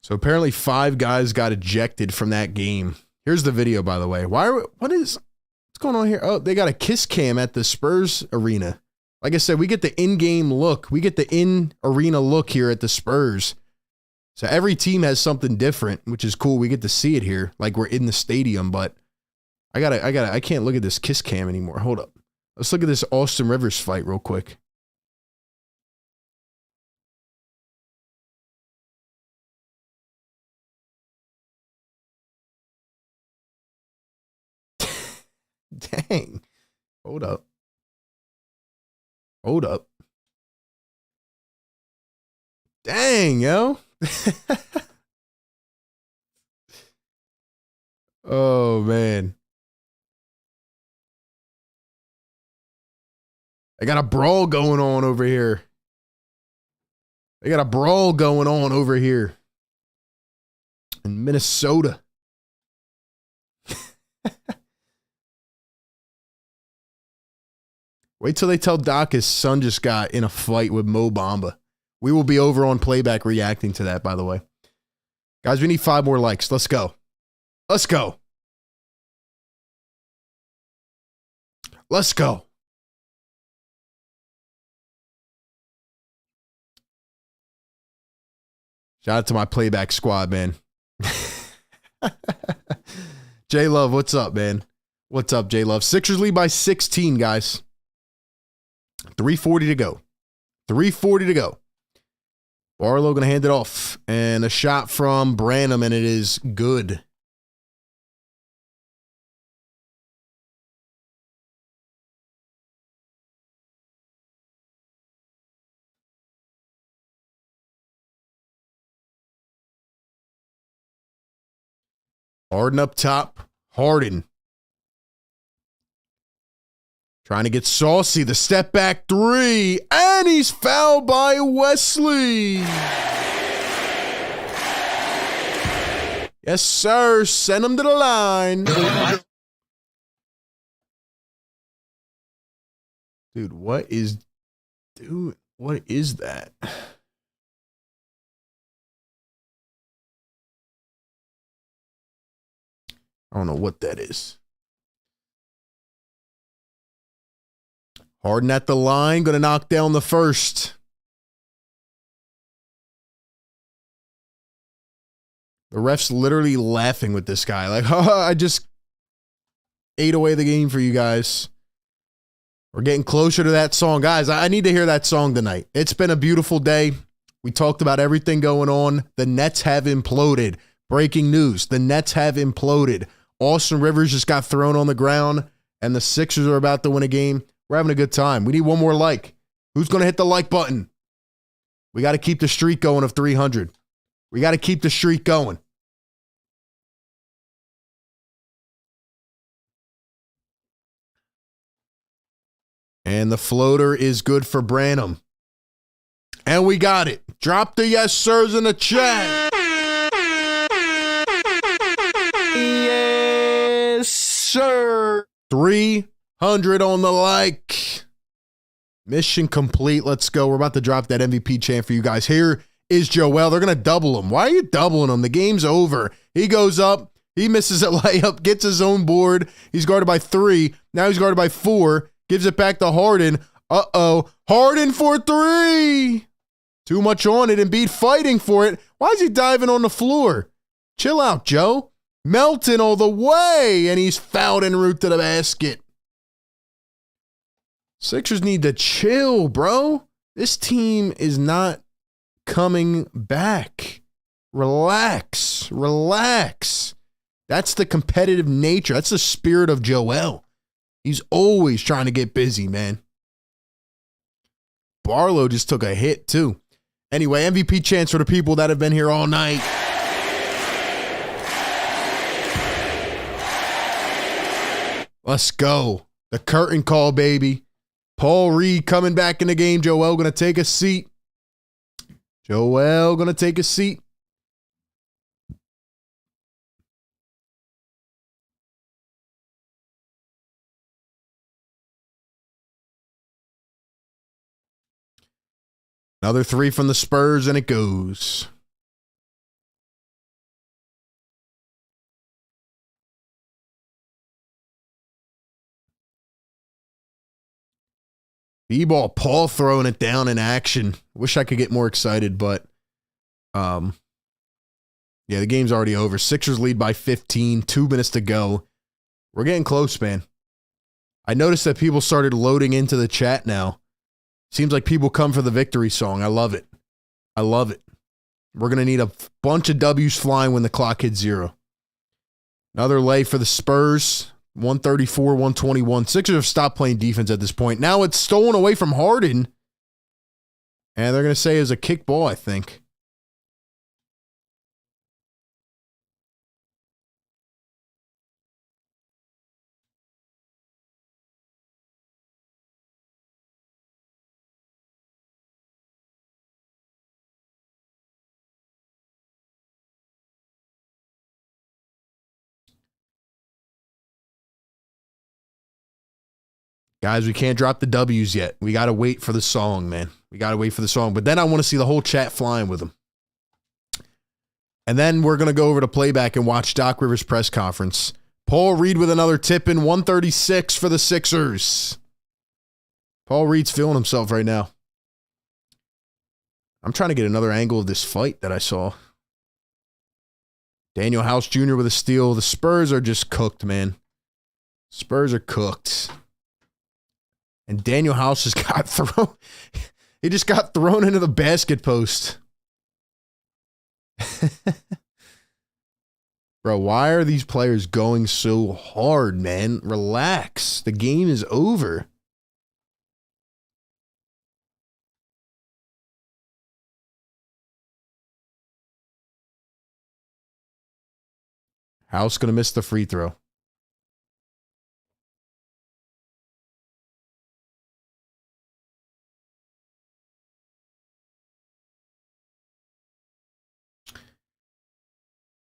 So apparently 5 guys got ejected from that game. Here's the video, by the way. What's going on here? Oh, they got a kiss cam at the Spurs arena. Like I said, we get the in-game look. We get the in-arena look here at the Spurs. So every team has something different, which is cool. We get to see it here, like we're in the stadium. But I can't look at this kiss cam anymore. Hold up. Let's look at this Austin Rivers fight real quick. Dang. Hold up. Hold up. Dang, yo. Oh, man. They got a brawl going on over here. They got a brawl going on over here in Minnesota. Wait till they tell Doc his son just got in a fight with Mo Bamba. We will be over on playback reacting to that, by the way. Guys, we need 5 more likes. Let's go. Let's go. Let's go. Shout out to my playback squad, man. J Love, what's up, man? What's up, J Love? Sixers lead by 16, guys. 3:40 to go. 3:40 to go. Barlow going to hand it off. And a shot from Branham, and it is good. Harden up top. Harden. Trying to get saucy. The step back three. And he's fouled by Wesley. Yes, sir. Send him to the line. Dude, what is that? I don't know what that is. Harden at the line, going to knock down the first. The ref's literally laughing with this guy. Like, I just ate away the game for you guys. We're getting closer to that song. Guys, I need to hear that song tonight. It's been a beautiful day. We talked about everything going on. The Nets have imploded. Breaking news. The Nets have imploded. Austin Rivers just got thrown on the ground, and the Sixers are about to win a game. We're having a good time. We need one more like. Who's going to hit the like button? We got to keep the streak going of 300. We got to keep the streak going. And the floater is good for Branham. And we got it. Drop the yes sirs in the chat. Yes, sir. 300 on the like. Mission complete. Let's go. We're about to drop that MVP chant for you guys. Here is Joel. They're going to double him. Why are you doubling him? The game's over. He goes up. He misses a layup. Gets his own board. He's guarded by 3. Now he's guarded by 4. Gives it back to Harden. Uh-oh. Harden for 3. Too much on it. Embiid fighting for it. Why is he diving on the floor? Chill out, Joe. Melton all the way. And he's fouled en route to the basket. Sixers need to chill, bro. This team is not coming back. Relax. Relax. That's the competitive nature. That's the spirit of Joel. He's always trying to get busy, man. Barlow just took a hit, too. Anyway, MVP chance for the people that have been here all night. Let's go. The curtain call, baby. Paul Reed coming back in the game. Joel going to take a seat. Joel going to take a seat. Another 3 from the Spurs, and it goes. B-ball, Paul throwing it down in action. Wish I could get more excited, but yeah, the game's already over. Sixers lead by 15, 2 minutes to go. We're getting close, man. I noticed that people started loading into the chat now. Seems like people come for the victory song. I love it. I love it. We're going to need a bunch of W's flying when the clock hits 0. Another lay for the Spurs. 134, 121. Sixers have stopped playing defense at this point. Now it's stolen away from Harden. And they're going to say it's a kick ball, I think. Guys, we can't drop the W's yet. We got to wait for the song, man. We got to wait for the song. But then I want to see the whole chat flying with them. And then we're going to go over to playback and watch Doc Rivers' press conference. Paul Reed with another tip-in, 136 for the Sixers. Paul Reed's feeling himself right now. I'm trying to get another angle of this fight that I saw. Daniel House Jr. with a steal. The Spurs are just cooked, man. Spurs are cooked. And Daniel House just got thrown. He just got thrown into the basket post. Bro, why are these players going so hard, man? Relax. The game is over. House going to miss the free throw.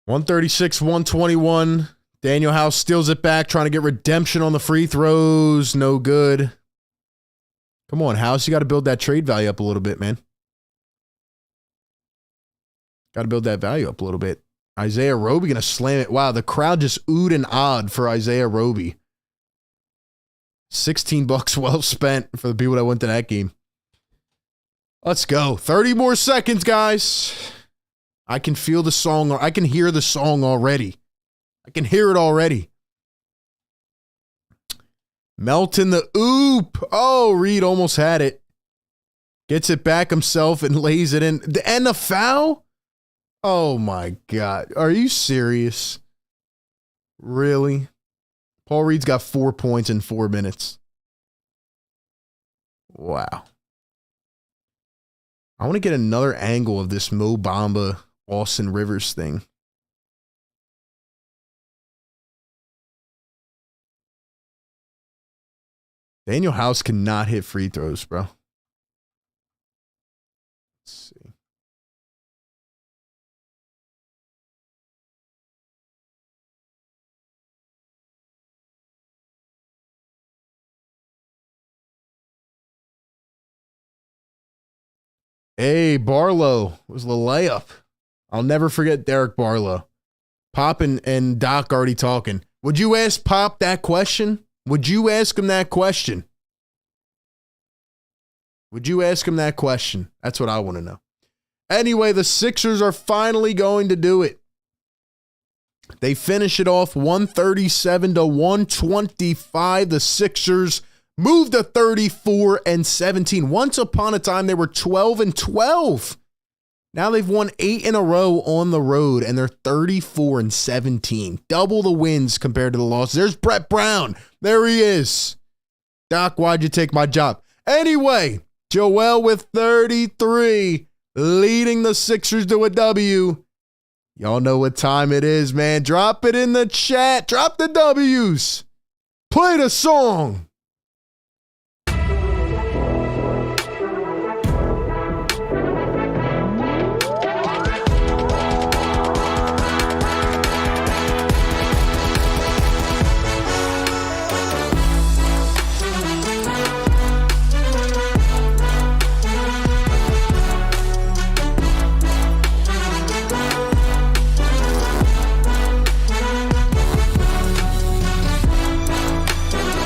.136, 121. Daniel House steals it back, trying to get redemption on the free throws. No good. Come on, House. You got to build that trade value up a little bit, man. Got to build that value up a little bit. Isaiah Roby going to slam it. Wow, the crowd just oohed and awed for Isaiah Roby. $16 well spent for the people that went to that game. Let's go. 30 more seconds, guys. I can feel the song. I can hear the song already. I can hear it already. Melton the oop. Oh, Reed almost had it. Gets it back himself and lays it in. And the foul? Oh, my God. Are you serious? Really? Paul Reed's got 4 points in 4 minutes. Wow. I want to get another angle of this Mo Bamba, Austin Rivers thing. Daniel House cannot hit free throws, bro. Let's see. Hey, Barlow was the layup. I'll never forget Derek Barlow. Pop and Doc already talking. Would you ask Pop that question? Would you ask him that question? Would you ask him that question? That's what I want to know. Anyway, the Sixers are finally going to do it. They finish it off 137 to 125. The Sixers moved to 34-17. Once upon a time, they were 12-12. Now they've won 8 in a row on the road, and they're 34-17. Double the wins compared to the losses. There's Brett Brown. There he is. Doc, why'd you take my job? Anyway, Joel with 33, leading the Sixers to a W. Y'all know what time it is, man. Drop it in the chat. Drop the W's. Play the song.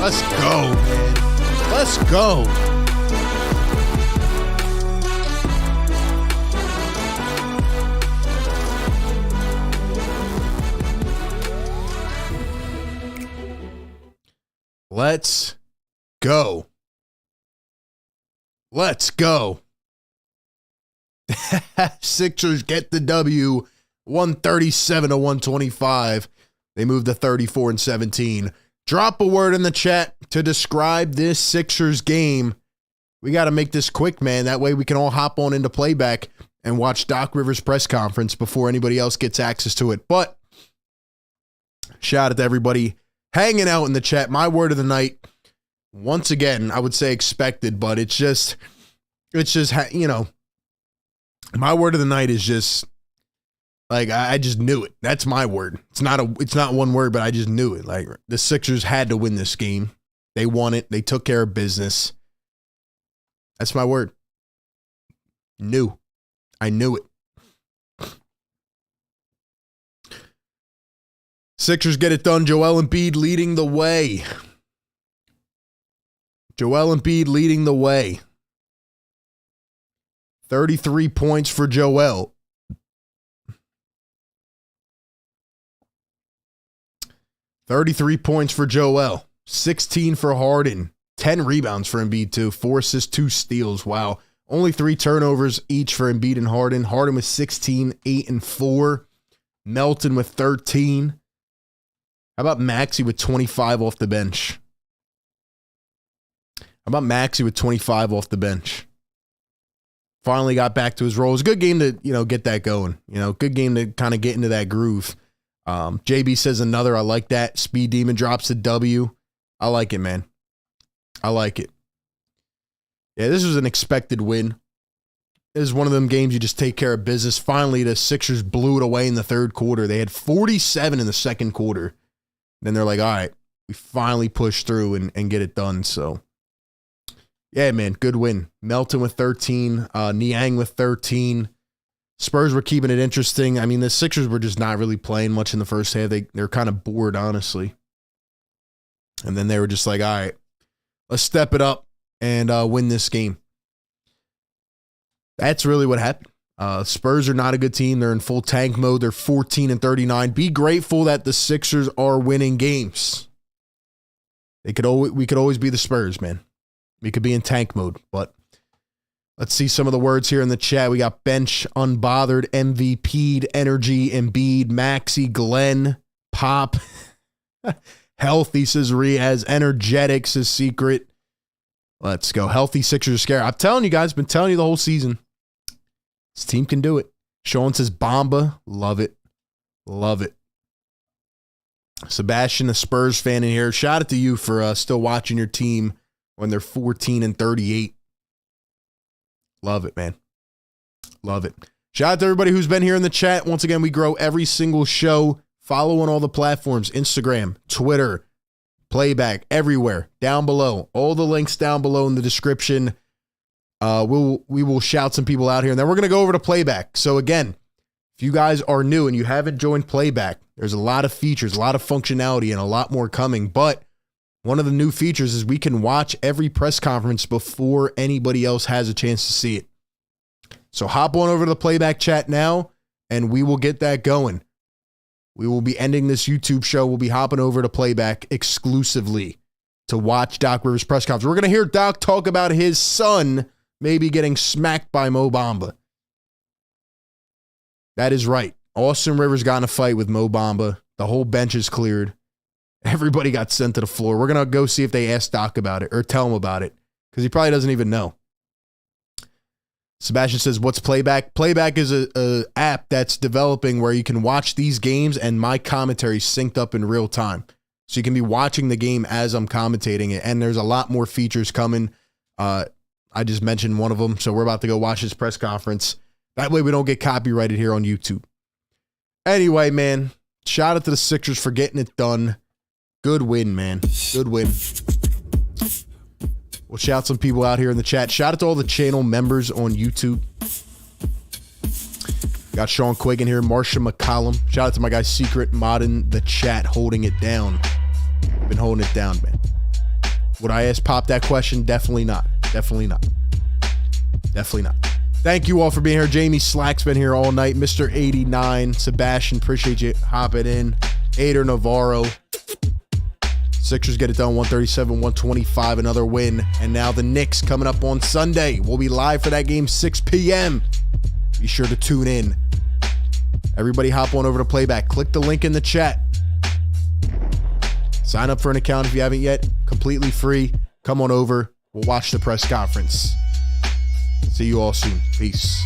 Let's go, man. Let's go. Let's go. Let's go. Sixers get the W, 137 to 125. They move to 34-17. Drop a word in the chat to describe this Sixers game. We got to make this quick, man. That way we can all hop on into playback and watch Doc Rivers' press conference before anybody else gets access to it. But shout out to everybody hanging out in the chat. My word of the night, once again, I would say expected, but it's just, you know, my word of the night is just, like, I just knew it. That's my word. It's not one word, but I just knew it. Like, the Sixers had to win this game. They won it. They took care of business. That's my word. Knew. I knew it. Sixers get it done. Joel Embiid leading the way. Joel Embiid leading the way. 33 points for Joel. 33 points for Joel, 16 for Harden, 10 rebounds for Embiid too, 4 assists, 2 steals. Wow. Only 3 turnovers each for Embiid and Harden. Harden with 16, 8 and 4. Melton with 13. How about Maxey with 25 off the bench? Finally got back to his role. It was a good game to, get that going. Good game to kind of get into that groove. JB says another. I like that. Speed Demon drops a W. I like it, man. I like it. Yeah, this was an expected win. This is one of them games you just take care of business. Finally, the Sixers blew it away in the third quarter. They had 47 in the second quarter. Then they're like, all right, we finally push through and get it done. So, yeah, man, good win. Melton with 13. Niang with 13. Spurs were keeping it interesting. I mean, the Sixers were just not really playing much in the first half. They're kind of bored, honestly. And then they were just like, all right, let's step it up and win this game. That's really what happened. Spurs are not a good team. They're in full tank mode. They're 14-39. Be grateful that the Sixers are winning games. We could always be the Spurs, man. We could be in tank mode, but let's see some of the words here in the chat. We got bench, unbothered, MVP'd, energy, Embiid, Maxey, Glenn, Pop, healthy, says Riaz, energetic, says Secret. Let's go. Healthy Sixers are scary. I'm telling you guys, been telling you the whole season. This team can do it. Sean says Bomba. Love it. Love it. Sebastian, a Spurs fan in here. Shout out to you for still watching your team when they're 14-38. Love it, man. Love it. Shout out to everybody who's been here in the chat. Once again, we grow every single show. Follow on all the platforms. Instagram, Twitter, Playback, everywhere. Down below. All the links down below in the description. We will shout some people out here, and then we're going to go over to Playback. So again, if you guys are new and you haven't joined Playback, there's a lot of features, a lot of functionality, and a lot more coming. But one of the new features is we can watch every press conference before anybody else has a chance to see it. So hop on over to the Playback chat now, and we will get that going. We will be ending this YouTube show. We'll be hopping over to Playback exclusively to watch Doc Rivers' press conference. We're going to hear Doc talk about his son maybe getting smacked by Mo Bamba. That is right. Austin Rivers got in a fight with Mo Bamba. The whole bench is cleared. Everybody got sent to the floor. We're going to go see if they ask Doc about it or tell him about it because he probably doesn't even know. Sebastian says, what's Playback? Playback is a app that's developing where you can watch these games and my commentary synced up in real time. So you can be watching the game as I'm commentating it. And there's a lot more features coming. I just mentioned one of them. So we're about to go watch his press conference. That way we don't get copyrighted here on YouTube. Anyway, man, shout out to the Sixers for getting it done. Good win, man. Good win. We'll shout some people out here in the chat. Shout out to all the channel members on YouTube. Got Sean Quigg in here. Marsha McCollum. Shout out to my guy Secret Mod in the chat holding it down. Been holding it down, man. Would I ask Pop that question? Definitely not. Definitely not. Definitely not. Thank you all for being here. Jamie Slack's been here all night. Mr. 89. Sebastian, appreciate you hopping in. Ader Navarro. Sixers get it done 137-125, another win. And now the Knicks coming up on Sunday. We'll be live for that game 6 p.m. Be sure to tune in. Everybody hop on over to Playback. Click the link in the chat. Sign up for an account if you haven't yet. Completely free. Come on over. We'll watch the press conference. See you all soon. Peace.